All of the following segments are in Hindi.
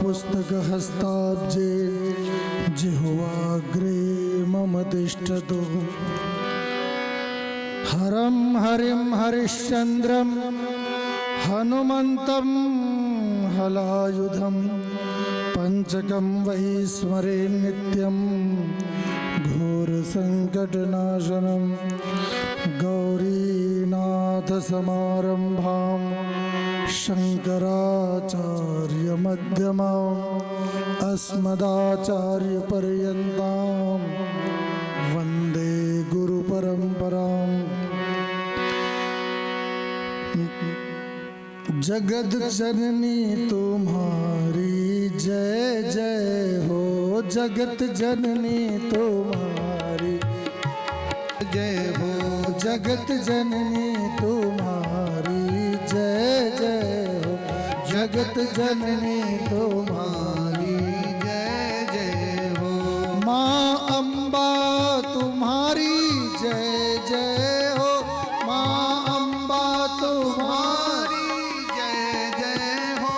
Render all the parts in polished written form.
पुस्तकहस्ताब्जे जिह्वाग्रे मम तिष्ठतु। हरं हरिं हरिश्चन्द्रं हनुमन्तं हलायुधं पञ्चकं वै स्मरे नित्यं घोरसङ्कटनाशनं। गौरीनाथसमारम्भां शङ्कराचार्यमध्यमाम् अस्मदाचार्यपर्यन्तां वन्दे गुरुपरम्पराम्। जगत जननी तुम्हारी जय जय हो, जगत जननी तुम्हारी जय हो, जगत जननी तुम्हारी जय जय हो, जगत जननी तुम्हारी जय जय हो। माँ अम्बा तुम्हारी जय जय हो, माँ अम्बा तुम्हारी जय जय हो,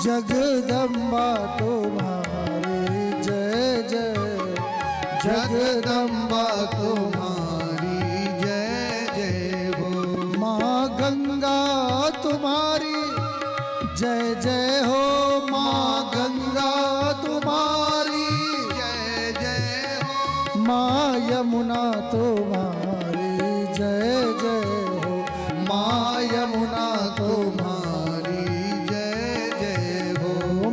जगदम्बा तुम्हारी जय जय, जगदम्बा तुम्हारी जय जय हो। माँ गंगा तुम्हारी जय जय हो, माँ गंगा तुम्हारी जय जय हो, माँ यमुना तुम्हारी जय जय हो, माँ यमुना तुम्हारी जय जय हो।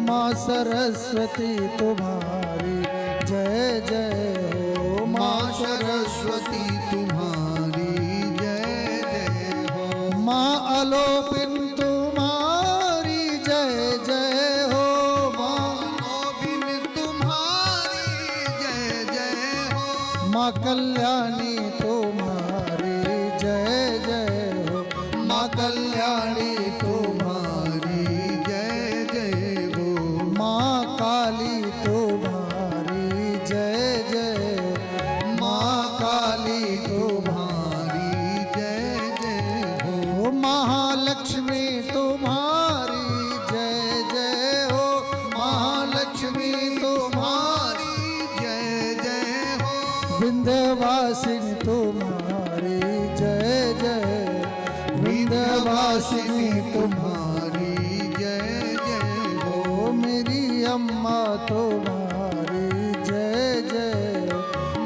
माँ सरस्वती तुम्हारी जय जय हो, माँ सरस्वती तुम्हारी जय जय हो। माँ अलोपिन तुम्हारी जय जय हो, माँ अलोपिन तुम्हारी जय जय हो। माँ कल्याणी तुम्हारी जय जय हो, माँ कल्याणी तुम्हारी जय जय हो। माँ काली तुम्हारी जय जय, माँ काली तुम्हारी जय जय हो। महालक्ष्मी तुम्हारी जय जय हो, महालक्ष्मी तुम्हारी जय जय हो। विंध्यवासिनी तुम्हारी जय जय, विंध्यवासिनी तुम्हारी जय जय हो। मेरी अम्मा तुम्हारी जय जय,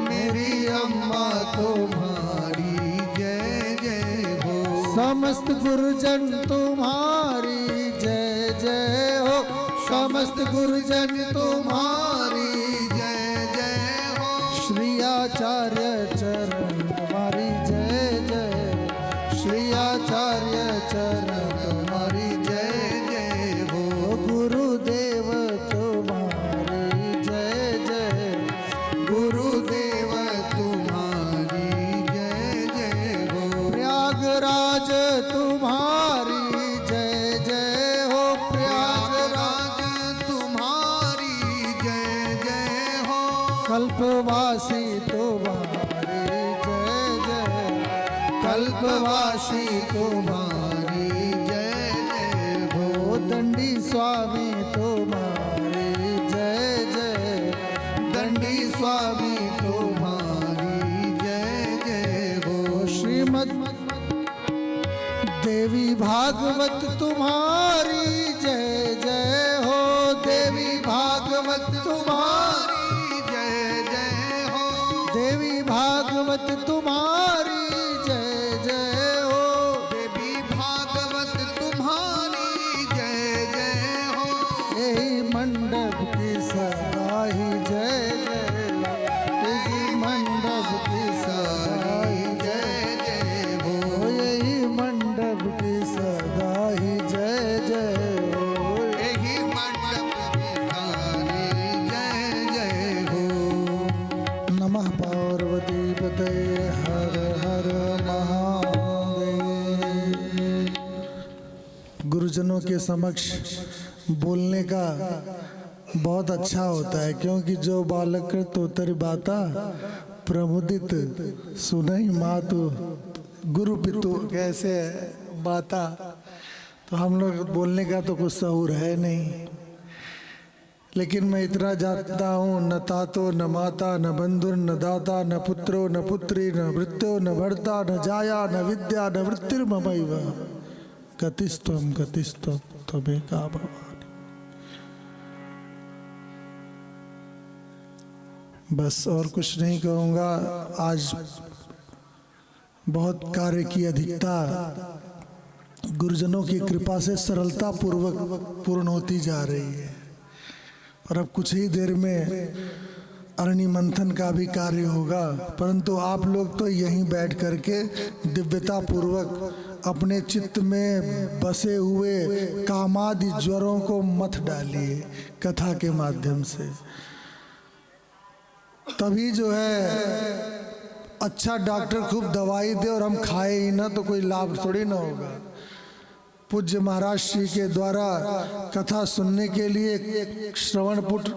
मेरी अम्मा तुम्हारी जय जय हो। समस्त गुरुजन तुम्हारी जय जय हो, समस्त गुरुजन तुम्हारी जय जय हो। श्री आचार्य चरण तुम्हारी जय जय, श्री आचार्य चरण तुम्हारी जय जय हो। गुरुदेव तुम्हारी जय जय, गुरुदेव तुम्हारी जय जय हो। प्रयागराज तुम्हारी जय जय हो, प्रयागराज तुम्हारी जय जय हो। कल्पवासी तुम्हारी जय जय, कल्पवासी तुम्हारी जय जय हो। दंडी स्वामी तुम्हारी जय जय, दंडी स्वामी तुम्हारी जय जय हो। श्रीमद देवी भागवत तुम्हारी जय जय हो, देवी भागवत तुम्हारी जय जय हो। देवी भागवत तुम्हारी जय जय हो, देवी भागवत तुम्हारी जय जय हो। यही मंडप की सदा ही जय जय, यही मंडप की सदा ही जय जय हो। यही मंडप की सदा ही जय जय हो, यही मंडप की सदा जय जय हो। नमः पार्वती पतये हर हर महादेव। गुरुजनों के समक्ष बोलने का बहुत अच्छा होता है, क्योंकि जो बालक तोतर बाता प्रमुदित सुनई मातु गुरु पितु कैसे बाता। तो हम लोग बोलने का तो कुछ सहूर है नहीं, लेकिन मैं इतना जानता हूँ, न तातो न माता न बंधुर न दाता न पुत्रो न पुत्री न भृत्यो न भर्ता न जाया न विद्या न वृत्तिर्ममैव गतिस्त्वं त्वमेका भवानि। बस और कुछ नहीं कहूँगा। आज बहुत कार्य की अधिकता गुरुजनों की कृपा से सरलता पूर्वक पूर्ण होती जा रही है, और अब कुछ ही देर में अरणि मंथन का भी कार्य होगा। परंतु आप लोग तो यहीं बैठ करके दिव्यता पूर्वक अपने चित्त में बसे हुए कामादि ज्वरों को मत डालिए कथा के माध्यम से। तभी जो है अच्छा डॉक्टर खूब दवाई दे और हम खाए ही ना, तो कोई लाभ थोड़ी ना होगा। पूज्य महाराज श्री के द्वारा कथा सुनने के लिए श्रवणपुट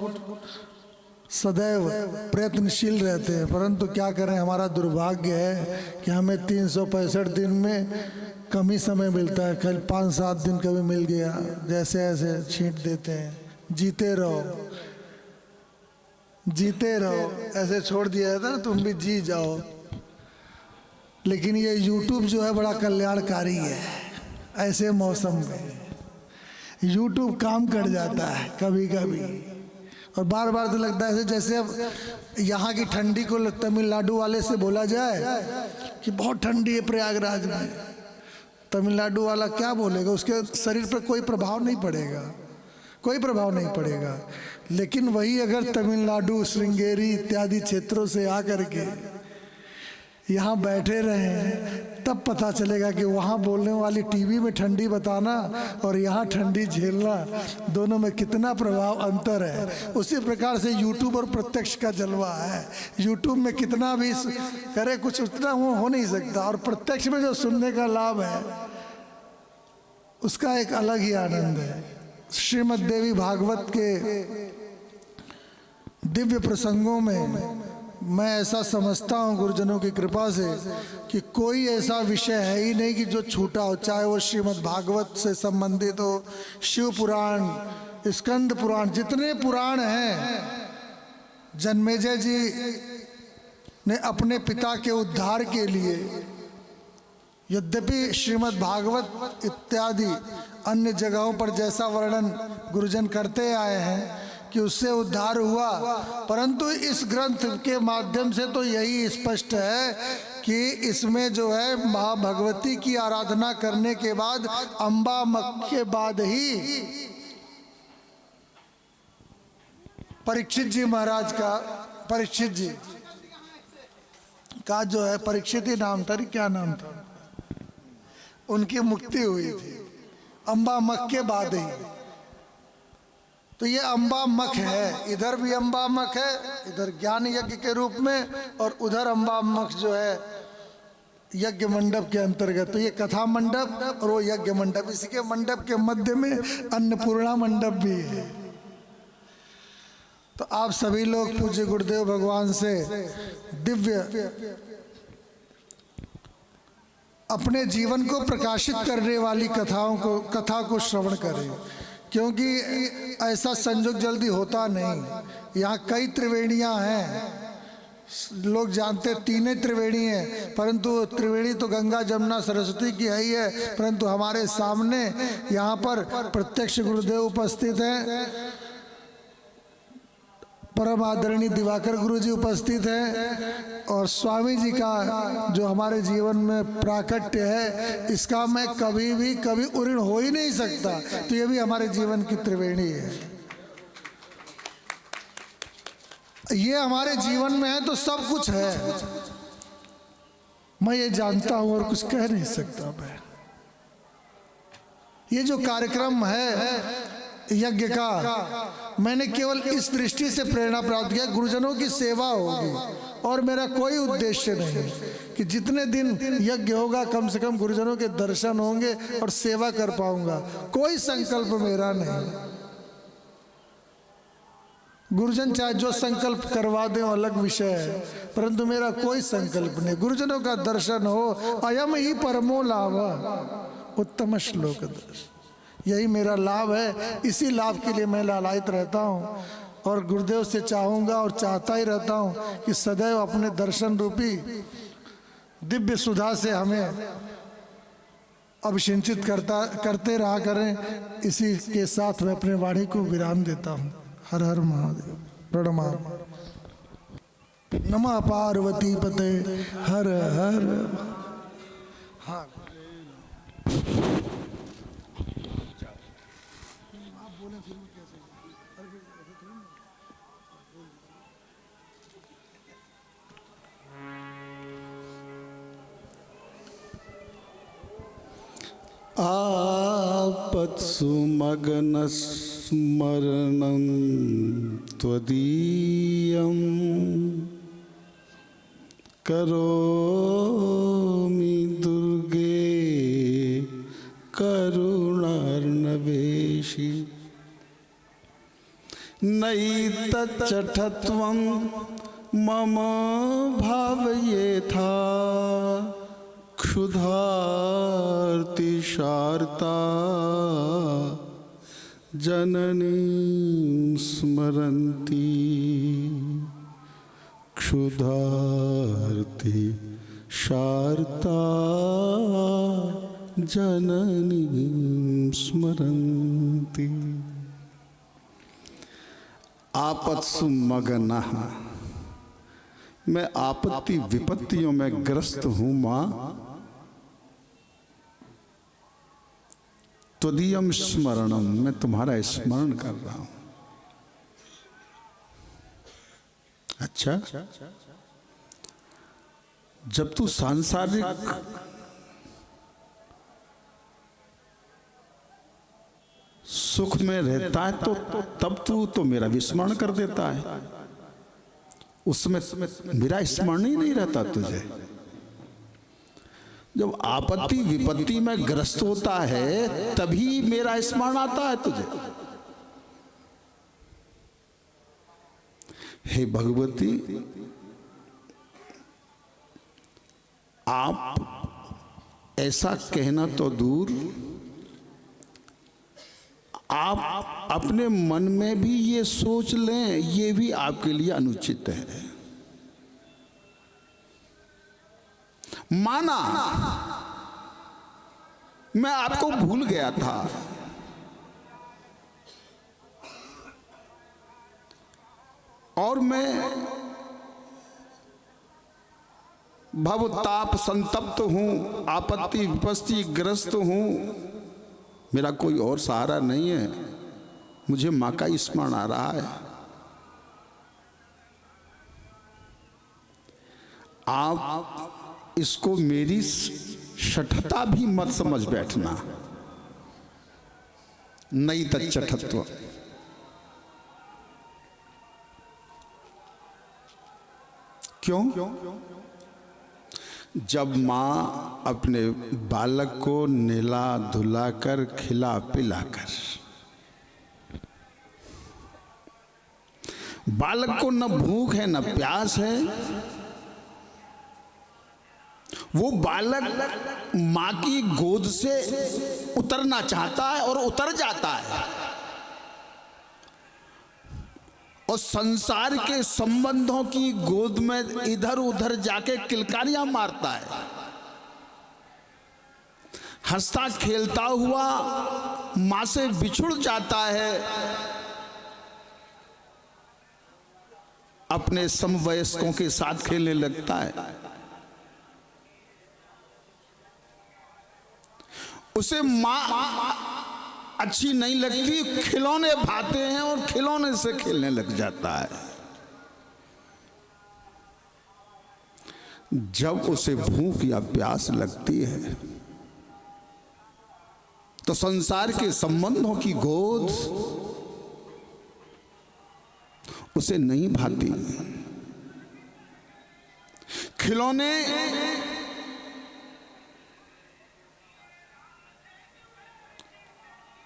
सदैव प्रयत्नशील रहते हैं, परंतु क्या करें, हमारा दुर्भाग्य है कि हमें 365 दिन में कम ही समय मिलता है। कल 5-7 दिन कभी मिल गया, जैसे ऐसे छींट देते हैं। जीते रहो जीते रहो, ऐसे छोड़ दिया जाता ना, तुम भी जी जाओ। लेकिन ये YouTube जो है बड़ा कल्याणकारी है। ऐसे मौसम में YouTube काम कर जाता है कभी कभी, और बार बार तो लगता है जैसे अब यहाँ की ठंडी को तमिलनाडु वाले से बोला जाए कि बहुत ठंडी है प्रयागराज में। तमिलनाडु वाला क्या बोलेगा, उसके शरीर पर कोई प्रभाव नहीं पड़ेगा, कोई प्रभाव नहीं पड़ेगा। लेकिन वही अगर तमिलनाडु, श्रृंगेरी इत्यादि क्षेत्रों से आकर के यहाँ बैठे रहे, तब पता चलेगा कि वहाँ बोलने वाली टीवी में ठंडी बताना और यहाँ ठंडी झेलना, दोनों में कितना प्रभाव अंतर है। उसी प्रकार से YouTube और प्रत्यक्ष का जलवा है। YouTube में कितना भी करे कुछ उतना हो नहीं सकता, और प्रत्यक्ष में जो सुनने का लाभ है उसका एक अलग ही आनंद है। श्रीमद् देवी भागवत के दिव्य प्रसंगों में मैं ऐसा समझता हूँ गुरुजनों की कृपा से कि कोई ऐसा विषय है ही नहीं कि जो छूटा हो, चाहे वो श्रीमद् भागवत से संबंधित हो, शिव पुराण, स्कंद पुराण, जितने पुराण हैं। जन्मेजय जी ने अपने पिता के उद्धार के लिए, यद्यपि श्रीमद् भागवत इत्यादि अन्य जगहों पर जैसा वर्णन गुरुजन करते आए हैं कि उससे उद्धार हुआ, परंतु इस ग्रंथ के माध्यम से तो यही स्पष्ट है कि इसमें जो है माँ भगवती की आराधना करने के बाद अम्बा मक के बाद ही परीक्षित जी महाराज का, परीक्षित जी का जो है, परीक्षित ही नाम था, क्या नाम था, उनकी मुक्ति हुई थी अम्बा मक के बाद ही। तो ये अम्बा मक है, इधर भी अम्बा मक है, इधर ज्ञान यज्ञ के रूप में, और उधर अम्बा मक जो है यज्ञ मंडप के अंतर्गत। तो ये कथा मंडप और वो यज्ञ मंडप, इसी के मंडप के मध्य में अन्नपूर्णा मंडप भी है। तो आप सभी लोग पूज्य गुरुदेव भगवान से दिव्य अपने जीवन को प्रकाशित करने वाली कथा को श्रवण करें, क्योंकि ऐसा संयोग जल्दी होता नहीं। यहाँ कई त्रिवेणियाँ हैं, लोग जानते 3 त्रिवेणी हैं, परंतु त्रिवेणी तो गंगा जमुना सरस्वती की है ही है, परंतु हमारे सामने यहाँ पर प्रत्यक्ष गुरुदेव उपस्थित हैं, परम आदरणीय दिवाकर गुरु जी उपस्थित हैं, और स्वामी जी का जो हमारे जीवन में प्राकट्य है, इसका मैं कभी ऋण हो ही नहीं सकता। तो ये भी हमारे जीवन की त्रिवेणी है। ये हमारे जीवन में है तो सब कुछ है, मैं ये जानता हूं और कुछ कह नहीं सकता। मैं ये जो कार्यक्रम है यज्ञ का, मैंने केवल इस दृष्टि से प्रेरणा प्राप्त किया, गुरुजनों की सेवा होगी, और मेरा कोई उद्देश्य नहीं कि जितने दिन यज्ञ होगा कम से कम गुरुजनों के दर्शन होंगे और सेवा कर पाऊंगा। कोई संकल्प मेरा नहीं। गुरुजन चाहे जो संकल्प करवा दें अलग विषय है, परंतु मेरा कोई संकल्प नहीं। गुरुजनों का दर्शन हो, अयम ही परमो लाभ, उत्तम श्लोक दर्शन। यही मेरा लाभ है, इसी लाभ के लिए मैं लालायित रहता हूँ और गुरुदेव से चाहूँगा और चाहता ही रहता हूँ कि सदैव अपने दर्शन रूपी दिव्य सुधा से हमें अभिषिंचित करते रहा करें। इसी के साथ मैं अपने वाणी को विराम देता हूँ। हर हर महादेव, प्रणमाम। नमः पार्वती पते, हर हर। हाँ, आप बोलें फिर मैं कैसे? आपत्सुमग्नस्मरणं त्वदीयं करोमि दुर्गे करुणार्णवेशि। नैतच्चठत्वं मम भावयेथा क्षुधार्तिशार्ता जननीं स्मरन्ति। क्षुधार्तिशार्ता जननीं स्मरन्ति। आपत्सु मग्नः, मैं आपत्ति विपत्तियों में ग्रस्त हूं मां। त्वदीयम स्मरणम, मैं तुम्हारा स्मरण कर रहा हूं। अच्छा, जब तू सांसारिक सुख में रहता है तो तब तू तो मेरा विस्मरण कर देता है, उसमें मेरा स्मरण ही नहीं रहता तुझे। जब आपत्ति विपत्ति में ग्रस्त होता है तभी मेरा स्मरण आता है तुझे। हे भगवती, आप ऐसा कहना तो दूर, आप अपने मन में भी ये सोच लें, ये भी आपके लिए अनुचित है। माना मैं आपको भूल गया था, और मैं भवताप संतप्त हूं, आपत्ति विपत्ति ग्रस्त हूं, मेरा कोई और सहारा नहीं है, मुझे मां का स्मरण आ रहा है। आप इसको मेरी शठता भी मत समझ बैठना। नहीं तच्चठत्व, क्यों? जब मां अपने बालक को नहला धुलाकर खिला पिलाकर, बालक को न भूख है न प्यास है, वो बालक मां की गोद से उतरना चाहता है और उतर जाता है, और संसार के संबंधों की गोद में इधर उधर जाके किलकारियां मारता है। हंसता खेलता हुआ मां से बिछुड़ जाता है, अपने समवयस्कों के साथ खेलने लगता है। उसे मां अच्छी नहीं लगती, खिलौने भाते हैं और खिलौने से खेलने लग जाता है। जब उसे भूख या प्यास लगती है तो संसार के संबंधों की गोद उसे नहीं भाती। खिलौने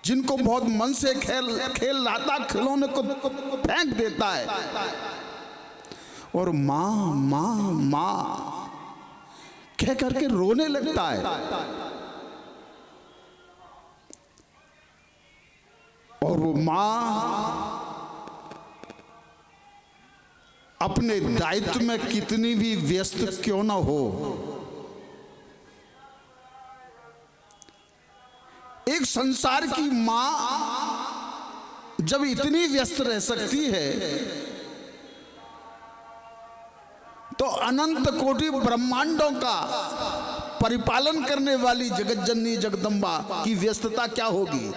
जिनको बहुत मन से खेल रहा था, खिलौने को फेंक देता है, और मां मां मां कह करके रोने लगता है। और वो मां अपने दायित्व में कितनी भी व्यस्त क्यों ना हो, एक संसार की मां जब इतनी व्यस्त रह सकती है तो अनंत कोटि ब्रह्मांडों का परिपालन करने वाली जगत जननी जगदम्बा की व्यस्तता क्या होगी।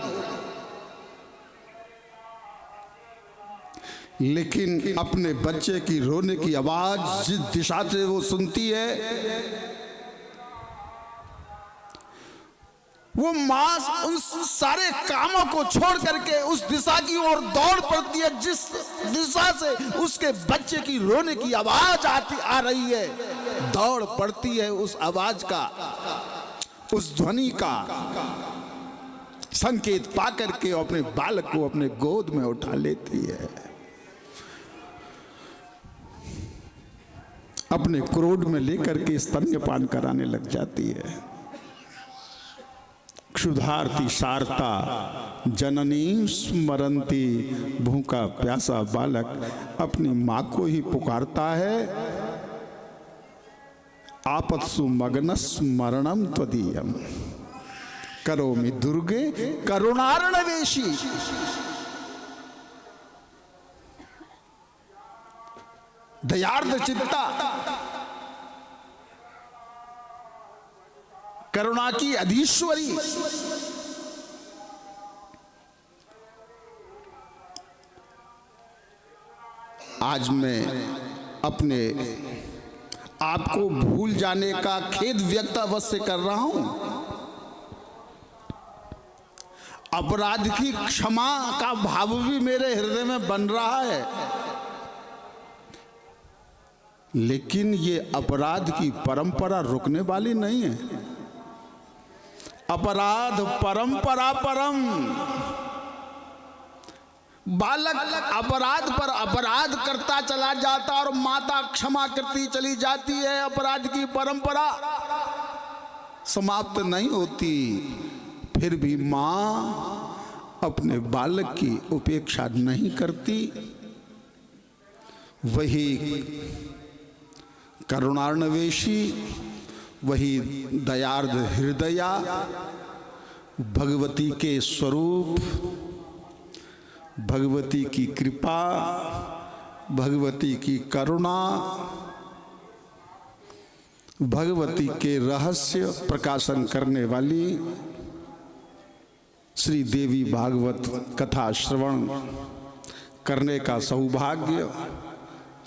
लेकिन अपने बच्चे की रोने की आवाज जिस दिशा से वो सुनती है, वो मां उन सारे कामों को छोड़ करके उस दिशा की ओर दौड़ पड़ती है जिस दिशा से उसके बच्चे की रोने की आवाज आ रही है। दौड़ पड़ती है उस आवाज का, उस ध्वनि का संकेत पा करके अपने बालक को अपने गोद में उठा लेती है, अपने क्रोध में लेकर के स्तन्यपान कराने लग जाती है। क्षुधार्ती सारता जननी स्मरंती, भूखा प्यासा बालक अपनी मां को ही पुकारता है। आपत्सु मग्न स्मरणम त्वदीयम करोमि दुर्गे करुणार्णवेशी। दयार्द चित्ता, करुणा की अधीश्वरी, आज मैं अपने आपको भूल जाने का खेद व्यक्त अवश्य कर रहा हूं। अपराध की क्षमा का भाव भी मेरे हृदय में बन रहा है, लेकिन ये अपराध की परंपरा रुकने वाली नहीं है। अपराध परंपरा परम। बालक अपराध पर अपराध करता चला जाता और माता क्षमा करती चली जाती है। अपराध की परंपरा समाप्त नहीं होती, फिर भी मां अपने बालक की उपेक्षा नहीं करती। वही करुणार्णवेशी, वही दयार्द हृदया, भगवती के स्वरूप, भगवती की कृपा, भगवती की करुणा, भगवती के रहस्य प्रकाशन करने वाली श्री देवी भागवत कथा श्रवण करने का सौभाग्य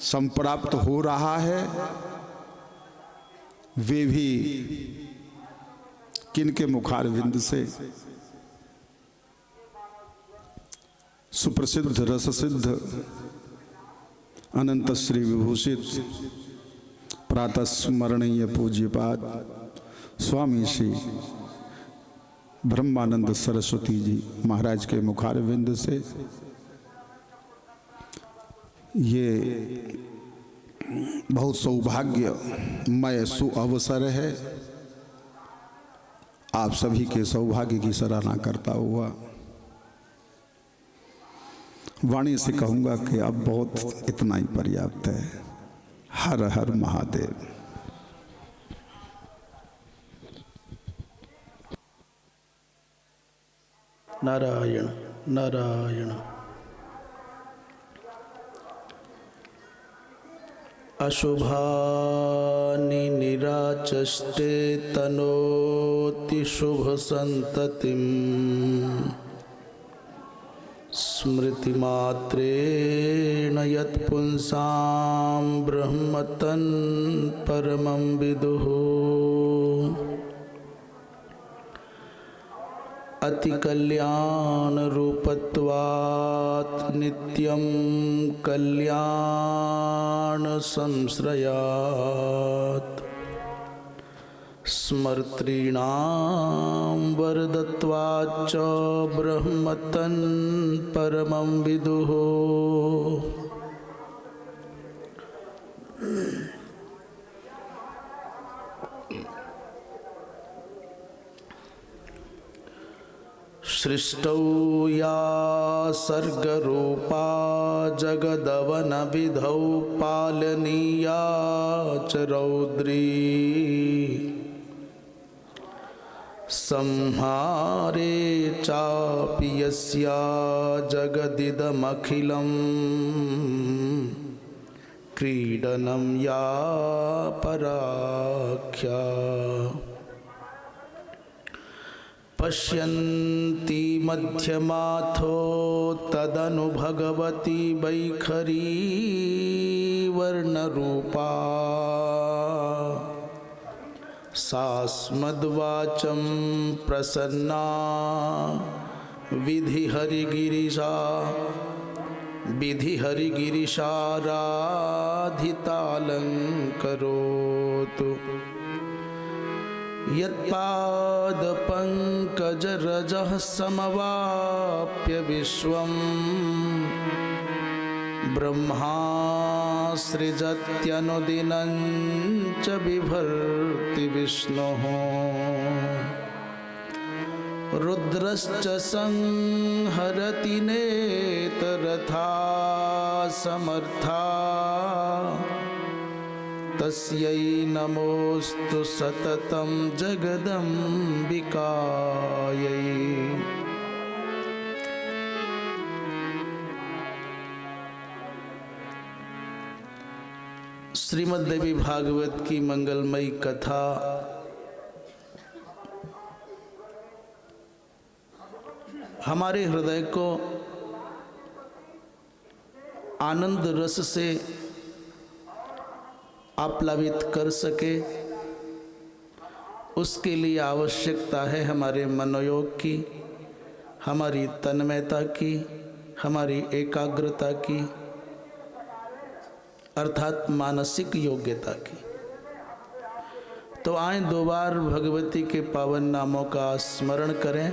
संप्राप्त हो रहा है। वे भी किनके मुखारविंद से सुप्रसिद्ध रससिद्ध अनंत श्री विभूषित प्रातः स्मरणीय पूज्यपाद स्वामी श्री ब्रह्मानंद सरस्वती जी महाराज के मुखारविंद से ये बहुत सौभाग्यमय सुअवसर है। आप सभी के सौभाग्य की सराहना करता हुआ वाणी से कहूंगा कि अब बहुत इतना ही पर्याप्त है। हर हर महादेव। नारायण नारायण। अशुभानि निराचष्टे तनोति शुभ संततिम् स्मृतिमात्रेण यत्पुंसां ब्रह्मतन् परमं विदुः अतिकल्याण रूपत्वात् नित्यं कल्याण संश्रयात् स्मर्तॄणां वरदत्वाच्च ब्रह्मतन् परमं विदुः सृष्टौ या सर्गरूपा जगदवनविधौ पालनीया च रौद्री संहारे चापि यस्या जगदिदमखिलं क्रीडनं या पराख्या पश्यन्ति मध्यमाथो तदनु भगवती वैखरी वर्णरूपा सास्मद्वाचं प्रसन्ना विधिहरिगिरिशाराधितालङ्करोतु यत्पादपङ्कजरजः समवाप्य विश्वं ब्रह्मा सृजत्यनुदिनं च बिभर्ति विष्णुः रुद्रश्च संहरति नेतरथा समर्था तस्यै नमोस्तु सततं जगदम्बिकायै। श्रीमद्देवी भागवत की मंगलमयी कथा हमारे हृदय को आनंद रस से आप्लावित कर सके, उसके लिए आवश्यकता है हमारे मनोयोग की, हमारी तन्मयता की, हमारी एकाग्रता की, अर्थात मानसिक योग्यता की। तो आए दो बार भगवती के पावन नामों का स्मरण करें।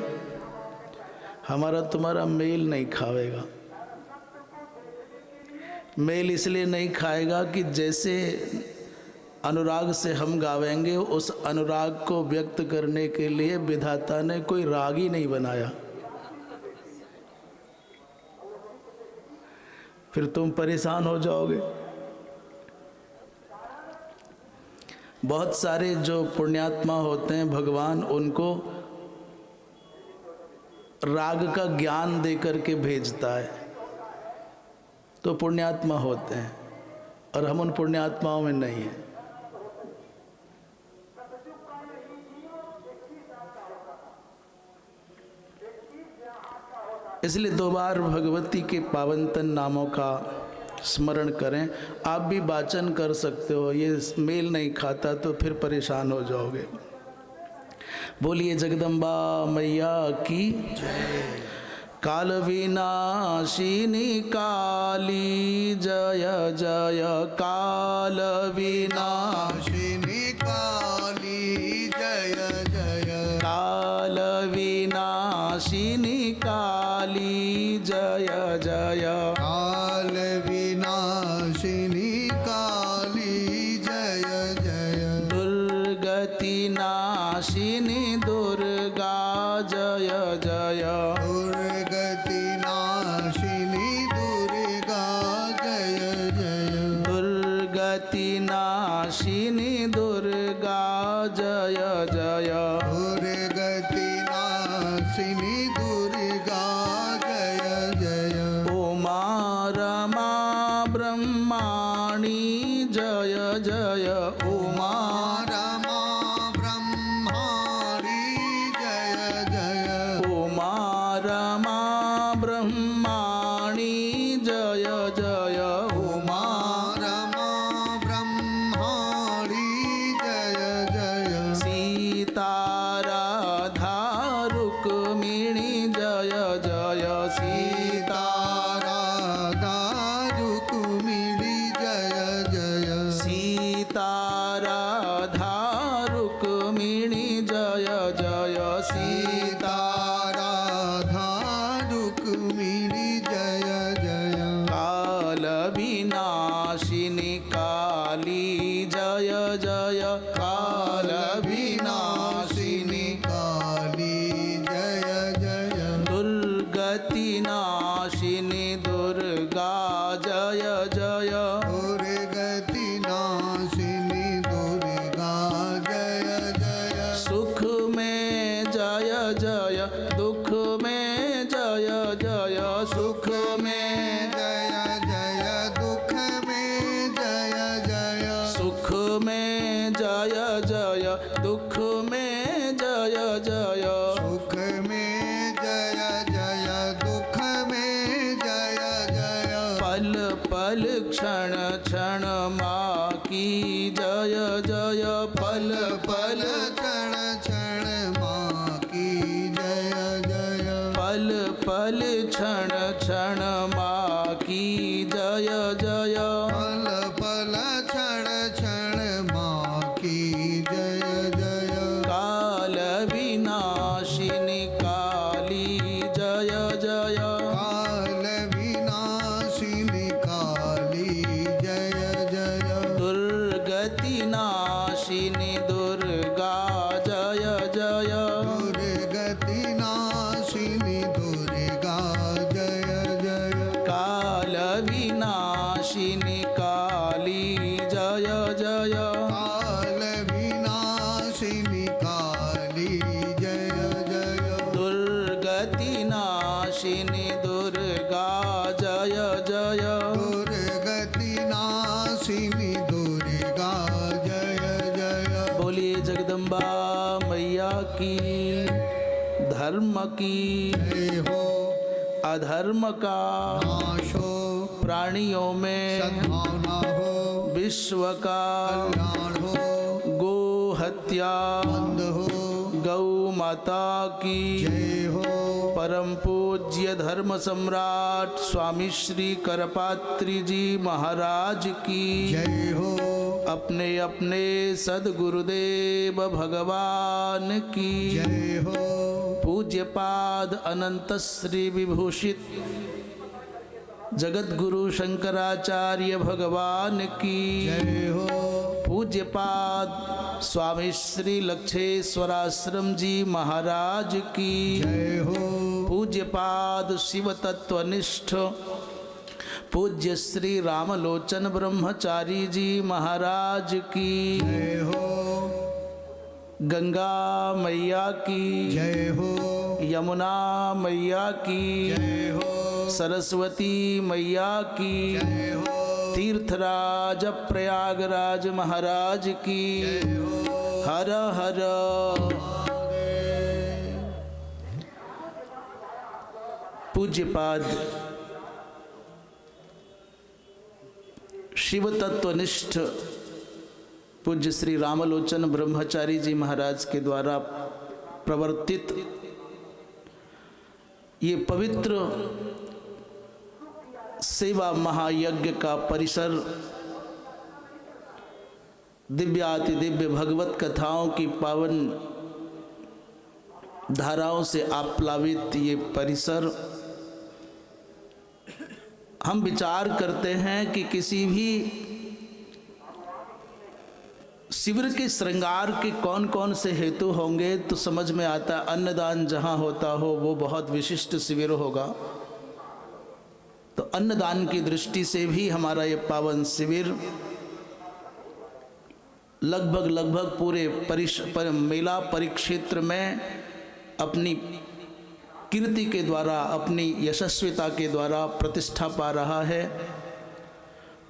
हमारा तुम्हारा मेल नहीं खाएगा। मेल इसलिए नहीं खाएगा कि जैसे अनुराग से हम गावेंगे, उस अनुराग को व्यक्त करने के लिए विधाता ने कोई राग ही नहीं बनाया। फिर तुम परेशान हो जाओगे। बहुत सारे जो पुण्यात्मा होते हैं, भगवान उनको राग का ज्ञान देकर के भेजता है, तो पुण्यात्मा होते हैं, और हम उन पुण्यात्माओं में नहीं हैं। इसलिए दो बार भगवती के पावनतन नामों का स्मरण करें। आप भी वाचन कर सकते हो, ये मेल नहीं खाता तो फिर परेशान हो जाओगे। बोलिए जगदम्बा मैया की जय। काल विनाशिनी काली जय जय, काल विनाशिनी काली जय जय, काल विनाशिनी काली जय जय, काल विनाशिनी काली जय जय, दुर्गति नाशिनी दुर्गा जय जय, दुर्गति नाशिनी दुर्गा जय जय, दुर्गति नाशिनी दुर्गा जय जय, दुर्गति नाशिनी दुर्गा जय जय, उमा रमा ब्रह्माणी जय जय, उमा रमा ब्रह्माणी जय जय, उमा रमा ब्रह्माणी जय जय, उमा रमा ब्रह्माणी जय जय, सीता राधा रुक्मिणी जय जय, सीता राधा रुक्मिणी जय जय, सीता राधा रुक्मिणी जय जय, सीता राधा रुक्मिणी जय जय, काल भी दुर्गा जय जय दुर्गति नाशिनी दुर्गा जय जय सुख में जय जय दुख में जय जय सुख में जय जय दुख में जय जय सुख में जय जय दुख में जय जय सुख में जय जय दुख में जय जय पल पल क्षण क्षण माँ की जय जय पल पल क्षण क्षण माँ की जय जय पल पल क्षण क्षण माँ की जय जय पल पल क्षण क्षण माँ की जय जय काल विनाशिनी काली जय जय काल विनाशिनी काली जय जय दुर्गति नाशिनी दुर्गा जय जय दुर्गति नाशिनी दुर्गा जय जय काल विनाशिनी काली जय जय काल विनाशिनी काली जय जय दुर्गति नाशिनी दुर्गा जय जय दुर्गति नाशिनी दुर्गा जय जय बोलिए जगदम्बा मैया की धर्म की जय हो अधर्म का नाश हो प्राणियों में सद्भावना हो विश्व का कल्याण हो गो हत्या बंद हो गौ माता की जय हो परम पूज्य धर्म सम्राट स्वामी श्री करपात्री जी महाराज की जय हो अपने अपने सदगुरुदेव भगवान की जय हो पूज्यपाद अनंत श्री विभूषित जगत गुरु शंकराचार्य भगवान की जय हो पूज्यपाद स्वामी श्री लक्षेश्वराश्रम जी महाराज की जय हो पूज्यपाद शिव तत्वनिष्ठ पूज्य श्री रामलोचन ब्रह्मचारी जी महाराज की जय हो गंगा मैया की जय हो यमुना मैया की जय हो सरस्वती मैया की जय हो तीर्थराज प्रयागराज महाराज की हर हर पूज्यपाद शिव तत्वनिष्ठ पूज्य श्री रामलोचन ब्रह्मचारी जी महाराज के द्वारा प्रवर्तित ये पवित्र सेवा महायज्ञ का परिसर दिव्याति दिव्य भगवत कथाओं की पावन धाराओं से आप्लावित ये परिसर हम विचार करते हैं कि किसी भी शिविर के श्रृंगार के कौन कौन से हेतु होंगे तो समझ में आता है अन्नदान जहाँ होता हो वो बहुत विशिष्ट शिविर होगा। तो अन्नदान की दृष्टि से भी हमारा ये पावन शिविर लगभग पूरे मेला परिक्षेत्र में अपनी कीर्ति के द्वारा अपनी यशस्विता के द्वारा प्रतिष्ठा पा रहा है।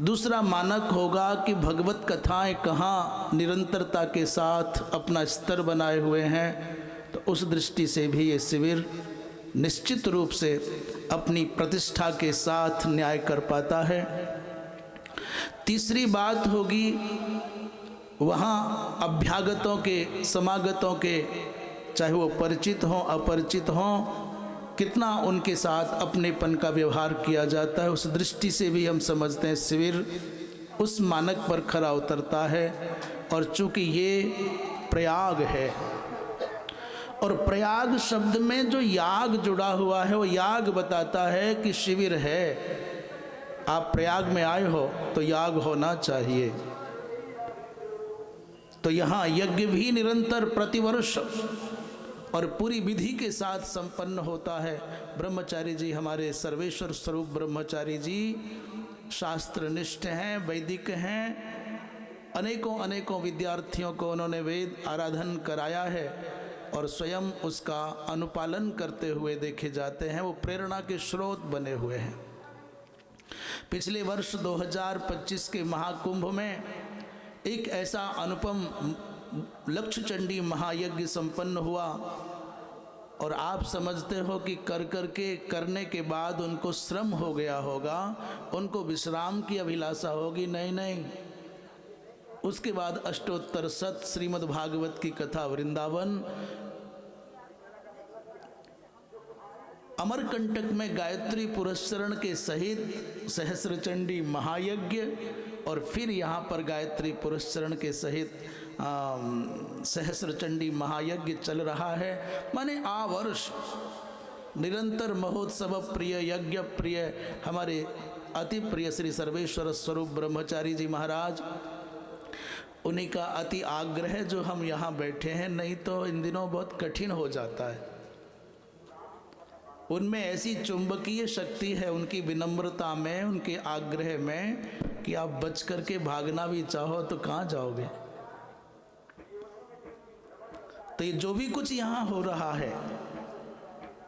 दूसरा मानक होगा कि भगवत कथाएं कहाँ निरंतरता के साथ अपना स्तर बनाए हुए हैं, तो उस दृष्टि से भी ये शिविर निश्चित रूप से अपनी प्रतिष्ठा के साथ न्याय कर पाता है। तीसरी बात होगी वहाँ अभ्यागतों के समागतों के, चाहे वो परिचित हों अपरिचित हों, कितना उनके साथ अपनेपन का व्यवहार किया जाता है। उस दृष्टि से भी हम समझते हैं शिविर उस मानक पर खरा उतरता है। और चूंकि ये प्रयाग है और प्रयाग शब्द में जो याग जुड़ा हुआ है वो याग बताता है कि शिविर है। आप प्रयाग में आए हो तो याग होना चाहिए। तो यहाँ यज्ञ भी निरंतर प्रतिवर्ष और पूरी विधि के साथ संपन्न होता है। ब्रह्मचारी जी, हमारे सर्वेश्वर स्वरूप ब्रह्मचारी जी शास्त्रनिष्ठ हैं, वैदिक हैं। अनेकों अनेकों विद्यार्थियों को उन्होंने वेद आराधन कराया है और स्वयं उसका अनुपालन करते हुए देखे जाते हैं। वो प्रेरणा के स्रोत बने हुए हैं। पिछले वर्ष 2025 के महाकुंभ में एक ऐसा अनुपम लक्ष्य चंडी महायज्ञ संपन्न हुआ और आप समझते हो कि करने के बाद उनको श्रम हो गया होगा, उनको विश्राम की अभिलाषा होगी। नहीं नहीं, उसके बाद अष्टोत्तर शत श्रीमद् भागवत की कथा वृंदावन, अमरकंटक में गायत्री पुरस्चरण के सहित सहस्रचंडी महायज्ञ और फिर यहाँ पर गायत्री पुरस्चरण के सहित सहस्रचंडी महायज्ञ चल रहा है। माने आवर्ष निरंतर महोत्सव प्रिय, यज्ञ प्रिय हमारे अति प्रिय श्री सर्वेश्वर स्वरूप ब्रह्मचारी जी महाराज, उन्हीं का अति आग्रह जो हम यहाँ बैठे हैं, नहीं तो इन दिनों बहुत कठिन हो जाता है। उनमें ऐसी चुंबकीय शक्ति है, उनकी विनम्रता में, उनके आग्रह में, कि आप बच करके भागना भी चाहो तो कहाँ जाओगे। तो ये जो भी कुछ यहाँ हो रहा है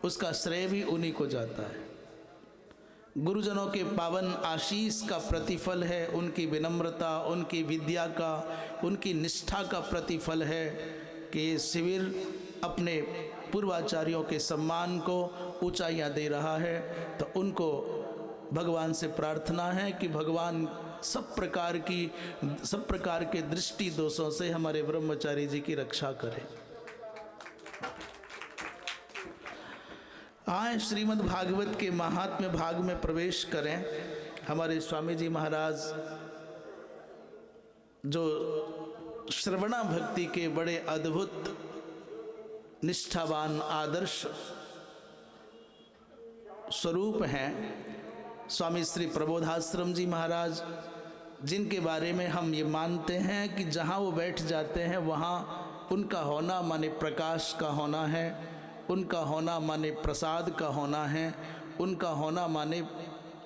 उसका श्रेय भी उन्हीं को जाता है। गुरुजनों के पावन आशीष का प्रतिफल है, उनकी विनम्रता, उनकी विद्या का, उनकी निष्ठा का प्रतिफल है कि ये शिविर अपने पूर्वाचार्यों के सम्मान को ऊंचाइयां दे रहा है। तो उनको भगवान से प्रार्थना है कि भगवान सब प्रकार के दृष्टि दोषों से हमारे ब्रह्मचारी जी की रक्षा करें। आए श्रीमद् भागवत के महात्म्य भाग में प्रवेश करें। हमारे स्वामी जी महाराज जो श्रवणा भक्ति के बड़े अद्भुत निष्ठावान आदर्श स्वरूप हैं, स्वामी श्री प्रबोधाश्रम जी महाराज, जिनके बारे में हम ये मानते हैं कि जहाँ वो बैठ जाते हैं वहाँ उनका होना माने प्रकाश का होना है, उनका होना माने प्रसाद का होना है, उनका होना माने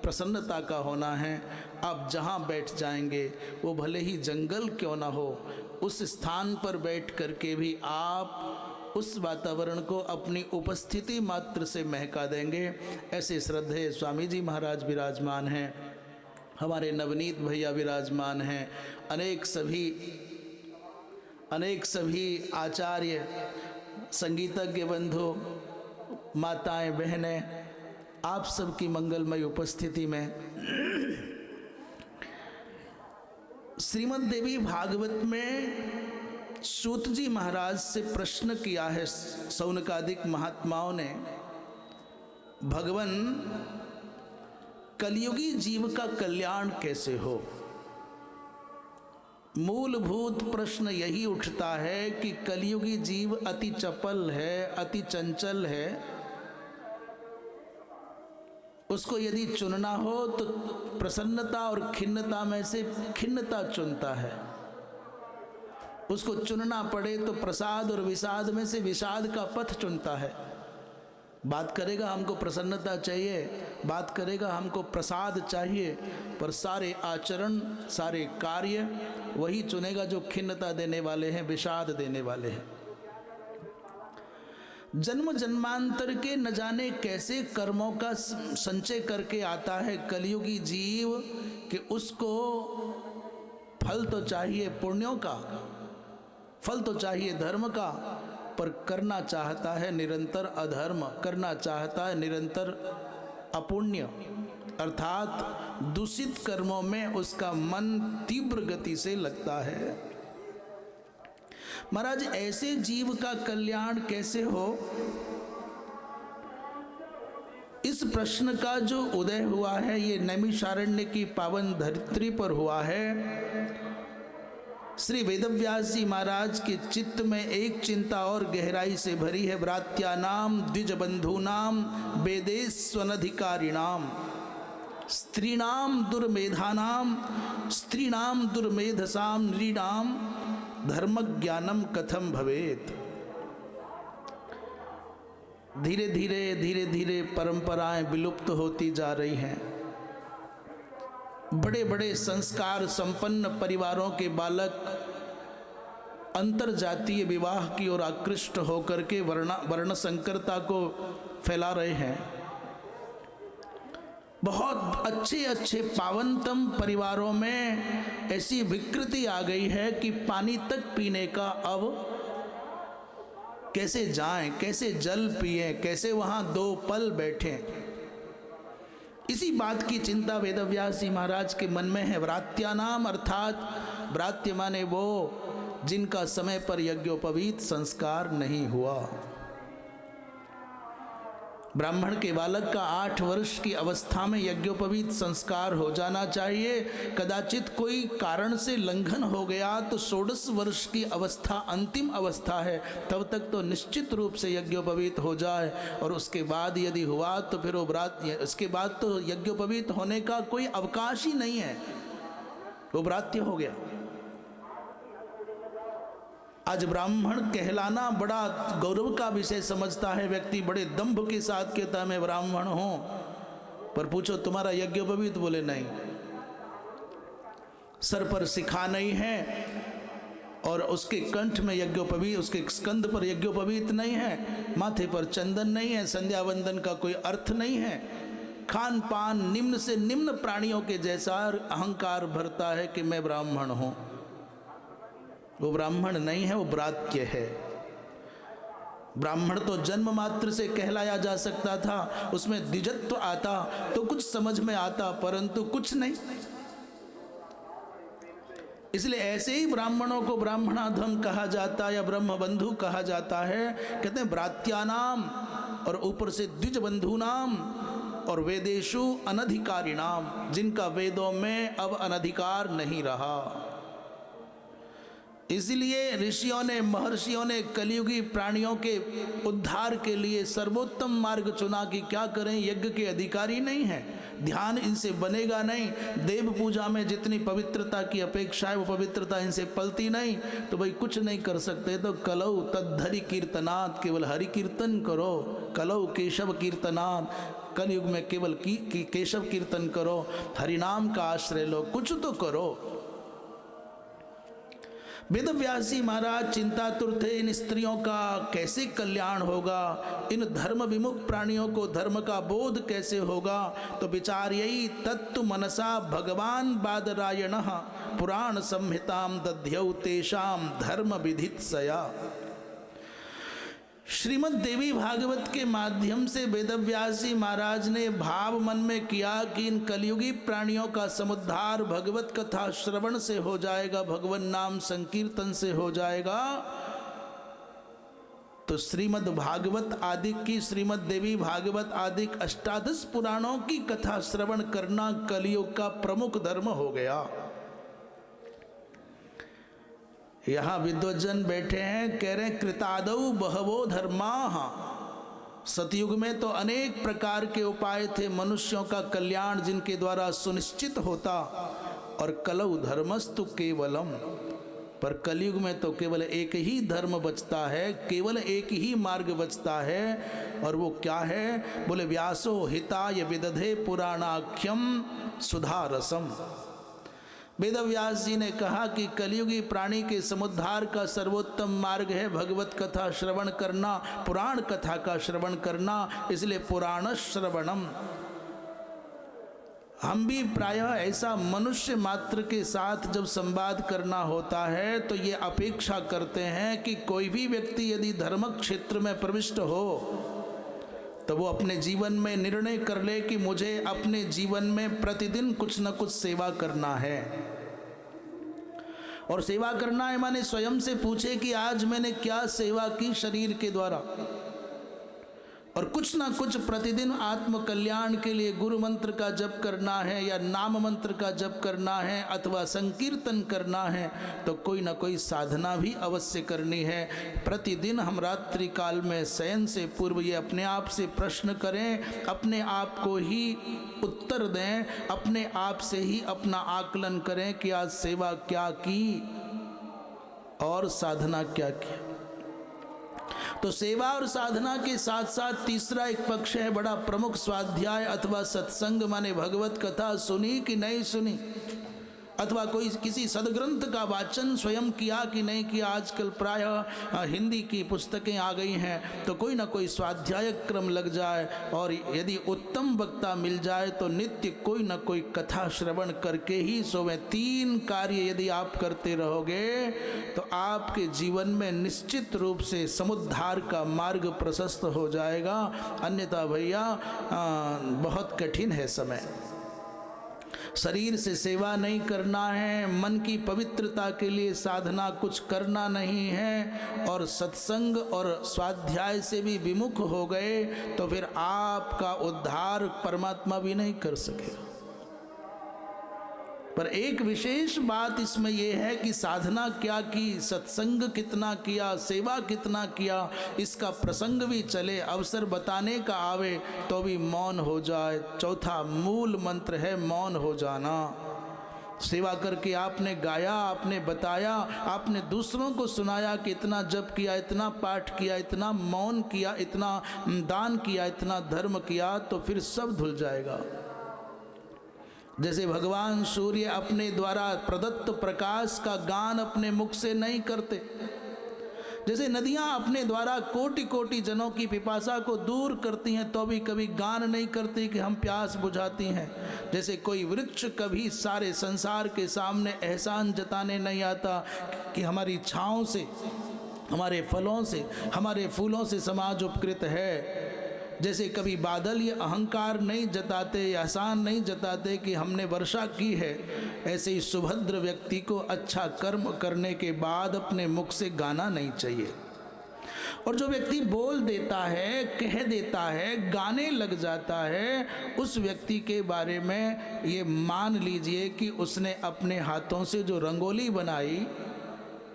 प्रसन्नता का होना है। आप जहाँ बैठ जाएंगे, वो भले ही जंगल क्यों ना हो, उस स्थान पर बैठ करके भी आप उस वातावरण को अपनी उपस्थिति मात्र से महका देंगे। ऐसे श्रद्धेय स्वामी जी महाराज विराजमान हैं, हमारे नवनीत भैया विराजमान हैं, अनेक सभी आचार्य, संगीतज्ञ बंधु, माताएं, बहनें, आप सबकी मंगलमय उपस्थिति में श्रीमद् देवी भागवत में सूत जी महाराज से प्रश्न किया है सौनकादिक महात्माओं ने, भगवान कलयुगी जीव का कल्याण कैसे हो। मूलभूत प्रश्न यही उठता है कि कलयुगी जीव अति चपल है, अति चंचल है। उसको यदि चुनना हो तो प्रसन्नता और खिन्नता में से खिन्नता चुनता है, उसको चुनना पड़े तो प्रसाद और विषाद में से विषाद का पथ चुनता है। बात करेगा हमको प्रसन्नता चाहिए, बात करेगा हमको प्रसाद चाहिए, पर सारे आचरण, सारे कार्य वही चुनेगा जो खिन्नता देने वाले हैं, विषाद देने वाले हैं। जन्म जन्मांतर के न जाने कैसे कर्मों का संचय करके आता है कलयुगी जीव कि उसको फल तो चाहिए पुण्यों का, फल तो चाहिए धर्म का, पर करना चाहता है निरंतर अधर्म, करना चाहता है निरंतर अपुण्य, अर्थात दूषित कर्मों में उसका मन तीव्र गति से लगता है। महाराज, ऐसे जीव का कल्याण कैसे हो, इस प्रश्न का जो उदय हुआ है ये नैमिषारण्य की पावन धरित्री पर हुआ है। श्री वेदव्यास जी महाराज के चित्त में एक चिंता और गहराई से भरी है। व्रात्यानाम द्विजबंधूनाम वेदेस्वनधिकारिणाम स्त्रीणाम दुर्मेधानाम स्त्रीणाम दुर्मेधसाम नृणाम धर्म ज्ञानम कथम भवेत। धीरे धीरे परंपराएं विलुप्त होती जा रही हैं। बड़े बड़े संस्कार संपन्न परिवारों के बालक अंतर जातीय विवाह की ओर आकृष्ट होकर के वर्ण संकरता को फैला रहे हैं। बहुत अच्छे अच्छे पावनतम परिवारों में ऐसी विकृति आ गई है कि पानी तक पीने का अब कैसे जाएं, कैसे जल पिए, कैसे वहां 2 पल बैठें, इसी बात की चिंता वेदव्यास जी महाराज के मन में है। व्रात्यानाम अर्थात व्रात्य माने वो जिनका समय पर यज्ञोपवीत संस्कार नहीं हुआ। ब्राह्मण के बालक का 8 वर्ष की अवस्था में यज्ञोपवीत संस्कार हो जाना चाहिए। कदाचित कोई कारण से लंघन हो गया तो 16 वर्ष की अवस्था अंतिम अवस्था है, तब तक तो निश्चित रूप से यज्ञोपवीत हो जाए। और उसके बाद यदि हुआ तो फिर उसके बाद तो यज्ञोपवीत होने का कोई अवकाश ही नहीं है, वो व्रात्य हो गया। आज ब्राह्मण कहलाना बड़ा गौरव का विषय समझता है व्यक्ति, बड़े दंभ के साथ कहता है मैं ब्राह्मण हूं, पर पूछो तुम्हारा यज्ञोपवीत, बोले नहीं। सर पर शिखा नहीं है और उसके कंठ में यज्ञोपवीत, उसके स्कंद पर यज्ञोपवीत नहीं है, माथे पर चंदन नहीं है, संध्या वंदन का कोई अर्थ नहीं है, खान पान निम्न से निम्न प्राणियों के जैसा अहंकार भरता है कि मैं ब्राह्मण हूं। वो ब्राह्मण नहीं है, वो व्रात्य है। ब्राह्मण तो जन्म मात्र से कहलाया जा सकता था, उसमें द्विजत्व आता तो कुछ समझ में आता, परंतु कुछ नहीं। इसलिए ऐसे ही ब्राह्मणों को ब्राह्मणाधम कहा जाता है या ब्रह्म बंधु कहा जाता है। कहते हैं व्रात्यानाम, और ऊपर से द्विज बंधु नाम, और वेदेशु अनधिकारिणाम, जिनका वेदों में अब अनधिकार नहीं रहा। इसलिए ऋषियों ने, महर्षियों ने कलियुगी प्राणियों के उद्धार के लिए सर्वोत्तम मार्ग चुना कि क्या करें, यज्ञ के अधिकारी नहीं है, ध्यान इनसे बनेगा नहीं, देव पूजा में जितनी पवित्रता की अपेक्षा है वो पवित्रता इनसे पलती नहीं, तो भाई कुछ नहीं कर सकते, तो कलौ तद्धरि कीर्तनात्, केवल हरि कीर्तन करो। कलौ केशव कीर्तनात्, कलयुग में केवल केशव कीर्तन करो, हरिनाम का आश्रय लो, कुछ तो करो। वेदव्यास जी महाराज चिंतातुर थे, इन स्त्रियों का कैसे कल्याण होगा, इन धर्म विमुख प्राणियों को धर्म का बोध कैसे होगा। तो विचार यही तत्व मनसा भगवान बादरायणः पुराण संहिताम दध्यौ तेषाम धर्म विधित्सया। श्रीमद् देवी भागवत के माध्यम से वेदव्यास जी महाराज ने भाव मन में किया कि इन कलयुगी प्राणियों का समुद्धार भगवत कथा श्रवण से हो जाएगा, भगवन नाम संकीर्तन से हो जाएगा। तो श्रीमद् भागवत आदि की, श्रीमद् देवी भागवत आदि अष्टादश पुराणों की कथा श्रवण करना कलयुग का प्रमुख धर्म हो गया। यहाँ विद्वज्जन बैठे हैं, कह रहे हैं कृतादौ बहवो धर्माः। सतयुग में तो अनेक प्रकार के उपाय थे मनुष्यों का कल्याण जिनके द्वारा सुनिश्चित होता, और कलौ धर्मस्तु केवलम, पर कलयुग में तो केवल एक ही धर्म बचता है, केवल एक ही मार्ग बचता है, और वो क्या है, बोले व्यासो हिताय विदधे पुराणाख्यम सुधारसम। वेदव्यास जी ने कहा कि कलयुगी प्राणी के समुद्धार का सर्वोत्तम मार्ग है भगवत कथा श्रवण करना, पुराण कथा का श्रवण करना, इसलिए पुराण श्रवणम। हम भी प्रायः ऐसा मनुष्य मात्र के साथ जब संवाद करना होता है तो ये अपेक्षा करते हैं कि कोई भी व्यक्ति यदि धर्म क्षेत्र में प्रविष्ट हो तो वो अपने जीवन में निर्णय कर ले कि मुझे अपने जीवन में प्रतिदिन कुछ न कुछ सेवा करना है। और सेवा करना है माने स्वयं से पूछे कि आज मैंने क्या सेवा की शरीर के द्वारा, और कुछ ना कुछ प्रतिदिन आत्म कल्याण के लिए गुरु मंत्र का जप करना है या नाम मंत्र का जप करना है अथवा संकीर्तन करना है, तो कोई ना कोई साधना भी अवश्य करनी है। प्रतिदिन हम रात्रि काल में शयन से पूर्व ये अपने आप से प्रश्न करें, अपने आप को ही उत्तर दें, अपने आप से ही अपना आकलन करें कि आज सेवा क्या की और साधना क्या की। तो सेवा और साधना के साथ साथ तीसरा एक पक्ष है बड़ा प्रमुख, स्वाध्याय अथवा सत्संग, माने भगवत कथा सुनी कि नहीं सुनी, अथवा कोई किसी सदग्रंथ का वाचन स्वयं किया कि नहीं किया। आजकल प्रायः हिंदी की पुस्तकें आ गई हैं, तो कोई ना कोई स्वाध्याय क्रम लग जाए, और यदि उत्तम वक्ता मिल जाए तो नित्य कोई ना कोई कथा श्रवण करके ही सोवे। 3 कार्य यदि आप करते रहोगे तो आपके जीवन में निश्चित रूप से समुद्धार का मार्ग प्रशस्त हो जाएगा, अन्यथा भैया बहुत कठिन है समय। शरीर से सेवा नहीं करना है, मन की पवित्रता के लिए साधना कुछ करना नहीं है, और सत्संग और स्वाध्याय से भी विमुख हो गए तो फिर आपका उद्धार परमात्मा भी नहीं कर सकेगा। पर एक विशेष बात इसमें यह है कि साधना क्या की, सत्संग कितना किया, सेवा कितना किया, इसका प्रसंग भी चले, अवसर बताने का आवे तो भी मौन हो जाए। चौथा मूल मंत्र है मौन हो जाना। सेवा करके आपने गाया, आपने बताया, आपने दूसरों को सुनाया कि इतना जप किया, इतना पाठ किया, इतना मौन किया, इतना दान किया, इतना धर्म किया, तो फिर सब धुल जाएगा। जैसे भगवान सूर्य अपने द्वारा प्रदत्त प्रकाश का गान अपने मुख से नहीं करते, जैसे नदियां अपने द्वारा कोटि कोटि जनों की पिपासा को दूर करती हैं तो भी कभी गान नहीं करती कि हम प्यास बुझाती हैं, जैसे कोई वृक्ष कभी सारे संसार के सामने एहसान जताने नहीं आता कि हमारी छाँव से, हमारे फलों से, हमारे फूलों से समाज उपकृत है, जैसे कभी बादल ये अहंकार नहीं जताते, एहसान नहीं जताते कि हमने वर्षा की है, ऐसे ही सुभद्र व्यक्ति को अच्छा कर्म करने के बाद अपने मुख से गाना नहीं चाहिए। और जो व्यक्ति बोल देता है, कह देता है, गाने लग जाता है, उस व्यक्ति के बारे में ये मान लीजिए कि उसने अपने हाथों से जो रंगोली बनाई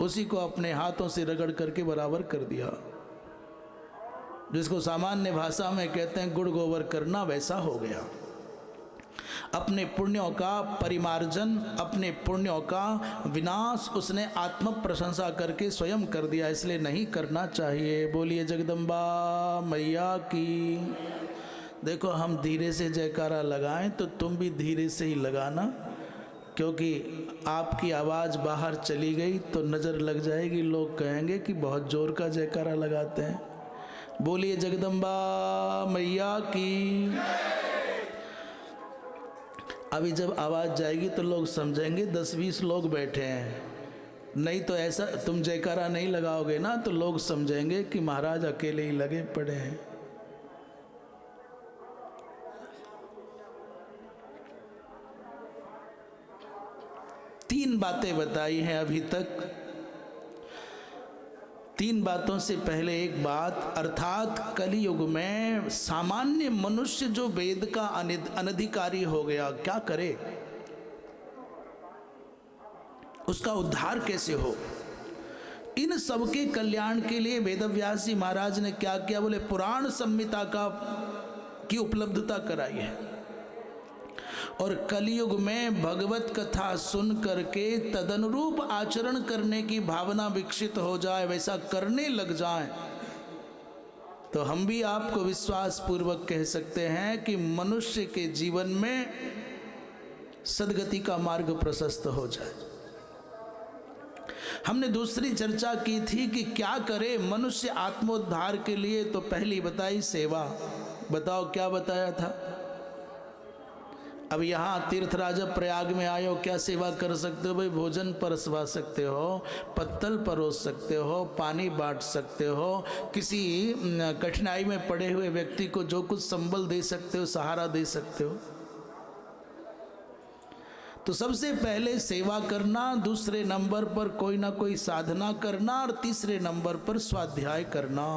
उसी को अपने हाथों से रगड़ करके बराबर कर दिया, जिसको सामान्य भाषा में कहते हैं गुड़ गोबर करना, वैसा हो गया। अपने पुण्यों का परिमार्जन, अपने पुण्यों का विनाश उसने आत्म प्रशंसा करके स्वयं कर दिया, इसलिए नहीं करना चाहिए। बोलिए जगदम्बा मैया की। देखो हम धीरे से जयकारा लगाएं तो तुम भी धीरे से ही लगाना, क्योंकि आपकी आवाज़ बाहर चली गई तो नज़र लग जाएगी, लोग कहेंगे कि बहुत जोर का जयकारा लगाते हैं। बोलिए जगदम्बा मैया की। अभी जब आवाज़ जाएगी तो लोग समझेंगे 10-20 लोग बैठे हैं, नहीं तो ऐसा तुम जयकारा नहीं लगाओगे ना तो लोग समझेंगे कि महाराज अकेले ही लगे पड़े हैं। तीन बातें बताई हैं अभी तक। 3 बातों से पहले एक बात, अर्थात कलियुग में सामान्य मनुष्य जो वेद का अनधिकारी हो गया, क्या करे, उसका उद्धार कैसे हो। इन सबके कल्याण के लिए वेदव्यास जी महाराज ने क्या किया, बोले पुराण संहिता की उपलब्धता कराई है, और कलयुग में भगवत कथा सुन करके तदनुरूप आचरण करने की भावना विकसित हो जाए, वैसा करने लग जाए, तो हम भी आपको विश्वास पूर्वक कह सकते हैं कि मनुष्य के जीवन में सद्गति का मार्ग प्रशस्त हो जाए। हमने दूसरी चर्चा की थी कि क्या करे मनुष्य आत्मोद्धार के लिए, तो पहली बताई सेवा। बताओ क्या बताया था। अब यहाँ तीर्थराज प्रयाग में आए हो, क्या सेवा कर सकते हो भाई? भोजन परसवा सकते हो, पत्तल परोस सकते हो, पानी बांट सकते हो, किसी कठिनाई में पड़े हुए व्यक्ति को जो कुछ संबल दे सकते हो, सहारा दे सकते हो। तो सबसे पहले सेवा करना, दूसरे नंबर पर कोई ना कोई साधना करना, और तीसरे नंबर पर स्वाध्याय करना।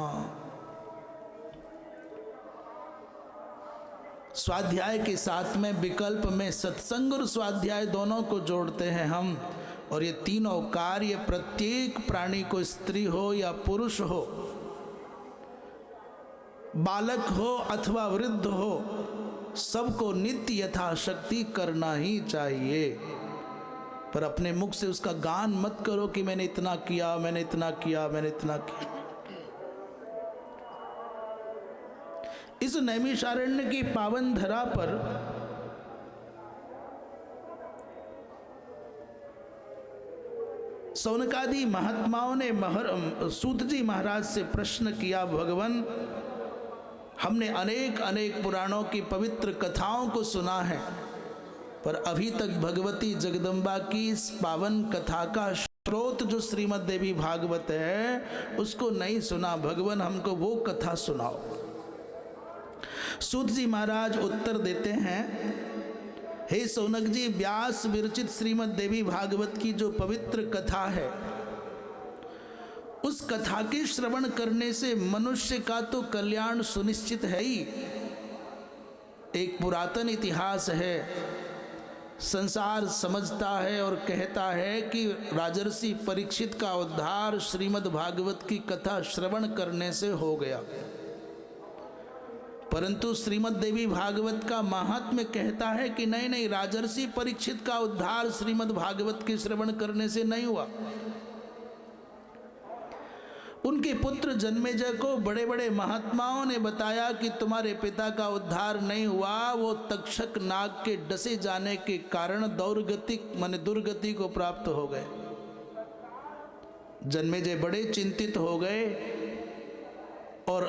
स्वाध्याय के साथ में विकल्प में सत्संग और स्वाध्याय दोनों को जोड़ते हैं हम, और ये तीनों कार्य प्रत्येक प्राणी को, स्त्री हो या पुरुष हो, बालक हो अथवा वृद्ध हो, सबको नित्य यथाशक्ति करना ही चाहिए। पर अपने मुख से उसका गान मत करो कि मैंने इतना किया, मैंने इतना किया, मैंने इतना किया। इस नैमिषारण्य की पावन धरा पर सौनकादि महात्माओं ने सूत जी महाराज से प्रश्न किया, भगवान हमने अनेक अनेक पुराणों की पवित्र कथाओं को सुना है, पर अभी तक भगवती जगदम्बा की इस पावन कथा का स्रोत जो श्रीमद् देवी भागवत है उसको नहीं सुना। भगवान हमको वो कथा सुनाओ। सूत जी महाराज उत्तर देते हैं, हे सौनक जी, व्यास विरचित श्रीमद् देवी भागवत की जो पवित्र कथा है उस कथा के श्रवण करने से मनुष्य का तो कल्याण सुनिश्चित है ही। एक पुरातन इतिहास है, संसार समझता है और कहता है कि राजर्षि परीक्षित का उद्धार श्रीमद् भागवत की कथा श्रवण करने से हो गया, परंतु श्रीमद् देवी भागवत का महात्म्य कहता है कि नहीं नहीं, राजर्षि परीक्षित का उद्धार श्रीमद् भागवत के श्रवण करने से नहीं हुआ। उनके पुत्र जन्मेजय को बड़े बड़े महात्माओं ने बताया कि तुम्हारे पिता का उद्धार नहीं हुआ, वो तक्षक नाग के डसे जाने के कारण दुर्गति को प्राप्त हो गए। जन्मेजय बड़े चिंतित हो गए और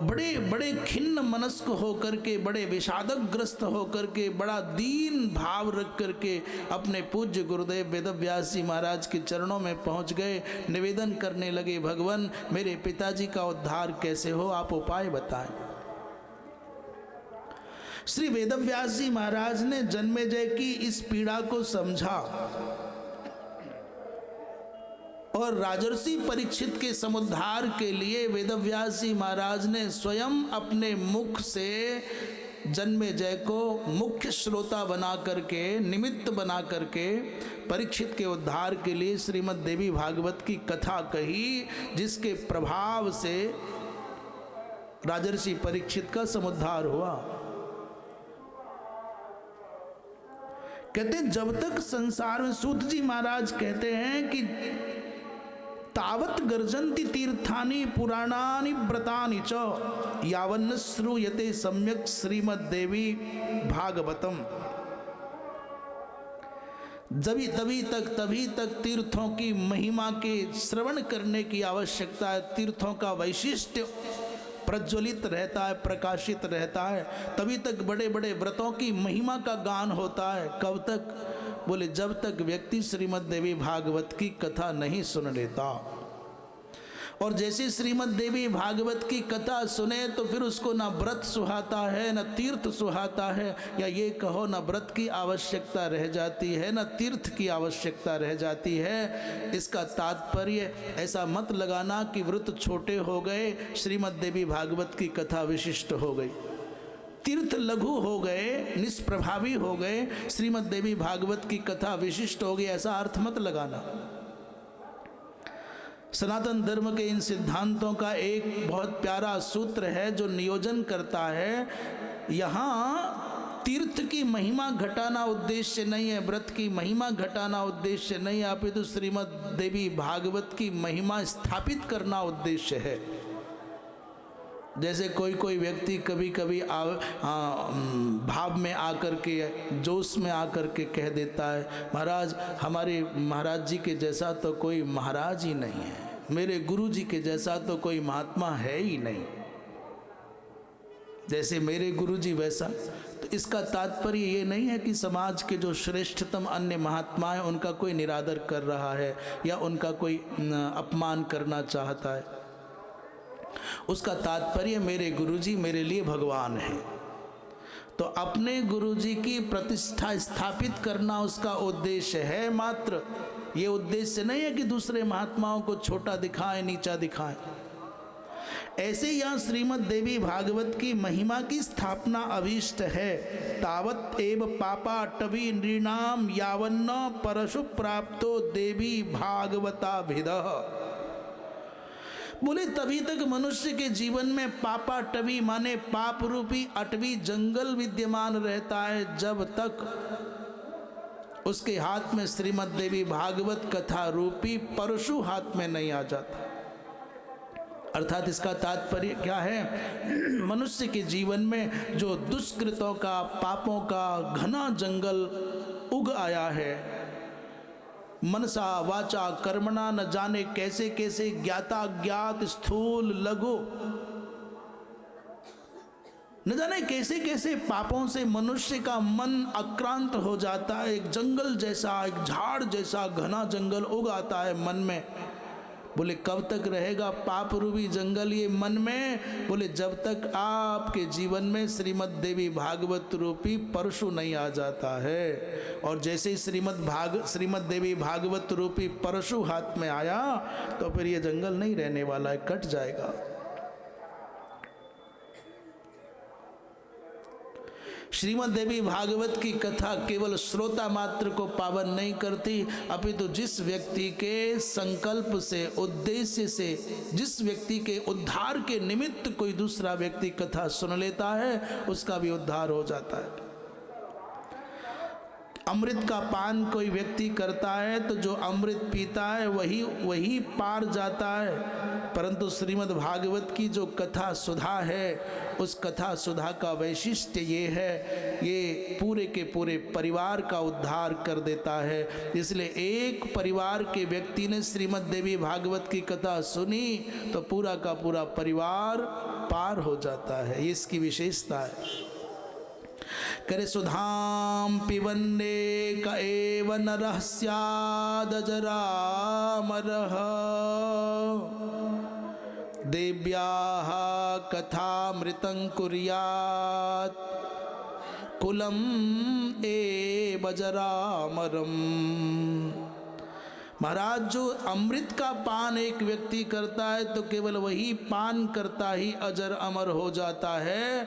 बड़े बड़े खिन्न मनस्क होकर के, बड़े विषादग्रस्त होकर के, बड़ा दीन भाव रख करके अपने पूज्य गुरुदेव वेदव्यास जी महाराज के चरणों में पहुंच गए। निवेदन करने लगे, भगवान मेरे पिताजी का उद्धार कैसे हो, आप उपाय बताएं। श्री वेदव्यास जी महाराज ने जन्मेजय की इस पीड़ा को समझा और राजर्षि परीक्षित के समुद्धार के लिए वेदव्यास जी महाराज ने स्वयं अपने मुख से जन्मेजय को मुख्य श्रोता बना करके, निमित्त बना करके परीक्षित के उद्धार के लिए श्रीमद् देवी भागवत की कथा कही, जिसके प्रभाव से राजर्षि परीक्षित का समुद्धार हुआ। कहते जब तक संसार में, सूत जी महाराज कहते हैं कि तावत गर्जन्ति तीर्थानि पुराणानि व्रतानि च यावन्न श्रूयते सम्यक श्रीमद्देवी भागवतम। तभी तक तीर्थों की महिमा के श्रवण करने की आवश्यकता है। तीर्थों का वैशिष्ट्य प्रज्वलित रहता है, प्रकाशित रहता है, तभी तक बड़े बड़े व्रतों की महिमा का गान होता है। कब तक? बोले जब तक व्यक्ति श्रीमद् देवी भागवत की कथा नहीं सुन लेता। और जैसे श्रीमद् देवी भागवत की कथा सुने तो फिर उसको ना व्रत सुहाता है, ना तीर्थ सुहाता है, या ये कहो ना व्रत की आवश्यकता रह जाती है, ना तीर्थ की आवश्यकता रह जाती है। इसका तात्पर्य ऐसा मत लगाना कि व्रत छोटे हो गए, श्रीमद् देवी भागवत की कथा विशिष्ट हो गई, तीर्थ लघु हो गए, निष्प्रभावी हो गए, श्रीमद् देवी भागवत की कथा विशिष्ट हो गई, ऐसा अर्थ मत लगाना। सनातन धर्म के इन सिद्धांतों का एक बहुत प्यारा सूत्र है जो नियोजन करता है, यहाँ तीर्थ की महिमा घटाना उद्देश्य नहीं है, व्रत की महिमा घटाना उद्देश्य नहीं है, अपितु श्रीमद् देवी भागवत की महिमा स्थापित करना उद्देश्य है। जैसे कोई व्यक्ति कभी कभी भाव में आकर के, जोश में आकर के कह देता है, महाराज हमारे महाराज जी के जैसा तो कोई महाराज ही नहीं है, मेरे गुरु जी के जैसा तो कोई महात्मा है ही नहीं, जैसे मेरे गुरु जी वैसा। तो इसका तात्पर्य ये नहीं है कि समाज के जो श्रेष्ठतम अन्य महात्मा हैं उनका कोई निरादर कर रहा है या उनका कोई अपमान करना चाहता है। उसका तात्पर्य मेरे गुरुजी मेरे लिए भगवान है। तो अपने गुरुजी की प्रतिष्ठा स्थापित करना उसका उद्देश्य है मात्र। ये उद्देश्य नहीं है कि दूसरे महात्माओं को छोटा दिखाएं, नीचा दिखाएं। ऐसे यहाँ श्रीमद् देवी भागवत की महिमा की स्थापना अभीष्ट है। तावत एव पापाटवी नृणाम यावन्न परशु प्राप्तो देवी भागवताभिदः। बोले तभी तक मनुष्य के जीवन में पापाटवी माने पाप रूपी अटवी जंगल विद्यमान रहता है, जब तक उसके हाथ में श्रीमद् देवी भागवत कथा रूपी परशु हाथ में नहीं आ जाता। अर्थात इसका तात्पर्य क्या है? मनुष्य के जीवन में जो दुष्कृतों का, पापों का घना जंगल उग आया है, मनसा वाचा कर्मणा, न जाने कैसे कैसे ज्ञाता ज्ञात, स्थूल लघु, न जाने कैसे कैसे पापों से मनुष्य का मन आक्रांत हो जाता है। एक जंगल जैसा, एक झाड़ जैसा घना जंगल उग आता है मन में। बोले कब तक रहेगा पाप रूपी जंगल ये मन में? बोले जब तक आपके जीवन में श्रीमद् देवी भागवत रूपी परशु नहीं आ जाता है। और जैसे ही श्रीमद् देवी भागवत रूपी परशु हाथ में आया तो फिर ये जंगल नहीं रहने वाला है, कट जाएगा। श्रीमद् देवी भागवत की कथा केवल श्रोता मात्र को पावन नहीं करती, अपितु जिस व्यक्ति के संकल्प से, उद्देश्य से, जिस व्यक्ति के उद्धार के निमित्त कोई दूसरा व्यक्ति कथा सुन लेता है, उसका भी उद्धार हो जाता है। अमृत का पान कोई व्यक्ति करता है तो जो अमृत पीता है वही पार जाता है, परंतु श्रीमद् भागवत की जो कथा सुधा है, उस कथा सुधा का वैशिष्ट्य ये है, ये पूरे के पूरे परिवार का उद्धार कर देता है। इसलिए एक परिवार के व्यक्ति ने श्रीमद् देवी भागवत की कथा सुनी तो पूरा का पूरा परिवार पार हो जाता है, ये इसकी विशेषता है। करे सुधाम पिबन्ने क एव नरः स्यादजरामरः, देव्याः कथामृतं कुर्यात् कुलम एव जरामरम्। महाराज, जो अमृत का पान एक व्यक्ति करता है तो केवल वही पान करता ही अजर अमर हो जाता है,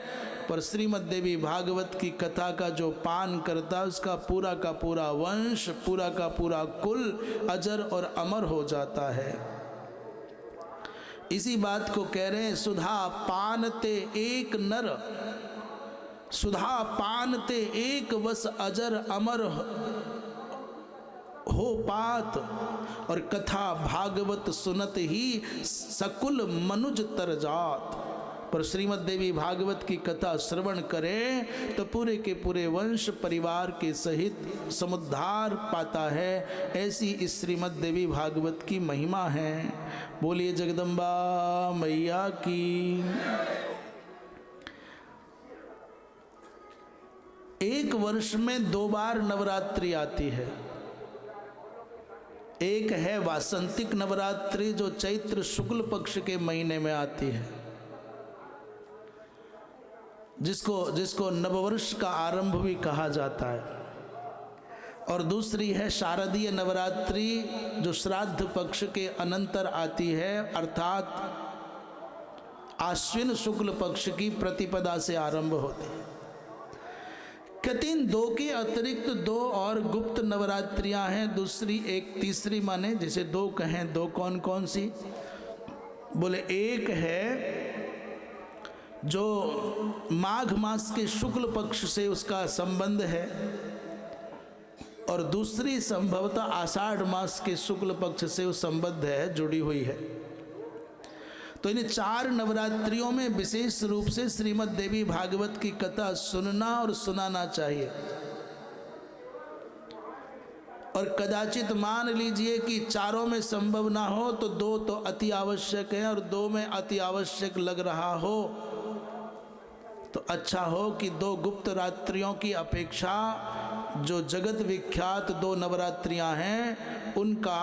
पर श्रीमद् देवी भागवत की कथा का जो पान करता है उसका पूरा का पूरा वंश, पूरा का पूरा कुल अजर और अमर हो जाता है। इसी बात को कह रहे हैं, सुधा पानते एक नर, सुधा पानते एक वस अजर अमर हो पात, और कथा भागवत सुनत ही सकुल मनुज तर जात। पर श्रीमद् देवी भागवत की कथा श्रवण करें तो पूरे के पूरे वंश परिवार के सहित समुद्धार पाता है। ऐसी इस श्रीमद् देवी भागवत की महिमा है। बोलिए जगदम्बा मैया की। एक वर्ष में 2 बार नवरात्रि आती है। एक है वासंतिक नवरात्रि जो चैत्र शुक्ल पक्ष के महीने में आती है, जिसको नववर्ष का आरंभ भी कहा जाता है, और दूसरी है शारदीय नवरात्रि जो श्राद्ध पक्ष के अनंतर आती है, अर्थात आश्विन शुक्ल पक्ष की प्रतिपदा से आरंभ होती है। कतिन 2 के अतिरिक्त 2 और गुप्त नवरात्रियां हैं, दूसरी एक तीसरी माने, जिसे 2 कहें। 2 कौन कौन सी? बोले एक है जो माघ मास के शुक्ल पक्ष से उसका संबंध है, और दूसरी संभवतः आषाढ़ मास के शुक्ल पक्ष से वो संबद्ध है, जुड़ी हुई है। तो इन 4 नवरात्रियों में विशेष रूप से श्रीमद् देवी भागवत की कथा सुनना और सुनाना चाहिए। और कदाचित मान लीजिए कि 4 में संभव ना हो तो 2 तो अति आवश्यक है, और 2 में अति आवश्यक लग रहा हो तो अच्छा हो कि 2 गुप्त रात्रियों की अपेक्षा जो जगत विख्यात 2 नवरात्रियां हैं उनका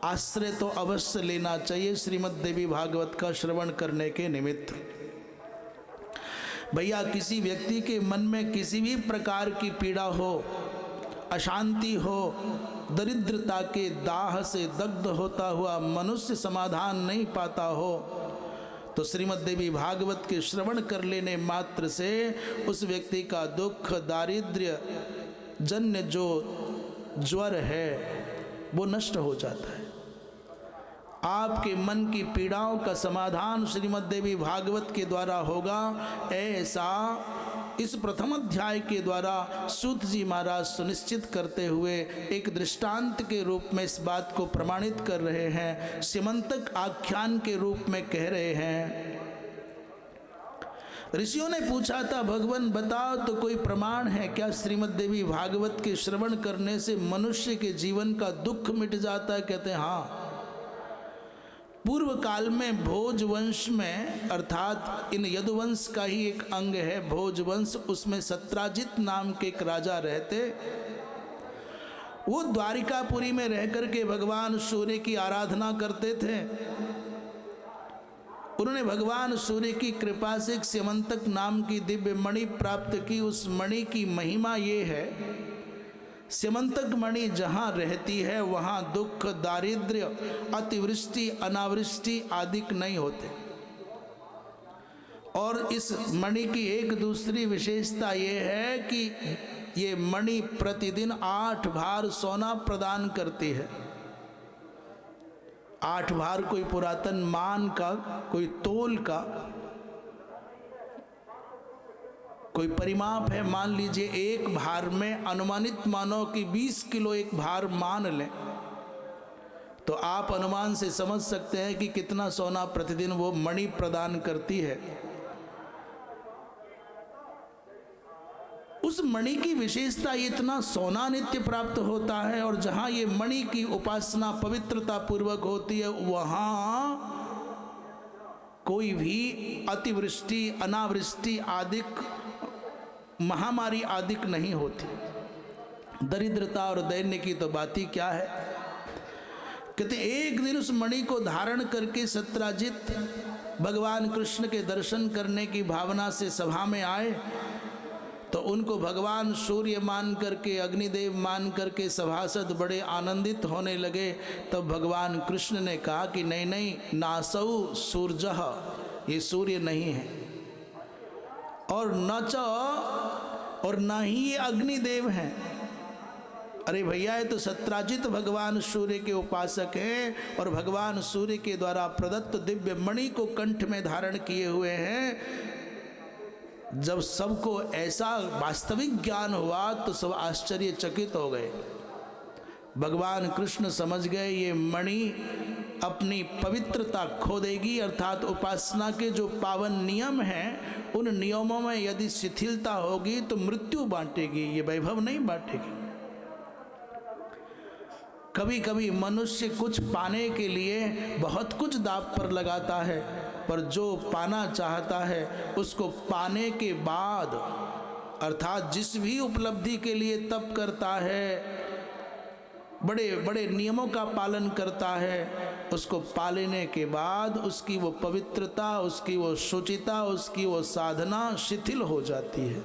आश्रय तो अवश्य लेना चाहिए श्रीमद् देवी भागवत का श्रवण करने के निमित्त। भैया, किसी व्यक्ति के मन में किसी भी प्रकार की पीड़ा हो, अशांति हो, दरिद्रता के दाह से दग्ध होता हुआ मनुष्य समाधान नहीं पाता हो, तो श्रीमद् देवी भागवत के श्रवण कर लेने मात्र से उस व्यक्ति का दुख, दारिद्र्य जन्य जो ज्वर है वो नष्ट हो जाता है। आपके मन की पीड़ाओं का समाधान श्रीमद् देवी भागवत के द्वारा होगा, ऐसा इस प्रथम अध्याय के द्वारा सूत जी महाराज सुनिश्चित करते हुए एक दृष्टांत के रूप में इस बात को प्रमाणित कर रहे हैं, सिमंतक आख्यान के रूप में कह रहे हैं। ऋषियों ने पूछा था, भगवान बताओ तो कोई प्रमाण है क्या श्रीमद् देवी भागवत के श्रवण करने से मनुष्य के जीवन का दुख मिट जाता है? कहते हैं हाँ। पूर्व काल में भोज वंश में, अर्थात इन यदुवंश का ही एक अंग है भोज वंश, उसमें सत्राजित नाम के एक राजा रहते। वो द्वारिकापुरी में रहकर के भगवान सूर्य की आराधना करते थे। उन्होंने भगवान सूर्य की कृपा से एक स्यमंतक नाम की दिव्य मणि प्राप्त की। उस मणि की महिमा ये है, स्यमंतक मणि जहाँ रहती है वहाँ दुख, दारिद्र्य, अतिवृष्टि, अनावृष्टि आदि नहीं होते। और इस मणि की एक दूसरी विशेषता ये है कि ये मणि प्रतिदिन 8 भार सोना प्रदान करती है। 8 भार कोई पुरातन मान का, कोई तोल का कोई परिमाप है। मान लीजिए एक भार में अनुमानित मानो कि 20 किलो एक भार मान लें, तो आप अनुमान से समझ सकते हैं कि कितना सोना प्रतिदिन वो मणि प्रदान करती है। उस मणि की विशेषता, इतना सोना नित्य प्राप्त होता है और जहां ये मणि की उपासना पवित्रता पूर्वक होती है वहां कोई भी अतिवृष्टि, अनावृष्टि आदि, महामारी आदि नहीं होती। दरिद्रता और दैन्य की तो बात ही क्या है। कहते एक दिन उस मणि को धारण करके सत्राजित भगवान कृष्ण के दर्शन करने की भावना से सभा में आए, तो उनको भगवान सूर्य मान करके, अग्निदेव मान करके सभासद बड़े आनंदित होने लगे। तब भगवान कृष्ण ने कहा कि नहीं नहीं, नासौ सूर्यः, ये सूर्य नहीं है, और न च, और न ही ये अग्निदेव हैं। अरे भैया, ये तो सत्राजित भगवान सूर्य के उपासक हैं और भगवान सूर्य के द्वारा प्रदत्त दिव्य मणि को कंठ में धारण किए हुए हैं। जब सबको ऐसा वास्तविक ज्ञान हुआ तो सब आश्चर्यचकित हो गए। भगवान कृष्ण समझ गए ये मणि अपनी पवित्रता खो देगी, अर्थात उपासना के जो पावन नियम हैं उन नियमों में यदि शिथिलता होगी तो मृत्यु बांटेगी, ये वैभव नहीं बांटेगी। कभी कभी मनुष्य कुछ पाने के लिए बहुत कुछ दांव पर लगाता है, पर जो पाना चाहता है उसको पाने के बाद, अर्थात जिस भी उपलब्धि के लिए तप करता है, बड़े बड़े नियमों का पालन करता है, उसको पा लेने के बाद उसकी वो पवित्रता, उसकी वो शुचिता, उसकी वो साधना शिथिल हो जाती है।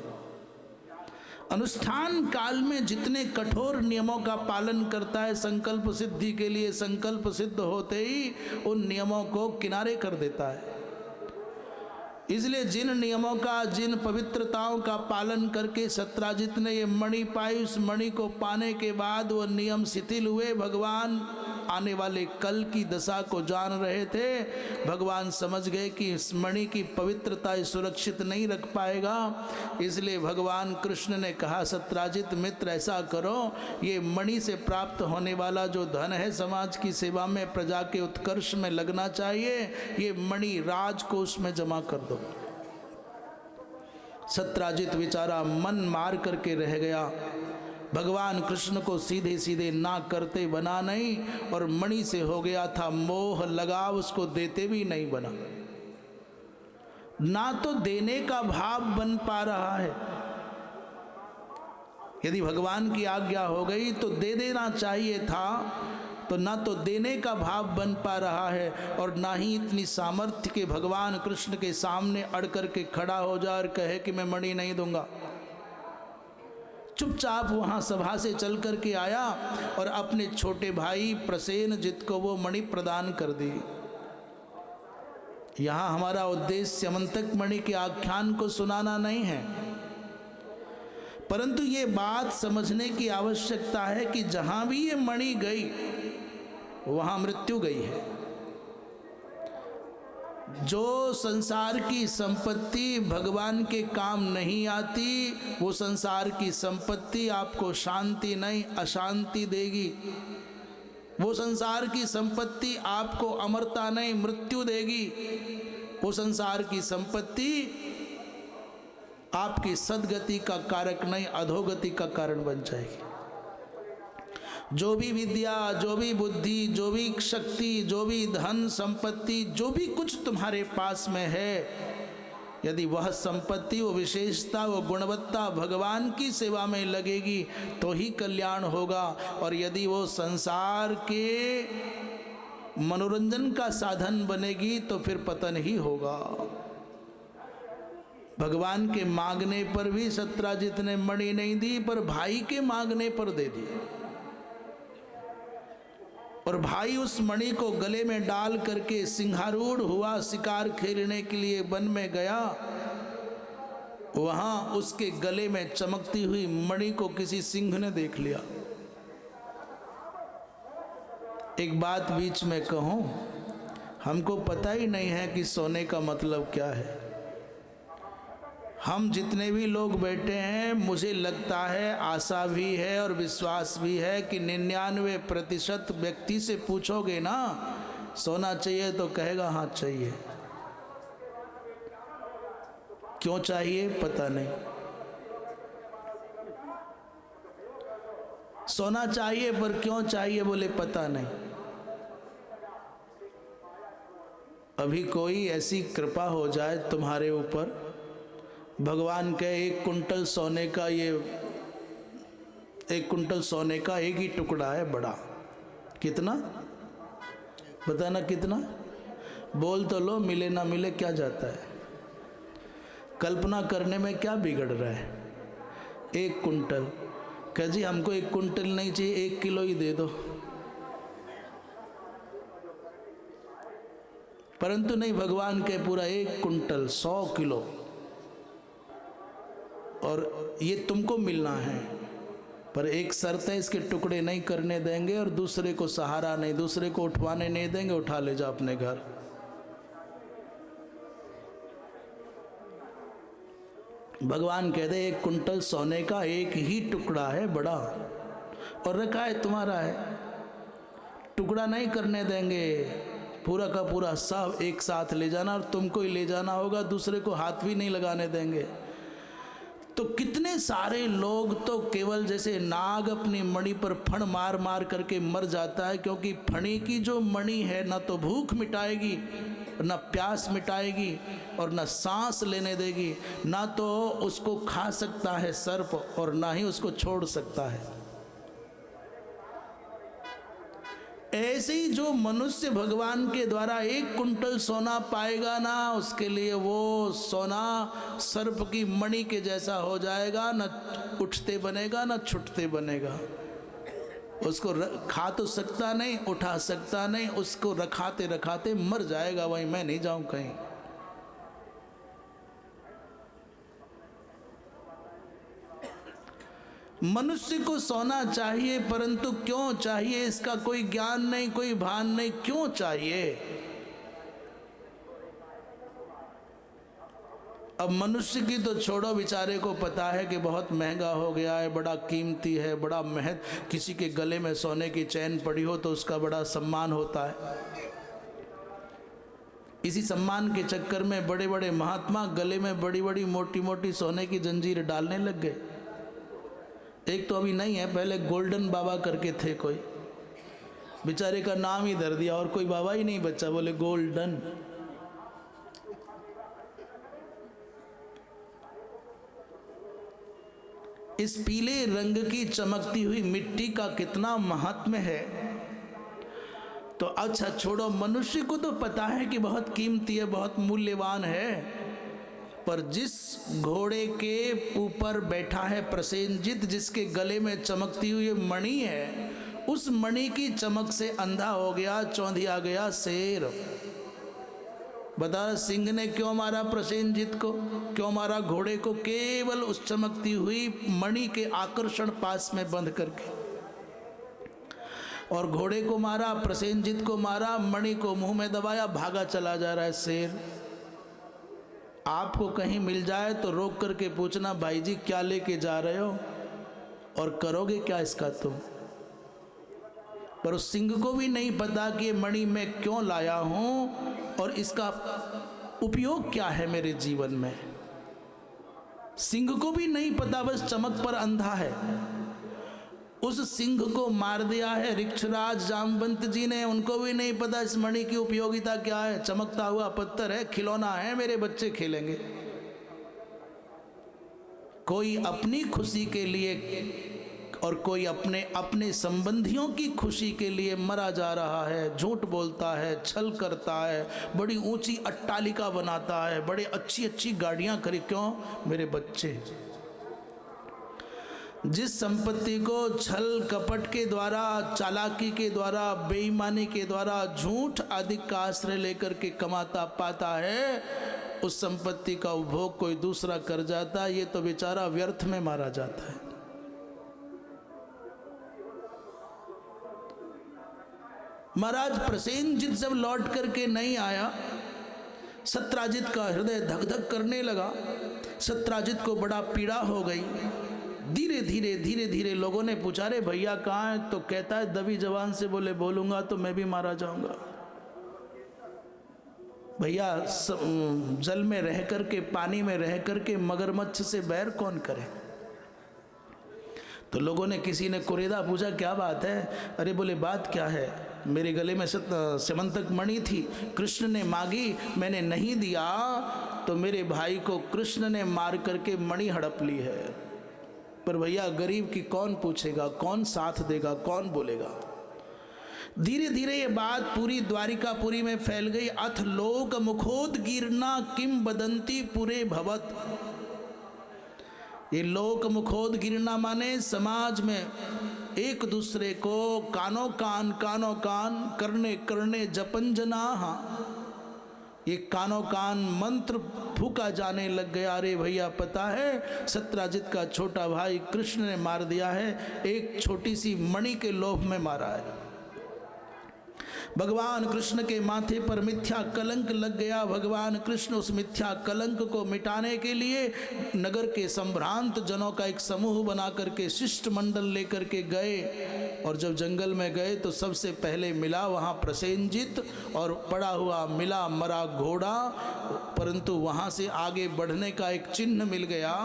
अनुष्ठान काल में जितने कठोर नियमों का पालन करता है, संकल्प सिद्धि के लिए संकल्प सिद्ध होते ही उन नियमों को किनारे कर देता है। इसलिए जिन नियमों का, जिन पवित्रताओं का पालन करके सत्राजित ने ये मणि पाई, उस मणि को पाने के बाद वो नियम शिथिल हुए। भगवान आने वाले कल की दशा को जान रहे थे। भगवान समझ गए कि इस मणि की पवित्रता सुरक्षित नहीं रख पाएगा, इसलिए भगवान कृष्ण ने कहा, सत्राजित मित्र ऐसा करो, ये मणि से प्राप्त होने वाला जो धन है समाज की सेवा में, प्रजा के उत्कर्ष में लगना चाहिए, ये मणि राज को उसमें जमा कर दो। सत्राजित बेचारा मन मार करके रह गया। भगवान कृष्ण को सीधे सीधे ना करते बना नहीं, और मणि से हो गया था मोह, लगाव, उसको देते भी नहीं बना। ना तो देने का भाव बन पा रहा है। यदि भगवान की आज्ञा हो गई तो दे देना चाहिए था, तो ना तो देने का भाव बन पा रहा है और ना ही इतनी सामर्थ्य के भगवान कृष्ण के सामने अड़ करके खड़ा हो जा और कहे कि मैं मणि नहीं दूंगा। चुपचाप वहां सभा से चल करके आया और अपने छोटे भाई प्रसेनजित को वो मणि प्रदान कर दी। यहां हमारा उद्देश्य स्यमंतक मणि के आख्यान को सुनाना नहीं है, परंतु ये बात समझने की आवश्यकता है कि जहां भी ये मणि गई वहां मृत्यु गई है। जो संसार की संपत्ति भगवान के काम नहीं आती, वो संसार की संपत्ति आपको शांति नहीं अशांति देगी। वो संसार की संपत्ति आपको अमरता नहीं मृत्यु देगी। वो संसार की संपत्ति आपकी सद्गति का कारक नहीं अधोगति का कारण बन जाएगी। जो भी विद्या, जो भी बुद्धि, जो भी शक्ति, जो भी धन संपत्ति, जो भी कुछ तुम्हारे पास में है, यदि वह संपत्ति, वो विशेषता, वो गुणवत्ता भगवान की सेवा में लगेगी तो ही कल्याण होगा। और यदि वो संसार के मनोरंजन का साधन बनेगी तो फिर पतन ही होगा। भगवान के मांगने पर भी सत्यराजित ने मणि नहीं दी, पर भाई के मांगने पर दे दी। और भाई उस मणि को गले में डाल करके सिंहारूढ़ हुआ, शिकार खेलने के लिए वन में गया। वहां उसके गले में चमकती हुई मणि को किसी सिंह ने देख लिया। एक बात बीच में कहूं, हमको पता ही नहीं है कि सोने का मतलब क्या है। हम जितने भी लोग बैठे हैं, मुझे लगता है, आशा भी है और विश्वास भी है कि 99% व्यक्ति से पूछोगे ना सोना चाहिए तो कहेगा हाँ चाहिए। क्यों चाहिए पता नहीं। सोना चाहिए पर क्यों चाहिए बोले पता नहीं। अभी कोई ऐसी कृपा हो जाए तुम्हारे ऊपर, भगवान के 1 कुंटल सोने का, ये 1 कुंटल सोने का एक ही टुकड़ा है बड़ा। कितना बताना कितना? बोल तो लो, मिले ना मिले क्या जाता है। कल्पना करने में क्या बिगड़ रहा है। 1 कुंटल कह जी हमको 1 कुंटल नहीं चाहिए, 1 किलो ही दे दो। परंतु नहीं, भगवान के पूरा 1 कुंटल 100 किलो, और ये तुमको मिलना है। पर एक शर्त है, इसके टुकड़े नहीं करने देंगे और दूसरे को सहारा नहीं, दूसरे को उठवाने नहीं देंगे। उठा ले जा अपने घर। भगवान कहते 1 कुंटल सोने का एक ही टुकड़ा है बड़ा, और रखा है तुम्हारा है, टुकड़ा नहीं करने देंगे। पूरा का पूरा सब एक साथ ले जाना, और तुमको ही ले जाना होगा, दूसरे को हाथ भी नहीं लगाने देंगे। तो कितने सारे लोग तो केवल जैसे नाग अपनी मणि पर फण मार मार करके मर जाता है, क्योंकि फणी की जो मणि है ना तो भूख मिटाएगी, ना प्यास मिटाएगी, और ना सांस लेने देगी, ना तो उसको खा सकता है सर्प और ना ही उसको छोड़ सकता है। ऐसे ही जो मनुष्य भगवान के द्वारा 1 कुंटल सोना पाएगा ना, उसके लिए वो सोना सर्प की मणि के जैसा हो जाएगा, न उठते बनेगा न छुटते बनेगा। उसको खा तो सकता नहीं, उठा सकता नहीं, उसको रखाते रखाते मर जाएगा वहीं। मैं नहीं जाऊं कहीं। मनुष्य को सोना चाहिए, परंतु क्यों चाहिए इसका कोई ज्ञान नहीं, कोई भान नहीं। क्यों चाहिए? अब मनुष्य की तो छोड़ो, बेचारे को पता है कि बहुत महंगा हो गया है, बड़ा कीमती है, बड़ा महत्व। किसी के गले में सोने की चैन पड़ी हो तो उसका बड़ा सम्मान होता है। इसी सम्मान के चक्कर में बड़े बड़े महात्मा गले में बड़ी बड़ी मोटी मोटी सोने की जंजीर डालने लग गए। एक तो अभी नहीं है, पहले गोल्डन बाबा करके थे कोई, बेचारे का नाम ही धर दिया और कोई बाबा ही नहीं बचा, बोले गोल्डन। इस पीले रंग की चमकती हुई मिट्टी का कितना महात्म्य है। तो अच्छा छोड़ो, मनुष्य को तो पता है कि बहुत कीमती है, बहुत मूल्यवान है, पर जिस घोड़े के ऊपर बैठा है प्रसेनजित, जिसके गले में चमकती हुई मणि है, उस मणि की चमक से अंधा हो गया, चौंधिया गया शेर। बता, सिंह ने क्यों मारा प्रसेनजित को, क्यों मारा घोड़े को? केवल उस चमकती हुई मणि के आकर्षण पास में बंध करके। और घोड़े को मारा, प्रसेनजित को मारा, मणि को मुंह में दबाया, भागा चला जा रहा है शेर। आपको कहीं मिल जाए तो रोक करके पूछना, भाई जी क्या लेके जा रहे हो और करोगे क्या इसका तुम? पर उस सिंह को भी नहीं पता कि ये मणि मैं क्यों लाया हूं और इसका उपयोग क्या है मेरे जीवन में। सिंह को भी नहीं पता, बस चमक पर अंधा है। उस सिंह को मार दिया है ऋक्षराज जामवंत जी ने। उनको भी नहीं पता इस मणि की उपयोगिता क्या है। चमकता हुआ पत्थर है, खिलौना है, मेरे बच्चे खेलेंगे। कोई अपनी खुशी के लिए और कोई अपने संबंधियों की खुशी के लिए मरा जा रहा है, झूठ बोलता है, छल करता है, बड़ी ऊंची अट्टालिका बनाता है, बड़ी अच्छी अच्छी गाड़ियां खरीद, क्यों? मेरे बच्चे। जिस संपत्ति को छल कपट के द्वारा, चालाकी के द्वारा, बेईमानी के द्वारा, झूठ आदि का आश्रय लेकर के कमाता पाता है, उस संपत्ति का उपभोग कोई दूसरा कर जाता है, ये तो बेचारा व्यर्थ में मारा जाता है। महाराज प्रसेनजित जब लौट करके नहीं आया, सत्राजित का हृदय धक धक करने लगा। सत्राजित को बड़ा पीड़ा हो गई। धीरे धीरे लोगों ने पूछा, रे भैया कहाँ है? तो कहता है दबी जबान से बोले, बोलूंगा तो मैं भी मारा जाऊंगा। भैया जल में रह करके, पानी में रह करके मगरमच्छ से बैर कौन करे? तो लोगों ने, किसी ने कुरेदा पूछा, क्या बात है? अरे बोले बात क्या है, मेरे गले में स्यमंतक मणि थी, कृष्ण ने मांगी, मैंने नहीं दिया, तो मेरे भाई को कृष्ण ने मार करके मणि हड़प ली है। पर भैया गरीब की कौन पूछेगा, कौन साथ देगा, कौन बोलेगा? धीरे धीरे ये बात पूरी द्वारिकापुरी में फैल गई। अथ लोक मुखोदगीर्णा किम बदंती पुरे भवत। ये लोक मुखोदगीर्णा माने समाज में एक दूसरे को कानो कान करने करने जपंजना। ये कानो कान मंत्र फूका जाने लग गया। अरे भैया पता है, सत्राजित का छोटा भाई कृष्ण ने मार दिया है, एक छोटी सी मणि के लोभ में मारा है। भगवान कृष्ण के माथे पर मिथ्या कलंक लग गया। भगवान कृष्ण उस मिथ्या कलंक को मिटाने के लिए नगर के संभ्रांत जनों का एक समूह बना करके शिष्टमंडल लेकर के गए। और जब जंगल में गए तो सबसे पहले मिला वहाँ प्रसेनजित और पड़ा हुआ मिला मरा घोड़ा। परंतु वहाँ से आगे बढ़ने का एक चिन्ह मिल गया।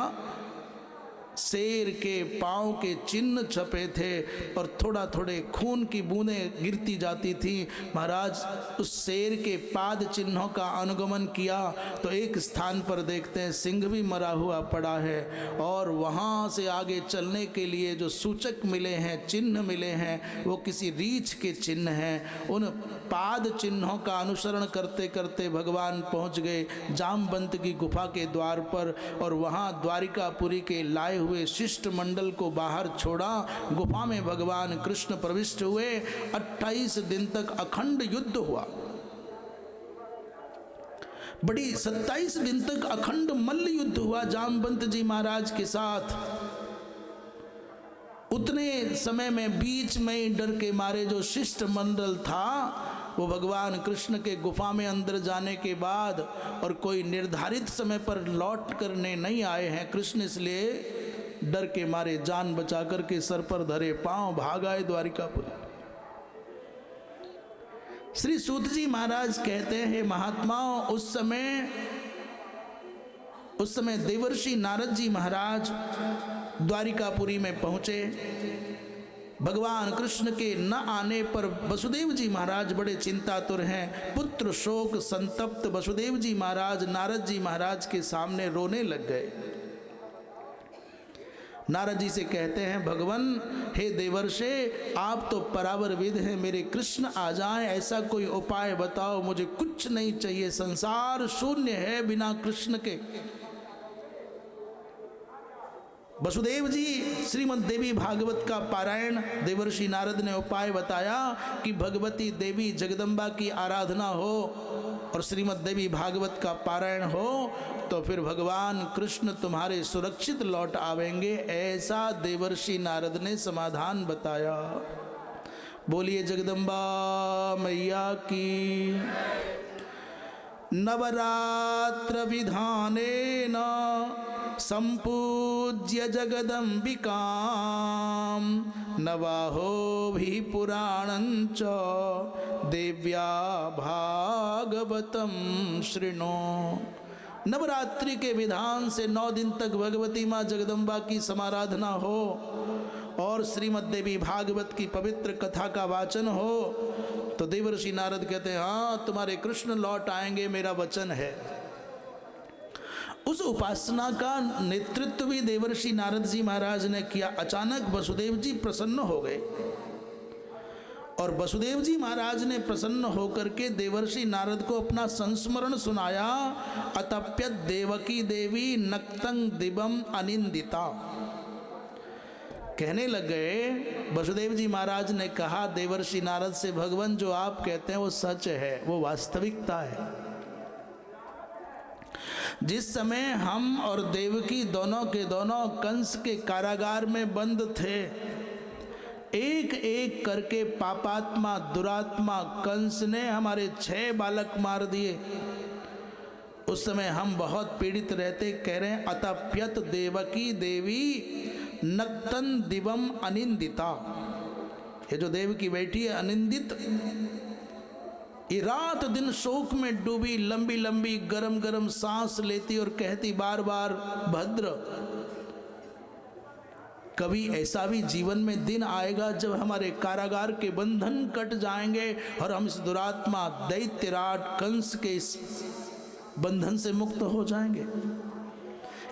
शेर के पांव के चिन्ह छपे थे और थोड़ा थोड़े खून की बूंदें गिरती जाती थी। महाराज उस शेर के पाद चिन्हों का अनुगमन किया तो एक स्थान पर देखते हैं सिंह भी मरा हुआ पड़ा है। और वहाँ से आगे चलने के लिए जो सूचक मिले हैं, चिन्ह मिले हैं, वो किसी रीछ के चिन्ह हैं। उन पाद चिन्हों का अनुसरण करते करते भगवान पहुँच गए जामवंत की गुफा के द्वार पर। और वहाँ द्वारिकापुरी के लाए हुए शिष्टमंडल को बाहर छोड़ा। गुफा में भगवान कृष्ण प्रविष्ट हुए। 28 दिन तक अखंड युद्ध हुआ। बड़ी 27 दिन तक अखंड मल्ल युद्ध हुआ जामवंत जी महाराज के साथ। उतने समय में बीच में डर के मारे जो शिष्टमंडल था वो भगवान कृष्ण के गुफा में अंदर जाने के बाद और कोई निर्धारित समय पर लौट करने नहीं आए हैं कृष्ण, इसलिए डर के मारे जान बचा करके सर पर धरे पांव भाग आए द्वारिकापुर। श्री सूत जी महाराज कहते हैं महात्माओं, उस समय देवर्षि नारद जी महाराज द्वारिकापुरी में पहुंचे। भगवान कृष्ण के न आने पर वसुदेव जी महाराज बड़े चिंतातुर हैं। पुत्र शोक संतप्त वसुदेव जी महाराज नारद जी महाराज के सामने रोने लग गए। नारद जी से कहते हैं भगवान हे देवर्षे, आप तो परावर विद हैं, मेरे कृष्ण आ जाएं, ऐसा कोई उपाय बताओ, मुझे कुछ नहीं चाहिए, संसार शून्य है बिना कृष्ण के। वसुदेव जी श्रीमद् देवी भागवत का पारायण देवर्षि नारद ने उपाय बताया कि भगवती देवी जगदम्बा की आराधना हो और श्रीमद् देवी भागवत का पारायण हो तो फिर भगवान कृष्ण तुम्हारे सुरक्षित लौट आवेंगे। ऐसा देवर्षि नारद ने समाधान बताया। बोलिए जगदम्बा मैया की। नवरात्र विधानेन संपूज्य जगदम्बिकां नवाहोभिः पुराणञ्च देव्या भागवतं शृणु। नवरात्रि के विधान से 9 दिन तक भगवती माँ जगदम्बा की समाराधना हो और श्रीमद् देवी भागवत की पवित्र कथा का वाचन हो तो देवर्षि नारद कहते हैं हाँ तुम्हारे कृष्ण लौट आएंगे, मेरा वचन है। उस उपासना का नेतृत्व भी देवर्षि नारद जी महाराज ने किया। अचानक वसुदेव जी प्रसन्न हो गए और वसुदेव जी महाराज ने प्रसन्न होकर के देवर्षि नारद को अपना संस्मरण सुनाया। अतप्यत देवकी देवी नक्तं दिवम अनिंदिता। कहने लग गए, वसुदेव जी महाराज ने कहा देवर्षि नारद से, भगवान जो आप कहते हैं वो सच है, वो वास्तविकता है। जिस समय हम और देवकी दोनों के दोनों कंस के कारागार में बंद थे, एक एक करके पापात्मा दुरात्मा कंस ने हमारे 6 बालक मार दिए। उस समय हम बहुत पीड़ित रहते। कह रहे हैं अतप्यत देवकी देवी नक्तं दिवम अनिंदिता। ये जो देव की बेटी है अनिंदित, ये रात दिन शोक में डूबी, लंबी लंबी गरम गरम सांस लेती और कहती बार बार भद्र। कभी ऐसा भी जीवन में दिन आएगा जब हमारे कारागार के बंधन कट जाएंगे और हम इस दुरात्मा दैत्यराट कंस के इस बंधन से मुक्त हो जाएंगे।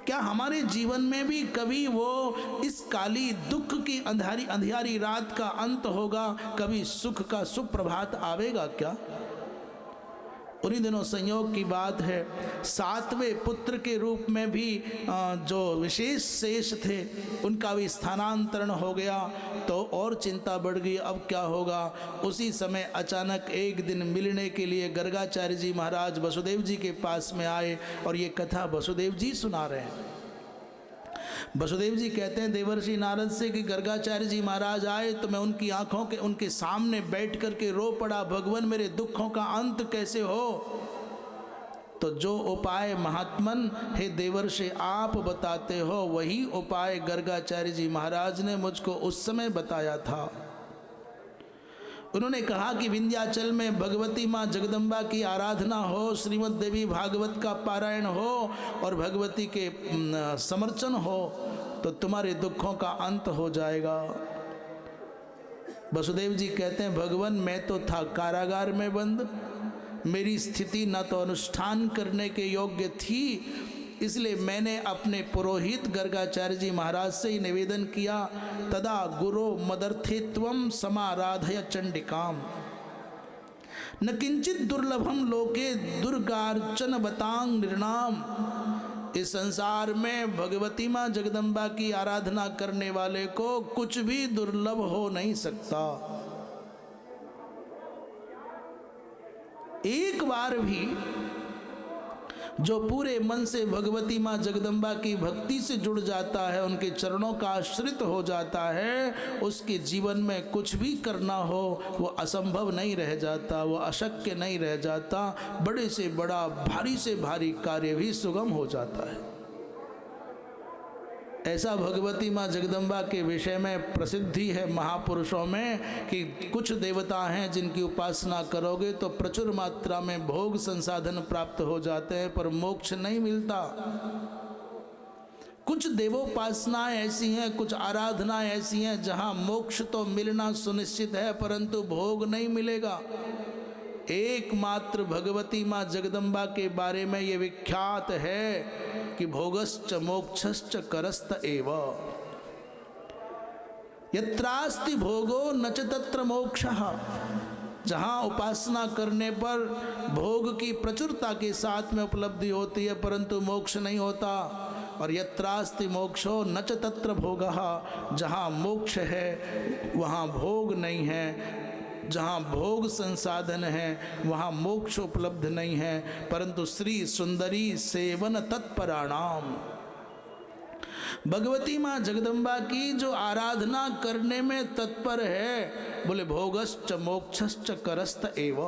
क्या हमारे जीवन में भी कभी वो इस काली दुख की अंधियारी रात का अंत होगा? कभी सुख का सुप्रभात आवेगा क्या? उन्हीं दिनों संयोग की बात है, 7वें पुत्र के रूप में भी जो विशेष शेष थे उनका भी स्थानांतरण हो गया तो और चिंता बढ़ गई, अब क्या होगा। उसी समय अचानक एक दिन मिलने के लिए गर्गाचार्य जी महाराज वसुदेव जी के पास में आए और ये कथा वसुदेव जी सुना रहे हैं। वसुदेव जी कहते हैं देवर्षि नारद से कि गर्गाचार्य जी महाराज आए तो मैं उनकी आंखों के उनके सामने बैठ करके रो पड़ा, भगवान मेरे दुखों का अंत कैसे हो। तो जो उपाय महात्मन हे देवर्षि आप बताते हो वही उपाय गर्गाचार्य जी महाराज ने मुझको उस समय बताया था। उन्होंने कहा कि विंध्याचल में भगवती माँ जगदम्बा की आराधना हो, श्रीमद् देवी भागवत का पारायण हो और भगवती के समर्चन हो तो तुम्हारे दुखों का अंत हो जाएगा। वसुदेव जी कहते हैं भगवान मैं तो था कारागार में बंद, मेरी स्थिति न तो अनुष्ठान करने के योग्य थी, इसलिए मैंने अपने पुरोहित गर्गाचार्य जी महाराज से ही निवेदन किया तदा गुरो मदर्थित्वम समाराधय चंडिकाम न किंचित दुर्लभम लोके दुर्गार्चन बतांग निर्णाम। इस संसार में भगवती माँ जगदम्बा की आराधना करने वाले को कुछ भी दुर्लभ हो नहीं सकता। एक बार भी जो पूरे मन से भगवती माँ जगदम्बा की भक्ति से जुड़ जाता है, उनके चरणों का आश्रित हो जाता है, उसके जीवन में कुछ भी करना हो वो असंभव नहीं रह जाता, वो अशक्य नहीं रह जाता, बड़े से बड़ा भारी से भारी कार्य भी सुगम हो जाता है। ऐसा भगवती माँ जगदम्बा के विषय में प्रसिद्धि है महापुरुषों में कि कुछ देवता हैं जिनकी उपासना करोगे तो प्रचुर मात्रा में भोग संसाधन प्राप्त हो जाते हैं पर मोक्ष नहीं मिलता। कुछ देवोपासनाएं ऐसी हैं, कुछ आराधनाएं ऐसी हैं जहां मोक्ष तो मिलना सुनिश्चित है परंतु भोग नहीं मिलेगा। एकमात्र भगवती माँ जगदम्बा के बारे में ये विख्यात है कि भोगश्च मोक्षश्च करस्त एव, यत्रास्ति भोगो न च तत्र मोक्षः। जहाँ उपासना करने पर भोग की प्रचुरता के साथ में उपलब्धि होती है परंतु मोक्ष नहीं होता। और यत्रास्ति मोक्षो न च तत्र भोगः, जहाँ मोक्ष है वहाँ भोग नहीं है, जहाँ भोग संसाधन है वहाँ मोक्ष उपलब्ध नहीं है। परंतु श्री सुंदरी सेवन तत्पराणाम, भगवती माँ जगदम्बा की जो आराधना करने में तत्पर है, बोले भोगश्च मोक्षश्च करस्त एव,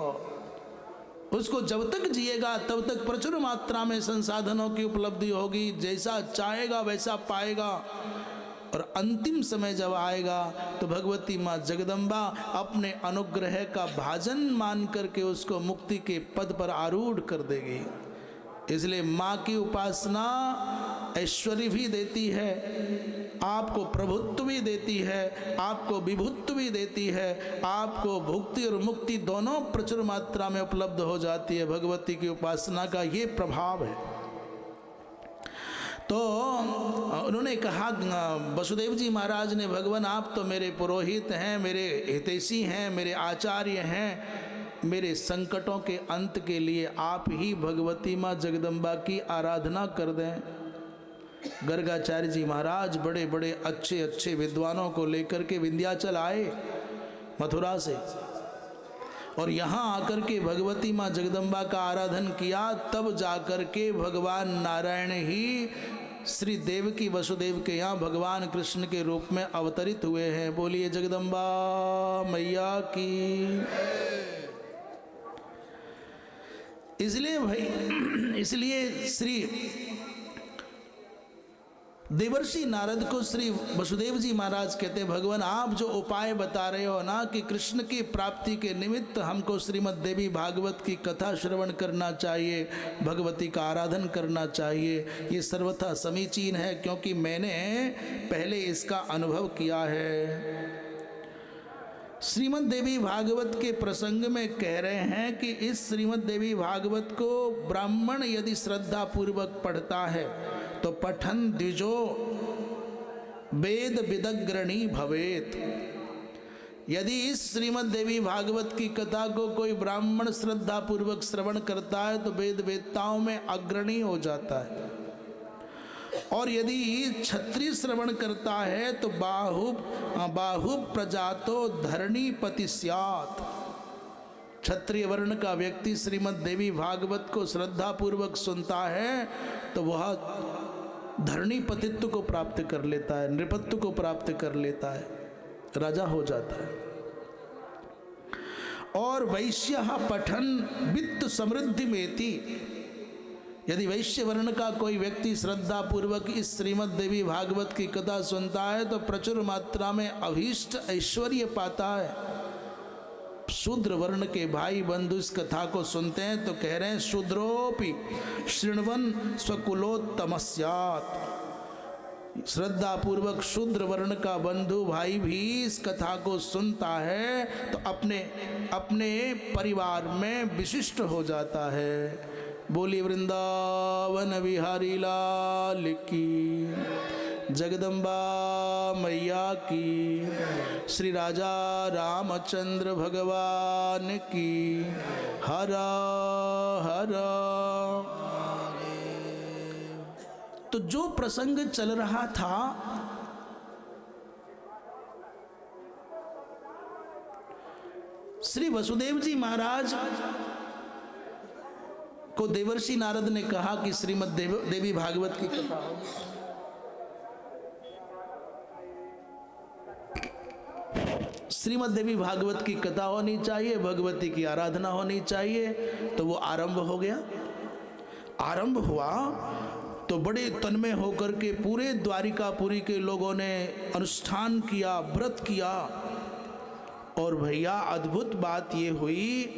उसको जब तक जिएगा तब तक प्रचुर मात्रा में संसाधनों की उपलब्धि होगी, जैसा चाहेगा वैसा पाएगा। और अंतिम समय जब आएगा तो भगवती माँ जगदम्बा अपने अनुग्रह का भाजन मान करके उसको मुक्ति के पद पर आरूढ़ कर देगी। इसलिए माँ की उपासना ऐश्वर्य भी देती है, आपको प्रभुत्व भी देती है, आपको विभुत्व भी देती है, आपको भुक्ति और मुक्ति दोनों प्रचुर मात्रा में उपलब्ध हो जाती है। भगवती की उपासना का ये प्रभाव है। तो उन्होंने कहा, वसुदेव जी महाराज ने, भगवान आप तो मेरे पुरोहित हैं, मेरे हितैषी हैं, मेरे आचार्य हैं, मेरे संकटों के अंत के लिए आप ही भगवती माँ जगदम्बा की आराधना कर दें। गर्गाचार्य जी महाराज बड़े बड़े अच्छे अच्छे विद्वानों को लेकर के विंध्याचल आए मथुरा से, और यहाँ आकर के भगवती माँ जगदम्बा का आराधन किया। तब जाकर के भगवान नारायण ही श्री देवकी वसुदेव के यहाँ भगवान कृष्ण के रूप में अवतरित हुए हैं। बोलिए जगदम्बा मैया की। इसलिए श्री देवर्षि नारद को श्री वसुदेव जी महाराज कहते हैं, भगवान आप जो उपाय बता रहे हो ना कि कृष्ण की प्राप्ति के निमित्त हमको श्रीमद् देवी भागवत की कथा श्रवण करना चाहिए, भगवती का आराधन करना चाहिए, ये सर्वथा समीचीन है, क्योंकि मैंने पहले इसका अनुभव किया है। श्रीमद् देवी भागवत के प्रसंग में कह रहे हैं कि इस श्रीमद् देवी भागवत को ब्राह्मण यदि श्रद्धा पूर्वक पढ़ता है तो पठन द्विजो वेद विदग्रणी भवेत। यदि इस श्रीमद् देवी भागवत की कथा को कोई ब्राह्मण श्रद्धा पूर्वक श्रवण करता है तो वेद वेत्ताओं में अग्रणी हो जाता है, और यदि क्षत्रिय श्रवण करता है तो बाहु प्रजातो धरणीपति स्यात्। क्षत्रिय वर्ण का व्यक्ति श्रीमद् देवी भागवत को श्रद्धा पूर्वक सुनता है तो वह धरणीपतित्व को प्राप्त कर लेता है, नृपत्व को प्राप्त कर लेता है, राजा हो जाता है। और वैश्य पठन वित्त समृद्धि मेति, यदि वैश्य वर्ण का कोई व्यक्ति श्रद्धा पूर्वक इस श्रीमद् देवी भागवत की कथा सुनता है तो प्रचुर मात्रा में अभीष्ट ऐश्वर्य पाता है। शूद्र वर्ण के भाई बंधु इस कथा को सुनते हैं तो कह रहे हैं शूद्रोपि शृण्वन् स्वकुलोत्तमस्यात्। श्रद्धा पूर्वक शूद्र वर्ण का बंधु भाई भी इस कथा को सुनता है तो अपने परिवार में विशिष्ट हो जाता है। बोली वृंदावन बिहारी लाल की, जगदम्बा मैया की, श्री राजा रामचंद्र भगवान की। हर हर। तो जो प्रसंग चल रहा था श्री वसुदेव जी महाराज को देवर्षि नारद ने कहा कि श्रीमद् देवी भागवत की कथा हो। श्रीमद् देवी भागवत की कथा होनी चाहिए, भगवती की आराधना होनी चाहिए। तो वो आरंभ हो गया। आरंभ हुआ तो बड़े तन्मय होकर के पूरे द्वारिकापुरी के लोगों ने अनुष्ठान किया, व्रत किया। और भैया अद्भुत बात ये हुई,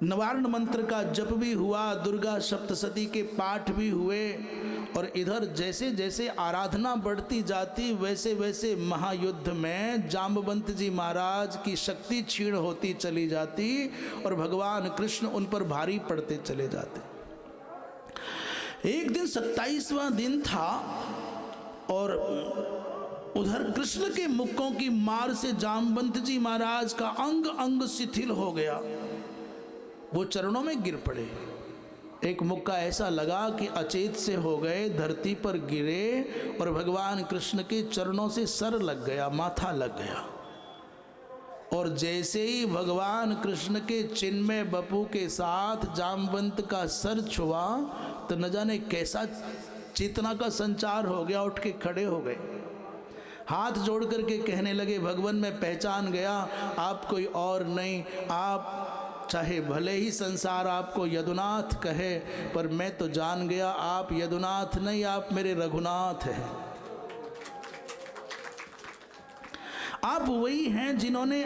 नवारण मंत्र का जप भी हुआ, दुर्गा सप्तशती के पाठ भी हुए। और इधर जैसे जैसे आराधना बढ़ती जाती वैसे वैसे महायुद्ध में जाम्बवंत जी महाराज की शक्ति क्षीण होती चली जाती और भगवान कृष्ण उन पर भारी पड़ते चले जाते। एक दिन 27वां दिन था और उधर कृष्ण के मुक्कों की मार से जाम्बवंत जी महाराज का अंग अंग शिथिल हो गया। वो चरणों में गिर पड़े। एक मुक्का ऐसा लगा कि अचेत से हो गए, धरती पर गिरे और भगवान कृष्ण के चरणों से सर लग गया, माथा लग गया। और जैसे ही भगवान कृष्ण के चिन्मय बपू के साथ जाम्बवंत का सर छुआ तो न जाने कैसा चेतना का संचार हो गया, उठ के खड़े हो गए, हाथ जोड़ करके कहने लगे, भगवान मैं पहचान गया, आप कोई और नहीं, आप चाहे भले ही संसार आपको यदुनाथ कहे, पर मैं तो जान गया आप यदुनाथ नहीं, आप मेरे रघुनाथ हैं। आप वही हैं जिन्होंने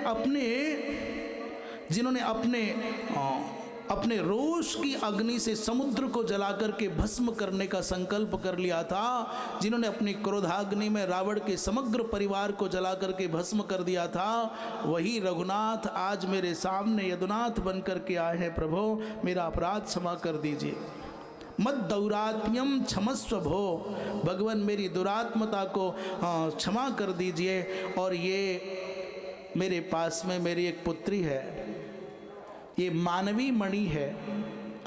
अपने रोष की अग्नि से समुद्र को जला करके भस्म करने का संकल्प कर लिया था, जिन्होंने अपनी क्रोधाग्नि में रावण के समग्र परिवार को जला करके भस्म कर दिया था, वही रघुनाथ आज मेरे सामने यदुनाथ बन करके आए हैं। प्रभो मेरा अपराध क्षमा कर दीजिए। मद दौरात्म्यम क्षमस्व भो, भगवान मेरी दुरात्मता को क्षमा कर दीजिए। और ये मेरे पास में मेरी एक पुत्री है, ये मानवी मणि है,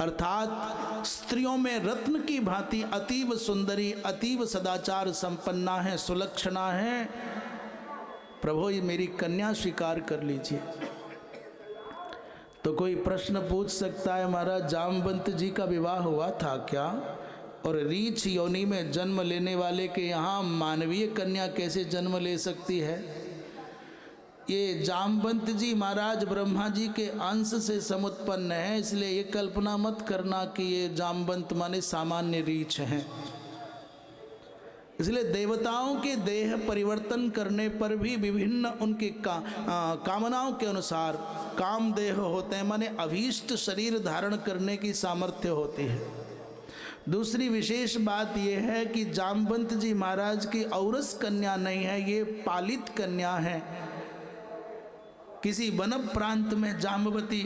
अर्थात स्त्रियों में रत्न की भांति अतीव सुंदरी, अतीव सदाचार संपन्ना है, सुलक्षणा है। प्रभु ये मेरी कन्या स्वीकार कर लीजिए। तो कोई प्रश्न पूछ सकता है, महाराज जामवंत जी का विवाह हुआ था क्या? और रीछ योनि में जन्म लेने वाले के यहाँ मानवीय कन्या कैसे जन्म ले सकती है? ये जामवंत जी महाराज ब्रह्मा जी के अंश से समुत्पन्न है, इसलिए ये कल्पना मत करना कि ये जामवंत माने सामान्य रीछ हैं। इसलिए देवताओं के देह परिवर्तन करने पर भी विभिन्न उनके कामनाओं के अनुसार काम देह होते हैं, माने अभीष्ट शरीर धारण करने की सामर्थ्य होती है। दूसरी विशेष बात यह है कि जामवंत जी महाराज की औरस कन्या नहीं है, ये पालित कन्या है। किसी वन प्रांत में जाम्बवती,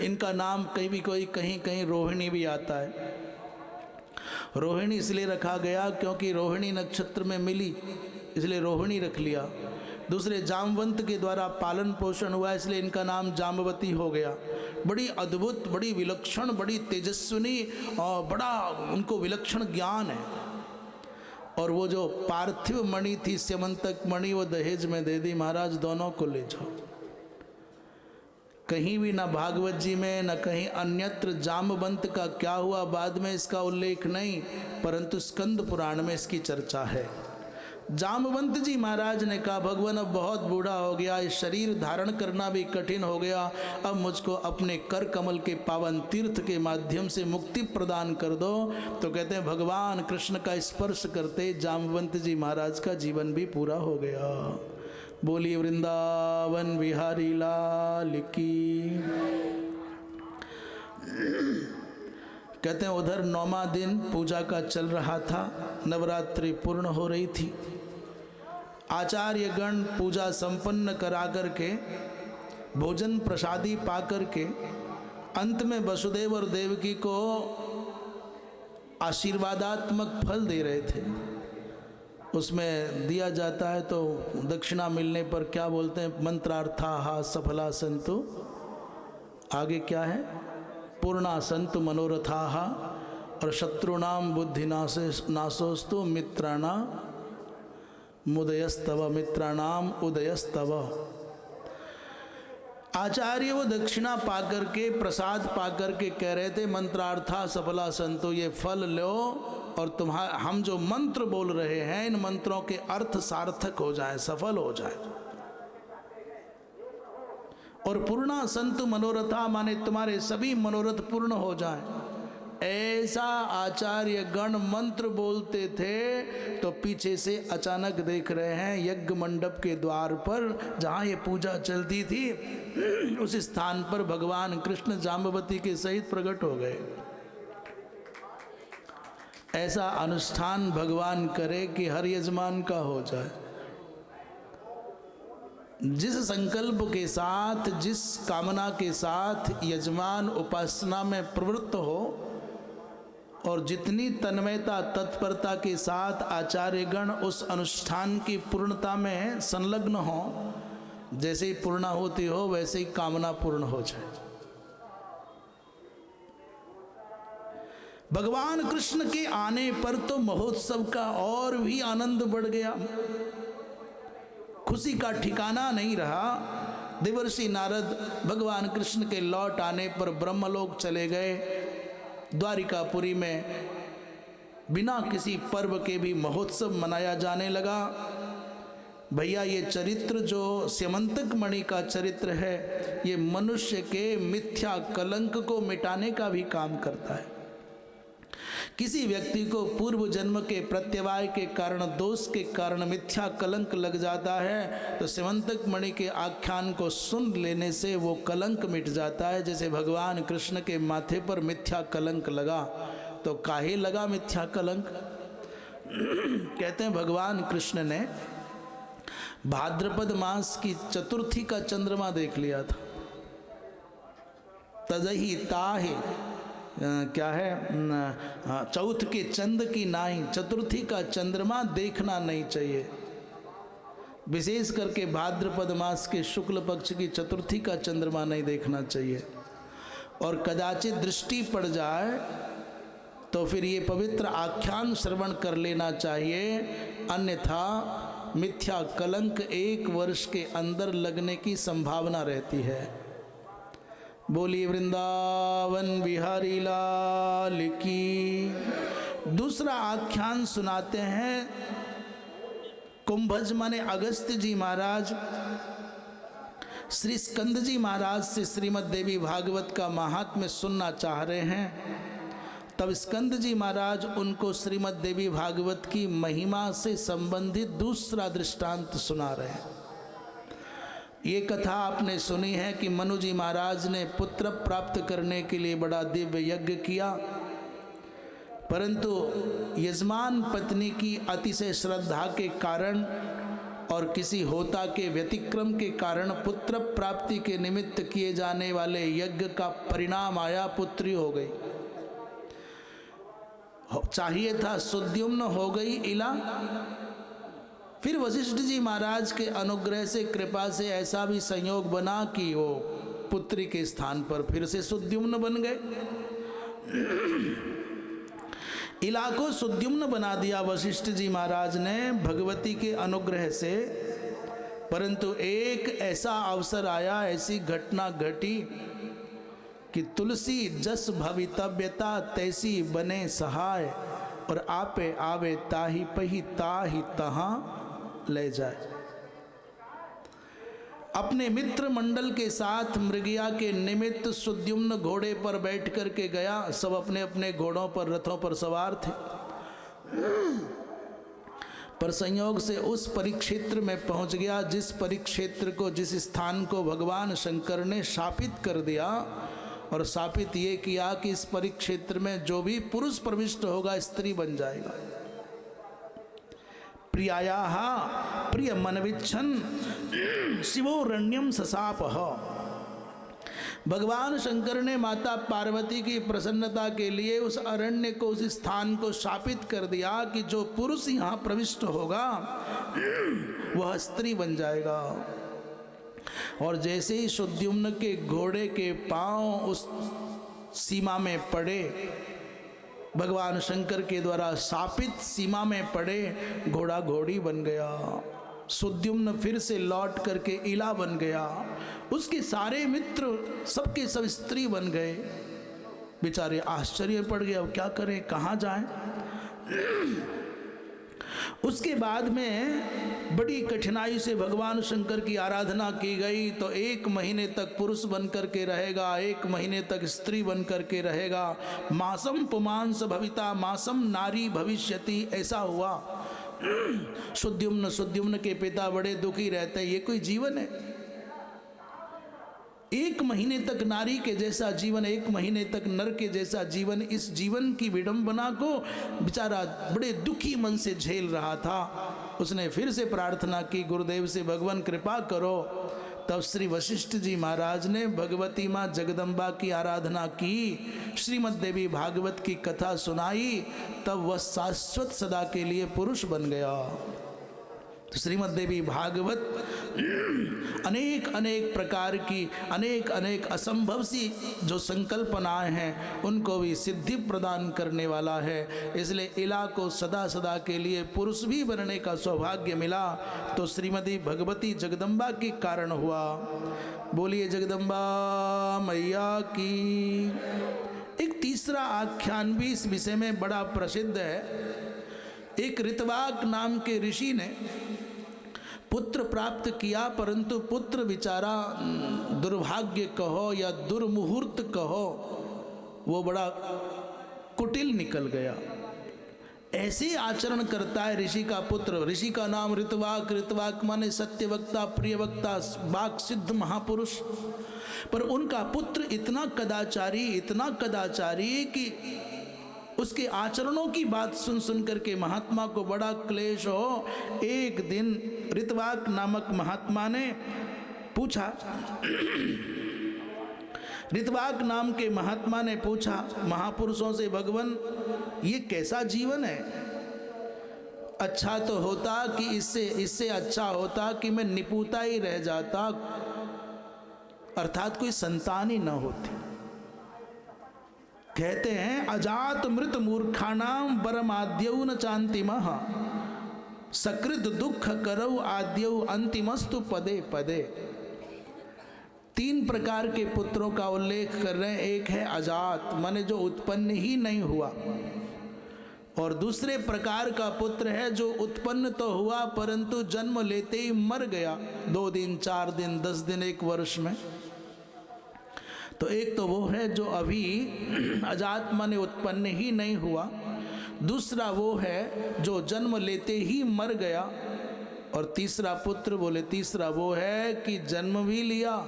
इनका नाम कहीं कहीं रोहिणी भी आता है। रोहिणी इसलिए रखा गया क्योंकि रोहिणी नक्षत्र में मिली, इसलिए रोहिणी रख लिया। दूसरे जामवंत के द्वारा पालन पोषण हुआ, इसलिए इनका नाम जाम्बवती हो गया। बड़ी अद्भुत, बड़ी विलक्षण, बड़ी तेजस्विनी और बड़ा उनको विलक्षण ज्ञान है। और वो जो पार्थिव मणि थी, स्यमंतक मणि, वो दहेज में दे दी, महाराज दोनों को ले जाओ। कहीं भी ना भागवत जी में न कहीं अन्यत्र जामवंत का क्या हुआ बाद में इसका उल्लेख नहीं, परंतु स्कंद पुराण में इसकी चर्चा है। जामवंत जी महाराज ने कहा, भगवान अब बहुत बूढ़ा हो गया, इस शरीर धारण करना भी कठिन हो गया, अब मुझको अपने कर कमल के पावन तीर्थ के माध्यम से मुक्ति प्रदान कर दो। तो कहते हैं भगवान कृष्ण का स्पर्श करते जामवंत जी महाराज का जीवन भी पूरा हो गया। बोलिए वृंदावन बिहारी लाल की। कहते हैं उधर 9वां दिन पूजा का चल रहा था, नवरात्रि पूर्ण हो रही थी। आचार्य गण पूजा संपन्न करा करके, भोजन प्रसादी पा करके, अंत में वसुदेव और देवकी को आशीर्वादात्मक फल दे रहे थे। उसमें दिया जाता है तो दक्षिणा मिलने पर क्या बोलते हैं, मंत्रार्थाः सफला सन्तु, आगे क्या है, पूर्णा सन्तु मनोरथाः, और शत्रुणाम बुद्धि नाशोस्तु मित्राणाम मुदयस्तव, मित्राणाम उदयस्तव। आचार्य वो दक्षिणा पाकर के, प्रसाद पाकर के कह रहे थे, मंत्रार्था सफला संतो, ये फल लो और हम जो मंत्र बोल रहे हैं, इन मंत्रों के अर्थ सार्थक हो जाए, सफल हो जाए। और पूर्णा संतु मनोरथा माने तुम्हारे सभी मनोरथ पूर्ण हो जाए। ऐसा आचार्य गण मंत्र बोलते थे तो पीछे से अचानक देख रहे हैं यज्ञ मंडप के द्वार पर जहाँ ये पूजा चलती थी, उस स्थान पर भगवान कृष्ण जाम्बवती के सहित प्रकट हो गए। ऐसा अनुष्ठान भगवान करे कि हर यजमान का हो जाए। जिस संकल्प के साथ, जिस कामना के साथ यजमान उपासना में प्रवृत्त हो और जितनी तन्मयता तत्परता के साथ आचार्यगण उस अनुष्ठान की पूर्णता में संलग्न हो, जैसे ही पूर्णाहुति हो वैसे ही कामना पूर्ण हो जाए। भगवान कृष्ण के आने पर तो महोत्सव का और भी आनंद बढ़ गया, खुशी का ठिकाना नहीं रहा। देवर्षि नारद भगवान कृष्ण के लौट आने पर ब्रह्मलोक चले गए। द्वारिकापुरी में बिना किसी पर्व के भी महोत्सव मनाया जाने लगा। भैया ये चरित्र जो स्यमंतक मणि का चरित्र है, ये मनुष्य के मिथ्या कलंक को मिटाने का भी काम करता है। किसी व्यक्ति को पूर्व जन्म के प्रत्यवाय के कारण, दोष के कारण मिथ्या कलंक लग जाता है, तो स्यमंतक मणि के आख्यान को सुन लेने से वो कलंक मिट जाता है। जैसे भगवान कृष्ण के माथे पर मिथ्या कलंक लगा, तो काहे लगा मिथ्या कलंक? कहते हैं भगवान कृष्ण ने भाद्रपद मास की चतुर्थी का चंद्रमा देख लिया था। तजही ताहे क्या है, चौथ के चंद की नाई, चतुर्थी का चंद्रमा देखना नहीं चाहिए। विशेष करके भाद्रपद मास के शुक्ल पक्ष की चतुर्थी का चंद्रमा नहीं देखना चाहिए। और कदाचित दृष्टि पड़ जाए तो फिर ये पवित्र आख्यान श्रवण कर लेना चाहिए, अन्यथा मिथ्या कलंक 1 वर्ष के अंदर लगने की संभावना रहती है। बोलिए वृंदावन बिहारी लाल की। दूसरा आख्यान सुनाते हैं कुंभज माने अगस्त्य जी महाराज श्री स्कंद जी महाराज से श्रीमद् देवी भागवत का महात्म्य सुनना चाह रहे हैं। तब स्कंद जी महाराज उनको श्रीमद् देवी भागवत की महिमा से संबंधित दूसरा दृष्टांत सुना रहे हैं। ये कथा आपने सुनी है कि मनु जी महाराज ने पुत्र प्राप्त करने के लिए बड़ा दिव्य यज्ञ किया, परंतु यजमान पत्नी की अतिशय श्रद्धा के कारण और किसी होता के व्यतिक्रम के कारण पुत्र प्राप्ति के निमित्त किए जाने वाले यज्ञ का परिणाम आया, पुत्री हो गई। चाहिए था सुद्युम्न, हो गई इला। फिर वशिष्ठ जी महाराज के अनुग्रह से, कृपा से ऐसा भी संयोग बना कि वो पुत्री के स्थान पर फिर से सुद्युम्न बन गए। इला को सुद्युम्न बना दिया वशिष्ठ जी महाराज ने भगवती के अनुग्रह से। परंतु एक ऐसा अवसर आया, ऐसी घटना घटी कि तुलसी जस भवितव्यता तैसी बने सहाय, और आपे आवे ताही पही ताही तहाँ ले जाए। अपने मित्र मंडल के साथ मृगया के निमित्त सुद्युम्न घोड़े पर बैठ कर के गया। सब अपने अपने घोड़ों पर, रथों पर सवार थे। पर संयोग से उस परिक्षेत्र में पहुंच गया जिस परिक्षेत्र को, जिस स्थान को भगवान शंकर ने शापित कर दिया। और शापित ये किया कि इस परिक्षेत्र में जो भी पुरुष प्रविष्ट होगा स्त्री बन जाएगा। प्रियायाः प्रिय मनविच्छन शिवोरण्यम ससापः। भगवान शंकर ने माता पार्वती की प्रसन्नता के लिए उस अरण्य को, उस स्थान को शापित कर दिया कि जो पुरुष यहाँ प्रविष्ट होगा वह स्त्री बन जाएगा। और जैसे ही सुद्युम्न के घोड़े के पांव उस सीमा में पड़े, भगवान शंकर के द्वारा शापित सीमा में पड़े, घोड़ा घोड़ी बन गया। सुद्युम्न फिर से लौट करके इला बन गया। उसके सारे मित्र सबके सब स्त्री बन गए। बेचारे आश्चर्य पड़ गए, अब क्या करें, कहाँ जाएं। उसके बाद में बड़ी कठिनाई से भगवान शंकर की आराधना की गई। तो 1 महीने तक पुरुष बन कर के रहेगा, 1 महीने तक स्त्री बन कर के रहेगा। मासम पुमांस भविता मासम नारी भविष्यति, ऐसा हुआ। सुद्युम्न के पिता बड़े दुखी रहते, ये कोई जीवन है? 1 महीने तक नारी के जैसा जीवन, 1 महीने तक नर के जैसा जीवन, इस जीवन की विडंबना को बेचारा बड़े दुखी मन से झेल रहा था। उसने फिर से प्रार्थना की गुरुदेव से, भगवान कृपा करो। तब श्री वशिष्ठ जी महाराज ने भगवती माँ जगदम्बा की आराधना की, श्रीमद् देवी भागवत की कथा सुनाई। तब वह शाश्वत सदा के लिए पुरुष बन गया। तो श्रीमद् देवी भागवत अनेक अनेक प्रकार की, अनेक अनेक असंभव सी जो संकल्पनाएं हैं उनको भी सिद्धि प्रदान करने वाला है। इसलिए इला को सदा सदा के लिए पुरुष भी बनने का सौभाग्य मिला, तो श्रीमती भगवती जगदम्बा के कारण हुआ। बोलिए जगदम्बा मैया की। एक तीसरा आख्यान भी इस विषय में बड़ा प्रसिद्ध है। एक ऋतवाक नाम के ऋषि ने पुत्र प्राप्त किया, परंतु पुत्र बेचारा दुर्भाग्य कहो या दुर्मुहूर्त कहो, वो बड़ा कुटिल निकल गया। ऐसे आचरण करता है ऋषि का पुत्र। ऋषि का नाम ऋतवाक, ऋतवाक माने सत्यवक्ता, प्रियवक्ता, वाक सिद्ध महापुरुष। पर उनका पुत्र इतना कदाचारी कि उसके आचरणों की बात सुन सुन करके महात्मा को बड़ा क्लेश हो। एक दिन ऋतवाक नामक महात्मा ने पूछा, ऋतवाक नाम के महात्मा ने पूछा महापुरुषों से, भगवान ये कैसा जीवन है? अच्छा तो होता कि इससे अच्छा होता कि मैं निपुता ही रह जाता, अर्थात कोई संतान ही न होती। कहते हैं अजात मृत मूर्खाणाम वरमाद्यौ न चांतिमः सकृत दुख करौ आद्यौ अंतिमस्तु पदे पदे। 3 प्रकार के पुत्रों का उल्लेख कर रहे हैं। एक है अजात, माने जो उत्पन्न ही नहीं हुआ, और दूसरे प्रकार का पुत्र है जो उत्पन्न तो हुआ परंतु जन्म लेते ही मर गया, 2 दिन 4 दिन 10 दिन 1 वर्ष में। तो एक तो वो है जो अभी अजात माने उत्पन्न ही नहीं हुआ, दूसरा वो है जो जन्म लेते ही मर गया, और तीसरा पुत्र बोले तीसरा वो है कि जन्म भी लिया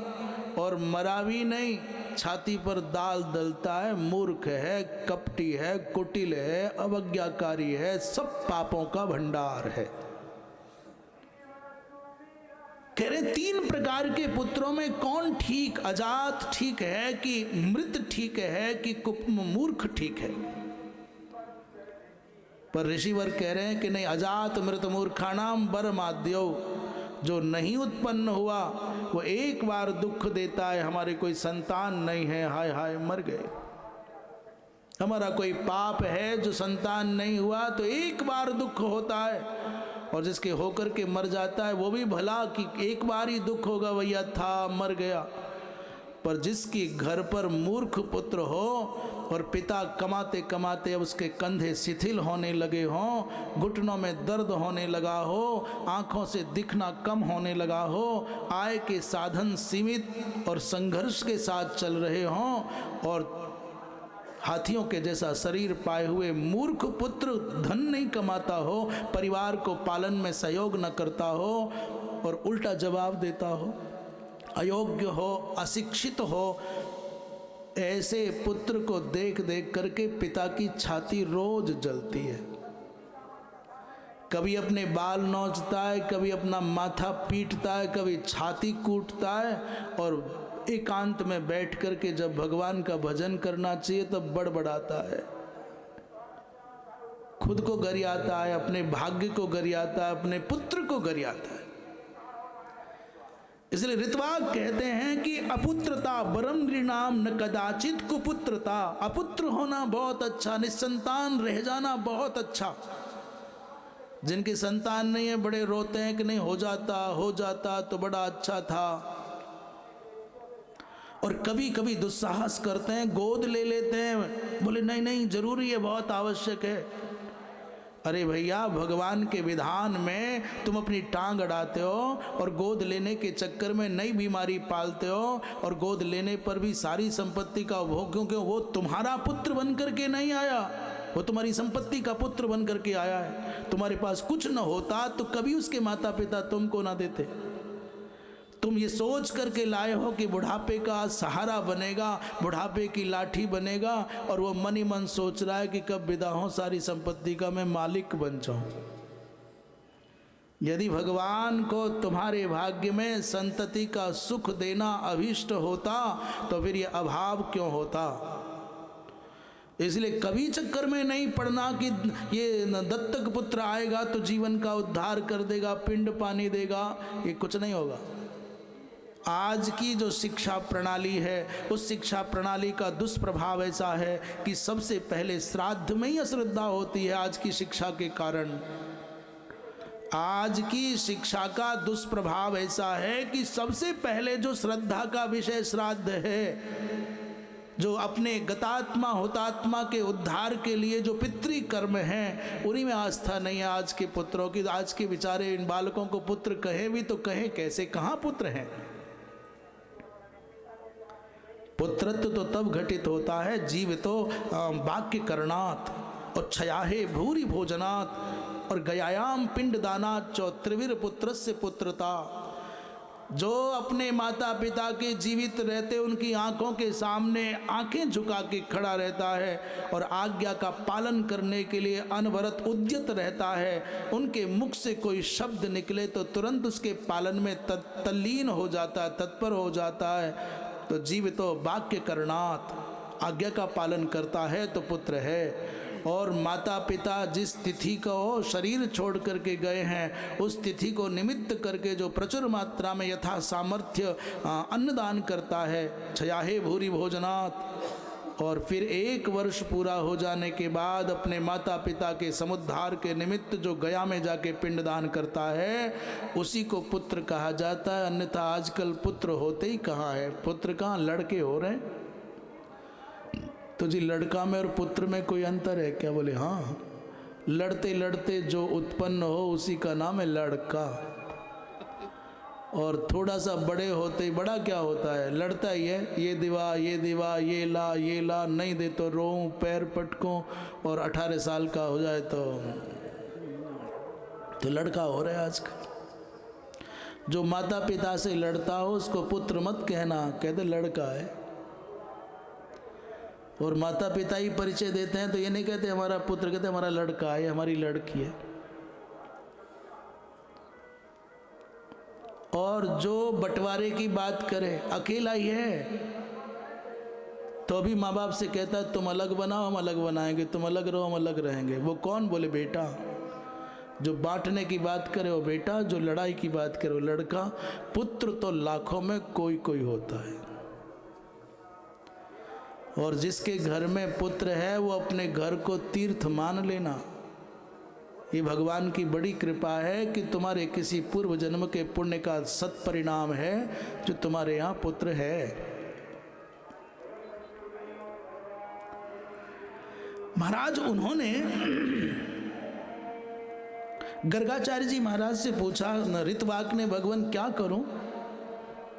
और मरा भी नहीं, छाती पर दाल दलता है, मूर्ख है, कपटी है, कुटिल है, अवज्ञाकारी है, सब पापों का भंडार है। कह रहे 3 प्रकार के पुत्रों में कौन ठीक, अजात ठीक है कि मृत ठीक है कि मूर्ख ठीक है? पर ऋषिवर कह रहे हैं कि नहीं, अजात मृत मूर्खाणाम वरमाद्यौ, जो नहीं उत्पन्न हुआ वो एक बार दुख देता है, हमारे कोई संतान नहीं है, हाय हाय मर गए। हमारा कोई पाप है जो संतान नहीं हुआ तो एक बार दुख होता है, और जिसके होकर के मर जाता है वो भी भला कि एक बार ही दुख होगा, भैया था मर गया। पर जिसके घर पर मूर्ख पुत्र हो और पिता कमाते कमाते अब उसके कंधे शिथिल होने लगे हों, घुटनों में दर्द होने लगा हो, आंखों से दिखना कम होने लगा हो, आय के साधन सीमित और संघर्ष के साथ चल रहे हों, और हाथियों के जैसा शरीर पाए हुए मूर्ख पुत्र धन नहीं कमाता हो, परिवार को पालन में सहयोग न करता हो और उल्टा जवाब देता हो, अयोग्य हो, अशिक्षित हो, ऐसे पुत्र को देख देख करके पिता की छाती रोज जलती है। कभी अपने बाल नोचता है, कभी अपना माथा पीटता है, कभी छाती कूटता है, और एकांत में बैठ करके जब भगवान का भजन करना चाहिए तब बड़बड़ाता है, खुद को गरियाता है, अपने भाग्य को गरियाता है, अपने पुत्र को गरियाता है। इसलिए ऋतवाक कहते हैं कि अपुत्रता वरम नृणाम न कदाचित कुपुत्रता। अपुत्र होना बहुत अच्छा, निसंतान रह जाना बहुत अच्छा। जिनकी संतान नहीं है बड़े रोते हैं कि नहीं हो जाता तो बड़ा अच्छा था, और कभी कभी दुस्साहस करते हैं, गोद ले लेते हैं, बोले नहीं नहीं जरूरी है, बहुत आवश्यक है। अरे भैया, भगवान के विधान में तुम अपनी टांग अड़ाते हो और गोद लेने के चक्कर में नई बीमारी पालते हो, और गोद लेने पर भी सारी संपत्ति का उपभोग, क्योंकि वो तुम्हारा पुत्र बन करके नहीं आया, वो तुम्हारी संपत्ति का पुत्र बन करके आया है। तुम्हारे पास कुछ न होता तो कभी उसके माता पिता तुमको ना देते। तुम ये सोच करके लाए हो कि बुढ़ापे का सहारा बनेगा, बुढ़ापे की लाठी बनेगा, और वो मन ही मन सोच रहा है कि कब विदा हो सारी संपत्ति का मैं मालिक बन जाऊं। यदि भगवान को तुम्हारे भाग्य में संतति का सुख देना अभीष्ट होता तो फिर ये अभाव क्यों होता। इसलिए कभी चक्कर में नहीं पड़ना कि ये दत्तक पुत्र आएगा तो जीवन का उद्धार कर देगा, पिंड पानी देगा, ये कुछ नहीं होगा। आज की जो शिक्षा प्रणाली है उस शिक्षा प्रणाली का दुष्प्रभाव ऐसा है कि सबसे पहले श्राद्ध में ही अश्रद्धा होती है। आज की शिक्षा के कारण आज की शिक्षा का दुष्प्रभाव ऐसा है कि सबसे पहले जो श्रद्धा का विषय श्राद्ध है, जो अपने गतात्मा हुतात्मा के उद्धार के लिए जो पितृ कर्म हैं उन्हीं में आस्था नहीं है आज के पुत्रों की। आज के बेचारे इन बालकों को पुत्र कहें भी तो कहें कैसे, कहाँ पुत्र हैं। पुत्रत्व तो तब घटित होता है जीवितो वाक्य करणात् और क्षयाहे भूरि भोजनात् और गयायाम पिंड दानात् चौ त्रिविर पुत्रस्य पुत्रता। जो अपने माता पिता के जीवित रहते उनकी आंखों के सामने आंखें झुका के खड़ा रहता है और आज्ञा का पालन करने के लिए अनवरत उद्यत रहता है, उनके मुख से कोई शब्द निकले तो तुरंत उसके पालन में तल्लीन हो जाता है, तत्पर हो जाता है, तो जीवितो वाक्य करणात्, आज्ञा का पालन करता है तो पुत्र है। और माता पिता जिस तिथि को शरीर छोड़ करके गए हैं उस तिथि को निमित्त करके जो प्रचुर मात्रा में यथा सामर्थ्य अन्नदान करता है, क्षयाहे भूरि भोजनात्, और फिर 1 वर्ष पूरा हो जाने के बाद अपने माता पिता के समुद्धार के निमित्त जो गया में जाके पिंडदान करता है उसी को पुत्र कहा जाता है। अन्यथा आजकल पुत्र होते ही कहाँ है, पुत्र कहाँ, लड़के हो रहे हैं। तो जी लड़का में और पुत्र में कोई अंतर है क्या? बोले हाँ, लड़ते लड़ते जो उत्पन्न हो उसी का नाम है लड़का, और थोड़ा सा बड़े होते ही बड़ा क्या होता है, लड़ता ही है, ये दिवा ये ला नहीं दे तो रोऊं पैर पटकूं, और 18 साल का हो जाए तो लड़का हो रहा है आजकल। जो माता पिता से लड़ता हो उसको पुत्र मत कहना, कहते लड़का है। और माता पिता ही परिचय देते हैं तो ये नहीं कहते हमारा पुत्र, कहते हमारा लड़का है, हमारी लड़की है। और जो बंटवारे की बात करे अकेला ही है तो भी माँ बाप से कहता है तुम अलग बनाओ हम अलग बनाएंगे, तुम अलग रहो हम अलग रहेंगे। वो कौन? बोले बेटा। जो बांटने की बात करे वो बेटा, जो लड़ाई की बात करे वो लड़का। पुत्र तो लाखों में कोई कोई होता है, और जिसके घर में पुत्र है वो अपने घर को तीर्थ मान लेना। ये भगवान की बड़ी कृपा है कि तुम्हारे किसी पूर्व जन्म के पुण्य का सत्परिणाम है जो तुम्हारे यहाँ पुत्र है। महाराज उन्होंने गर्गाचार्य जी महाराज से पूछा, ऋतवाक ने, भगवान क्या करूं,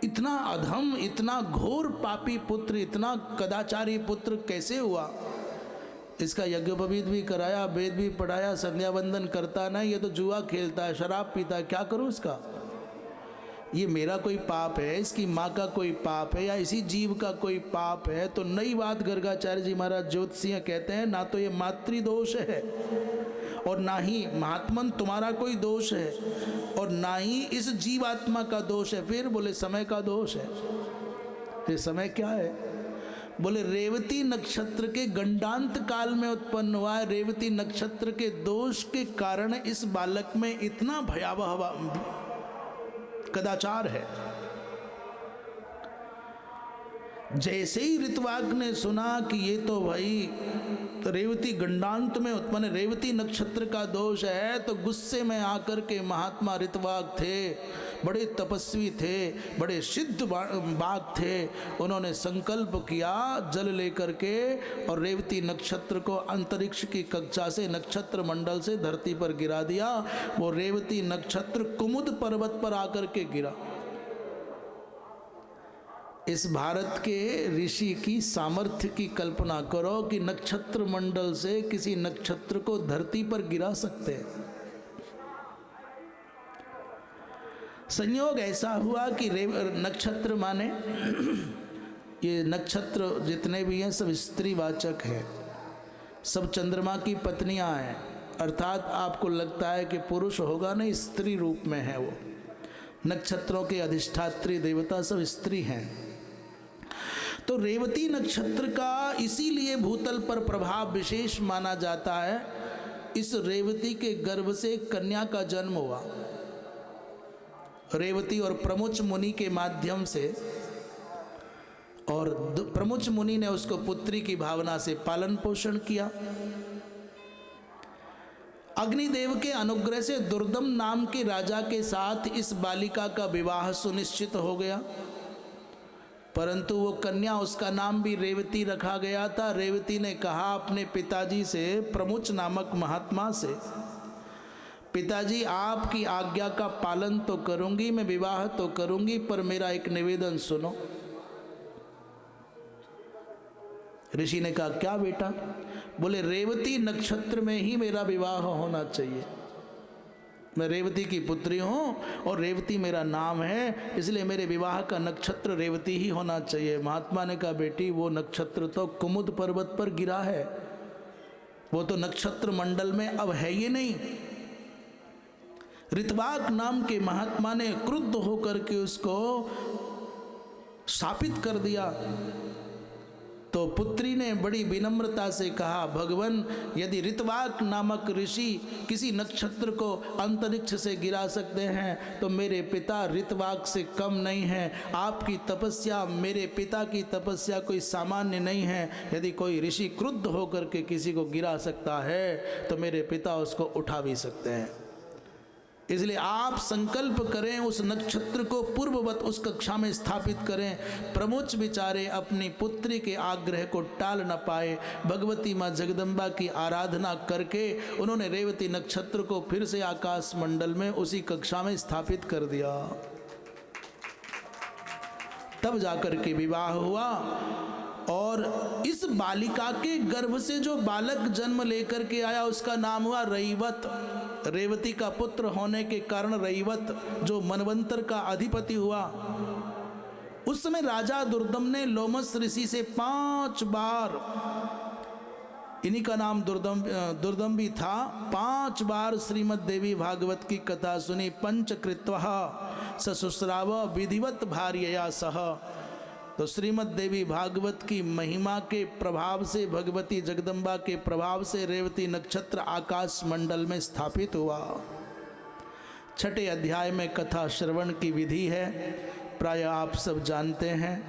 इतना अधम, इतना घोर पापी पुत्र, इतना कदाचारी पुत्र कैसे हुआ? इसका यज्ञोपवीत भी कराया, वेद भी पढ़ाया, संध्या वंदन करता नहीं, ये तो जुआ खेलता है, शराब पीता है, क्या करूं इसका? ये मेरा कोई पाप है, इसकी माँ का कोई पाप है, या इसी जीव का कोई पाप है? तो नई बात गर्गाचार्य जी महाराज ज्योतिषियाँ कहते हैं, ना तो ये मातृदोष है और ना ही महात्मन तुम्हारा कोई दोष है और ना ही इस जीवात्मा का दोष है। फिर बोले समय का दोष है। ये समय क्या है? बोले रेवती नक्षत्र के गंडांत काल में उत्पन्न हुआ है। रेवती नक्षत्र के दोष के कारण इस बालक में इतना भयावह कदाचार है। जैसे ही ऋतवाक ने सुना कि ये तो भाई रेवती गंडांत में उत्पन्न रेवती नक्षत्र का दोष है, तो गुस्से में आकर के महात्मा ऋतवाक थे, बड़े तपस्वी थे, बड़े सिद्ध बाग थे। उन्होंने संकल्प किया जल लेकर के और रेवती नक्षत्र को अंतरिक्ष की कक्षा से, नक्षत्र मंडल से धरती पर गिरा दिया। वो रेवती नक्षत्र कुमुद पर्वत पर आकर के गिरा। इस भारत के ऋषि की सामर्थ्य की कल्पना करो कि नक्षत्र मंडल से किसी नक्षत्र को धरती पर गिरा सकते हैं। संयोग ऐसा हुआ कि नक्षत्र माने ये नक्षत्र जितने भी हैं सब स्त्रीवाचक हैं, सब चंद्रमा की पत्नियां हैं, अर्थात आपको लगता है कि पुरुष होगा, नहीं, स्त्री रूप में है वो। नक्षत्रों के अधिष्ठात्री देवता सब स्त्री हैं। तो रेवती नक्षत्र का इसीलिए भूतल पर प्रभाव विशेष माना जाता है। इस रेवती के गर्भ से कन्या का जन्म हुआ, रेवती और प्रमुच मुनि के माध्यम से, और प्रमुच मुनि ने उसको पुत्री की भावना से पालन पोषण किया। अग्निदेव के अनुग्रह से दुर्दम नाम के राजा के साथ इस बालिका का विवाह सुनिश्चित हो गया। परंतु वो कन्या, उसका नाम भी रेवती रखा गया था। रेवती ने कहा अपने पिताजी से, प्रमुच नामक महात्मा से, पिताजी आपकी आज्ञा का पालन तो करूंगी, मैं विवाह तो करूंगी, पर मेरा एक निवेदन सुनो। ऋषि ने कहा क्या बेटा? बोले रेवती नक्षत्र में ही मेरा विवाह होना चाहिए। मैं रेवती की पुत्री हूँ और रेवती मेरा नाम है, इसलिए मेरे विवाह का नक्षत्र रेवती ही होना चाहिए। महात्मा ने कहा बेटी वो नक्षत्र तो कुमुद पर्वत पर गिरा है, वो तो नक्षत्र मंडल में अब है ही नहीं। ऋतवाक नाम के महात्मा ने क्रुद्ध होकर के उसको शापित कर दिया। तो पुत्री ने बड़ी विनम्रता से कहा भगवान, यदि ऋतवाक नामक ऋषि किसी नक्षत्र को अंतरिक्ष से गिरा सकते हैं तो मेरे पिता ऋतवाक से कम नहीं हैं। आपकी तपस्या, मेरे पिता की तपस्या कोई सामान्य नहीं है। यदि कोई ऋषि क्रुद्ध होकर के किसी को गिरा सकता है तो मेरे पिता उसको उठा भी सकते हैं। इसलिए आप संकल्प करें, उस नक्षत्र को पूर्ववत उस कक्षा में स्थापित करें। प्रमुच बिचारे अपनी पुत्री के आग्रह को टाल न पाए। भगवती माँ जगदम्बा की आराधना करके उन्होंने रेवती नक्षत्र को फिर से आकाश मंडल में उसी कक्षा में स्थापित कर दिया। तब जाकर के विवाह हुआ और इस बालिका के गर्भ से जो बालक जन्म लेकर के आया उसका नाम हुआ रईवत। रेवती का पुत्र होने के कारण रईवत जो मनवंतर का अधिपति हुआ। उस समय राजा दुर्दम ने लोमस ऋषि से 5 बार, इन्हीं का नाम दुर्दम भी था, 5 बार श्रीमद् देवी भागवत की कथा सुनी। पंचकृत्वः ससुस्राव विधिवत भार्यया सह। तो श्रीमद् देवी भागवत की महिमा के प्रभाव से, भगवती जगदम्बा के प्रभाव से रेवती नक्षत्र आकाश मंडल में स्थापित हुआ। 6ठे अध्याय में कथा श्रवण की विधि है, प्राय आप सब जानते हैं।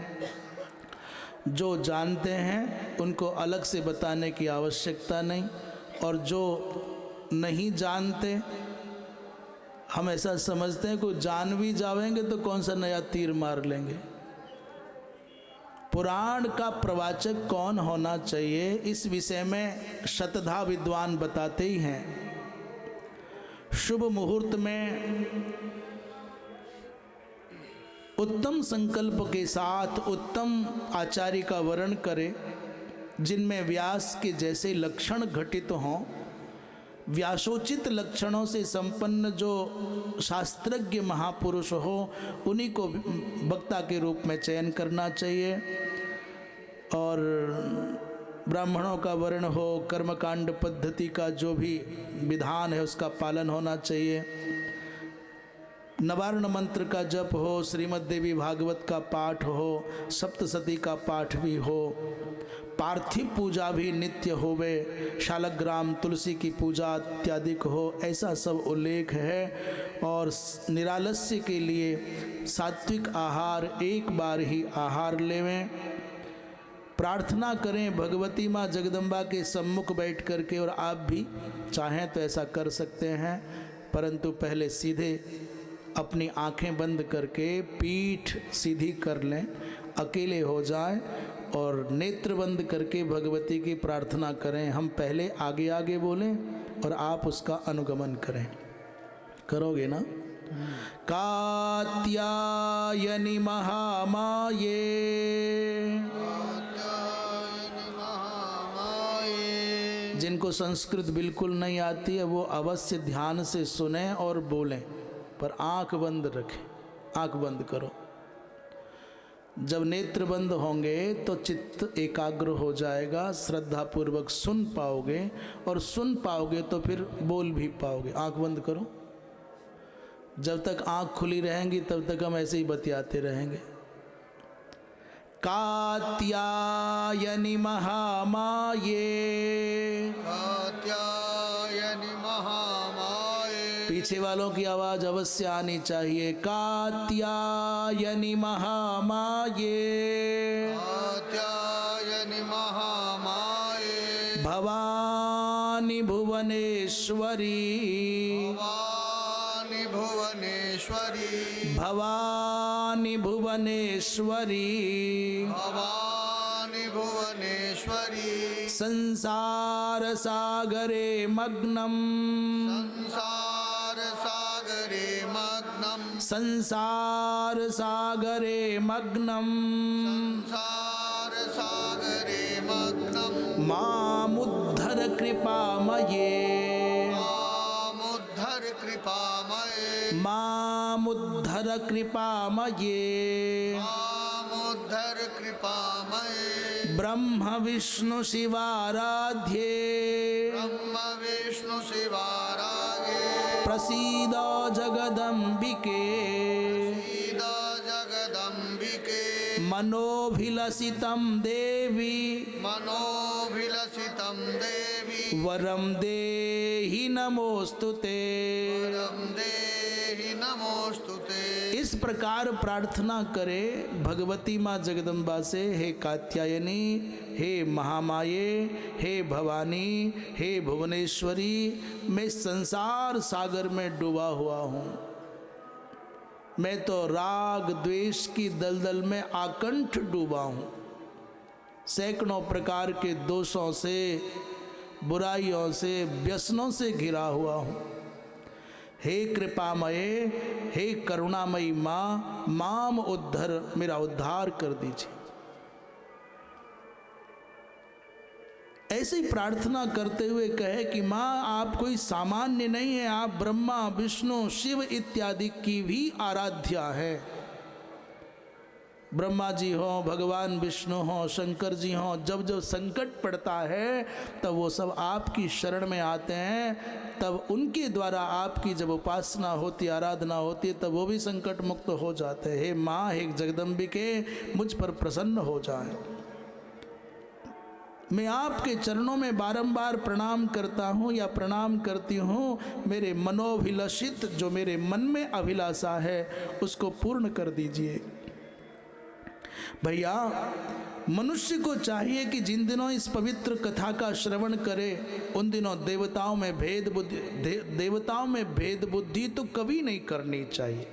जो जानते हैं उनको अलग से बताने की आवश्यकता नहीं, और जो नहीं जानते, हम ऐसा समझते हैं कि जान भी जावेंगे तो कौन सा नया तीर मार लेंगे। पुराण का प्रवाचक कौन होना चाहिए, इस विषय में शतधा विद्वान बताते ही हैं। शुभ मुहूर्त में उत्तम संकल्प के साथ उत्तम आचार्य का वर्ण करे, जिनमें व्यास के जैसे लक्षण घटित हों। व्यासोचित लक्षणों से संपन्न जो शास्त्रज्ञ महापुरुष हो, उन्हीं को वक्ता के रूप में चयन करना चाहिए। और ब्राह्मणों का वर्ण हो, कर्मकांड पद्धति का जो भी विधान है उसका पालन होना चाहिए। नवार्ण मंत्र का जप हो, श्रीमद् देवी भागवत का पाठ हो, सप्तशती का पाठ भी हो, पार्थिव पूजा भी नित्य होवे, शालग्राम तुलसी की पूजा इत्यादि हो, ऐसा सब उल्लेख है। और निरालस्य के लिए सात्विक आहार, एक बार ही आहार लेवें। प्रार्थना करें भगवती माँ जगदम्बा के सम्मुख बैठ करके, और आप भी चाहें तो ऐसा कर सकते हैं, परंतु पहले सीधे अपनी आंखें बंद करके पीठ सीधी कर लें, अकेले हो जाएं और नेत्र बंद करके भगवती की प्रार्थना करें। हम पहले आगे आगे बोलें और आप उसका अनुगमन करें। करोगे ना? कात्यायनि महामाये जिनको संस्कृत बिल्कुल नहीं आती है वो अवश्य ध्यान से सुने और बोलें, पर आंख बंद रखें। आंख बंद करो। जब नेत्र बंद होंगे तो चित्त एकाग्र हो जाएगा, श्रद्धा पूर्वक सुन पाओगे, और सुन पाओगे तो फिर बोल भी पाओगे। आंख बंद करो। जब तक आंख खुली रहेंगी तब तक हम ऐसे ही बतियाते रहेंगे। कात्यायनि महामाये, कात्यायनि महामाये। पीछे वालों की आवाज अवश्य आनी चाहिए। कात्यायनि महामाये, कात्यायनि महामाये। भवानी भुवनेश्वरी, भवानी भुवनेश्वरी। भवानी भुवनेश्वरी भवानी भुवनेश्वरी संसार सागरे मग्नम संसार सागरे मग्नम संसार सागरे मग्नम संसार सागरे मग्नम मामुद्धर कृपामये मामुद्धर कृपामये मामुद्धर कृपामये मामुद्धर कृपामये ब्रह्म विष्णु शिवाराध्ये ब्रह्म विष्णु शिवारागे प्रसीद जगदम्बिके सीद जगदम्बिके मनोभिलसितं देवी मनोभिलसितं देवी वरम देहि नमोस्तुते। वरं देहि नमोस्तुते। इस प्रकार प्रार्थना करे भगवती माँ जगदम्बा से, हे कात्यायनी, हे महामाये, हे भवानी, हे भुवनेश्वरी, मैं संसार सागर में डूबा हुआ हूँ। मैं तो राग द्वेष की दलदल में आकंठ डूबा हूँ। सैकड़ों प्रकार के दोषों से, बुराइयों से, व्यसनों से घिरा हुआ हूँ। हे कृपामये, हे करुणामयी माँ, माम उद्धर, मेरा उद्धार कर दीजिए। ऐसे ही प्रार्थना करते हुए कहे कि माँ आप कोई सामान्य नहीं है, आप ब्रह्मा विष्णु शिव इत्यादि की भी आराध्या है। ब्रह्मा जी हो, भगवान विष्णु हो, शंकर जी हो, जब जब संकट पड़ता है तब वो सब आपकी शरण में आते हैं, तब उनके द्वारा आपकी जब उपासना होती, आराधना होती है, तब वो भी संकट मुक्त हो जाते हैं। हे माँ, हे जगदम्बिके, मुझ पर प्रसन्न हो जाए। मैं आपके चरणों में बारंबार प्रणाम करता हूँ या प्रणाम करती हूँ। मेरे मनोभिलषित, जो मेरे मन में अभिलाषा है, उसको पूर्ण कर दीजिए। भैया, मनुष्य को चाहिए कि जिन दिनों इस पवित्र कथा का श्रवण करे, उन दिनों देवताओं में भेद बुद्धि तो कभी नहीं करनी चाहिए।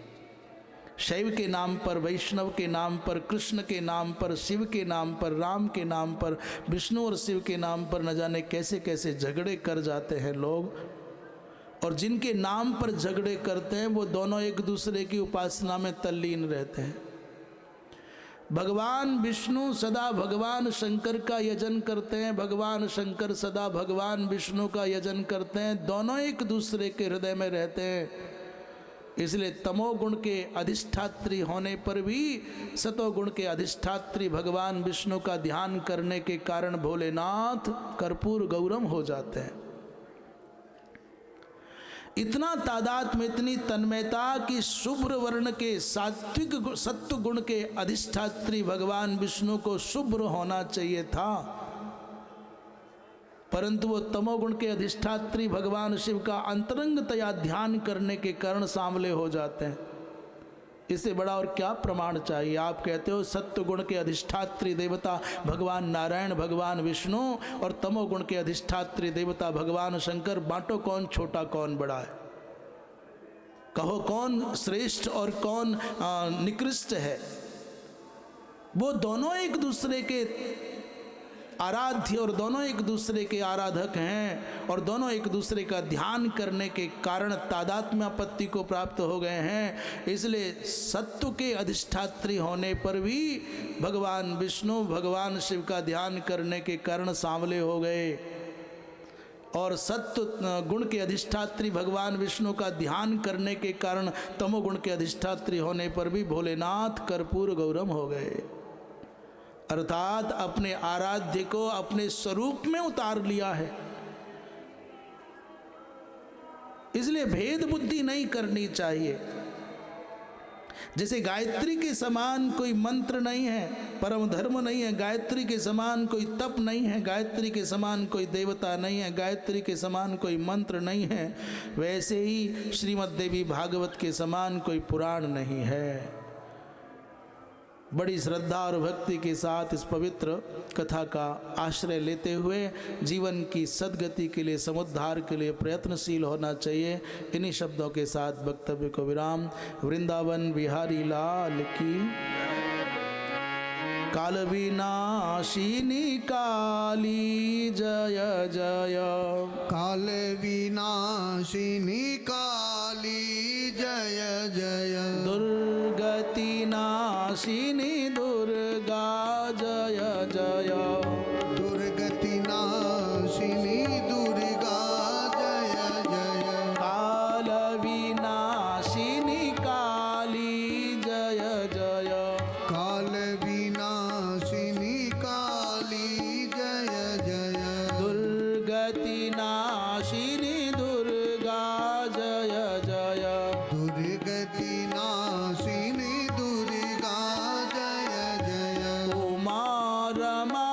शैव के नाम पर, वैष्णव के नाम पर, कृष्ण के नाम पर, शिव के नाम पर, राम के नाम पर, विष्णु और शिव के नाम पर न जाने कैसे कैसे झगड़े कर जाते हैं लोग। और जिनके नाम पर झगड़े करते हैं वो दोनों एक दूसरे की उपासना में तल्लीन रहते हैं। भगवान विष्णु सदा भगवान शंकर का यजन करते हैं, भगवान शंकर सदा भगवान विष्णु का यजन करते हैं। दोनों एक दूसरे के हृदय में रहते हैं। इसलिए तमोगुण के अधिष्ठात्री होने पर भी सतोगुण के अधिष्ठात्री भगवान विष्णु का ध्यान करने के कारण भोलेनाथ कर्पूर गौरम हो जाते हैं। इतना तादाद में, इतनी तन्मयता कि शुभ्र वर्ण के सात्विक सत्व गुण के अधिष्ठात्री भगवान विष्णु को शुभ्र होना चाहिए था, परंतु वो तमोगुण के अधिष्ठात्री भगवान शिव का अंतरंगतया ध्यान करने के कारण सांवले हो जाते हैं। इससे बड़ा और क्या प्रमाण चाहिए। आप कहते हो सत्व गुण के अधिष्ठात्री देवता भगवान नारायण, भगवान विष्णु, और तमोगुण के अधिष्ठात्री देवता भगवान शंकर। बांटो कौन छोटा कौन बड़ा है, कहो कौन श्रेष्ठ और कौन निकृष्ट है। वो दोनों एक दूसरे के आराध्य और दोनों एक दूसरे के आराधक हैं, और दोनों एक दूसरे का ध्यान करने के कारण तादात्म्यापत्ति को प्राप्त हो गए हैं। इसलिए सत्व के अधिष्ठात्री होने पर भी भगवान विष्णु, भगवान शिव का ध्यान करने के कारण सांवले हो गए, और सत्व गुण के अधिष्ठात्री भगवान विष्णु का ध्यान करने के कारण तमोगुण के अधिष्ठात्री होने पर भी भोलेनाथ कर्पूर गौरम हो गए। अर्थात अपने आराध्य को अपने स्वरूप में उतार लिया है। इसलिए भेद बुद्धि नहीं करनी चाहिए। जैसे गायत्री के समान कोई मंत्र नहीं है, परम धर्म नहीं है, गायत्री के समान कोई तप नहीं है, गायत्री के समान कोई देवता नहीं है, गायत्री के समान कोई मंत्र नहीं है, वैसे ही श्रीमद् देवी भागवत के समान कोई पुराण नहीं है। बड़ी श्रद्धा और भक्ति के साथ इस पवित्र कथा का आश्रय लेते हुए जीवन की सद्गति के लिए, समुद्धार के लिए प्रयत्नशील होना चाहिए। इन्हीं शब्दों के साथ वक्तव्य को विराम। वृंदावन बिहारी लाल की। काल विनाशिनी काली जय जय। काल विनाशिनी काली जय जय। दुर्गति नाशिनी दुर्गा जय जय। दुर्गति नाशिनी दुर्गा जय जय। काल विनाशिनी काली जय जय। काल विनाशिनी काली जय जय। दुर्गति नाशिनी दुर्गा जय जय। दुर्गति नाशिनी दुर्गा जय जय। उमा रमा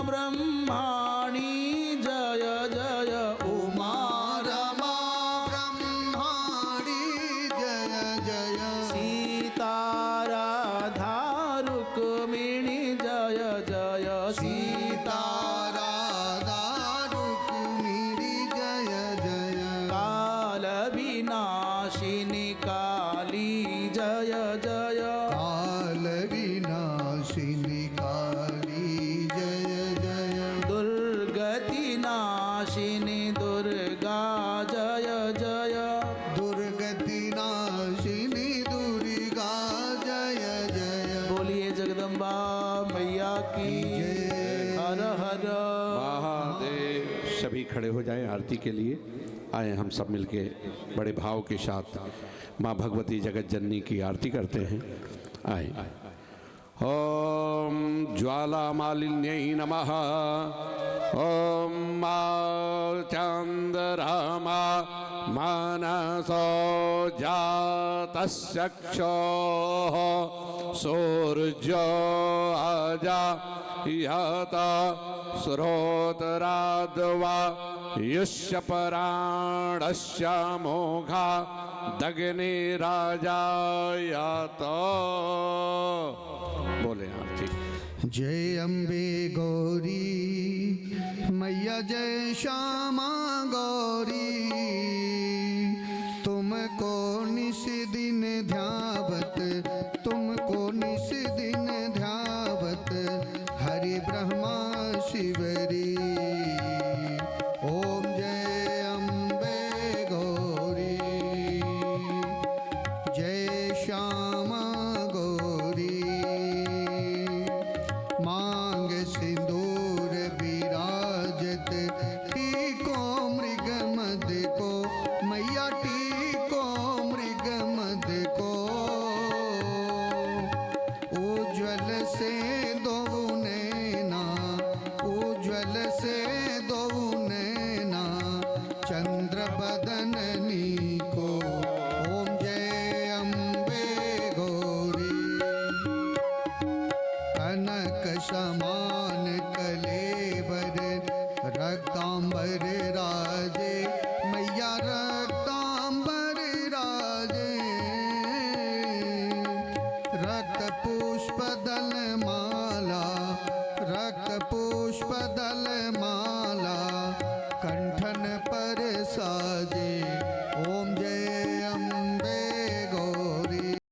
ब्रह्माणी जय जय। उमा रमा ब्रह्माणी जय जय। सीता राधा रुक्मिणी जय जय। सीता राधा रुक्मिणी जय जय। काल विनाशिनी काली जय जय। काल विनाशिनी काली जय जय। दुर्गति नाशिनी दुर्गा जय जय। दुर्गति नाशिनी दुर्गा जय जय। बोलिए जगदम्बा मैया की हर हर महादेव। सभी खड़े हो जाएं आरती के लिए। आए हम सब मिलके बड़े भाव के साथ माँ भगवती जगत जननी की आरती करते हैं। आए। ओम ज्वाला मालिन्यै नमः। ओम चंद्रमा मनसो जातश्चक्षुः सूर्यो अजा यत श्रोतराद्वा युष्य पराणस्य मोघा दग्नि राजायत। बोले आरती। जय अम्बे गौरी मैया जय श्यामा गौरी। तुमको निस दिन ध्यावत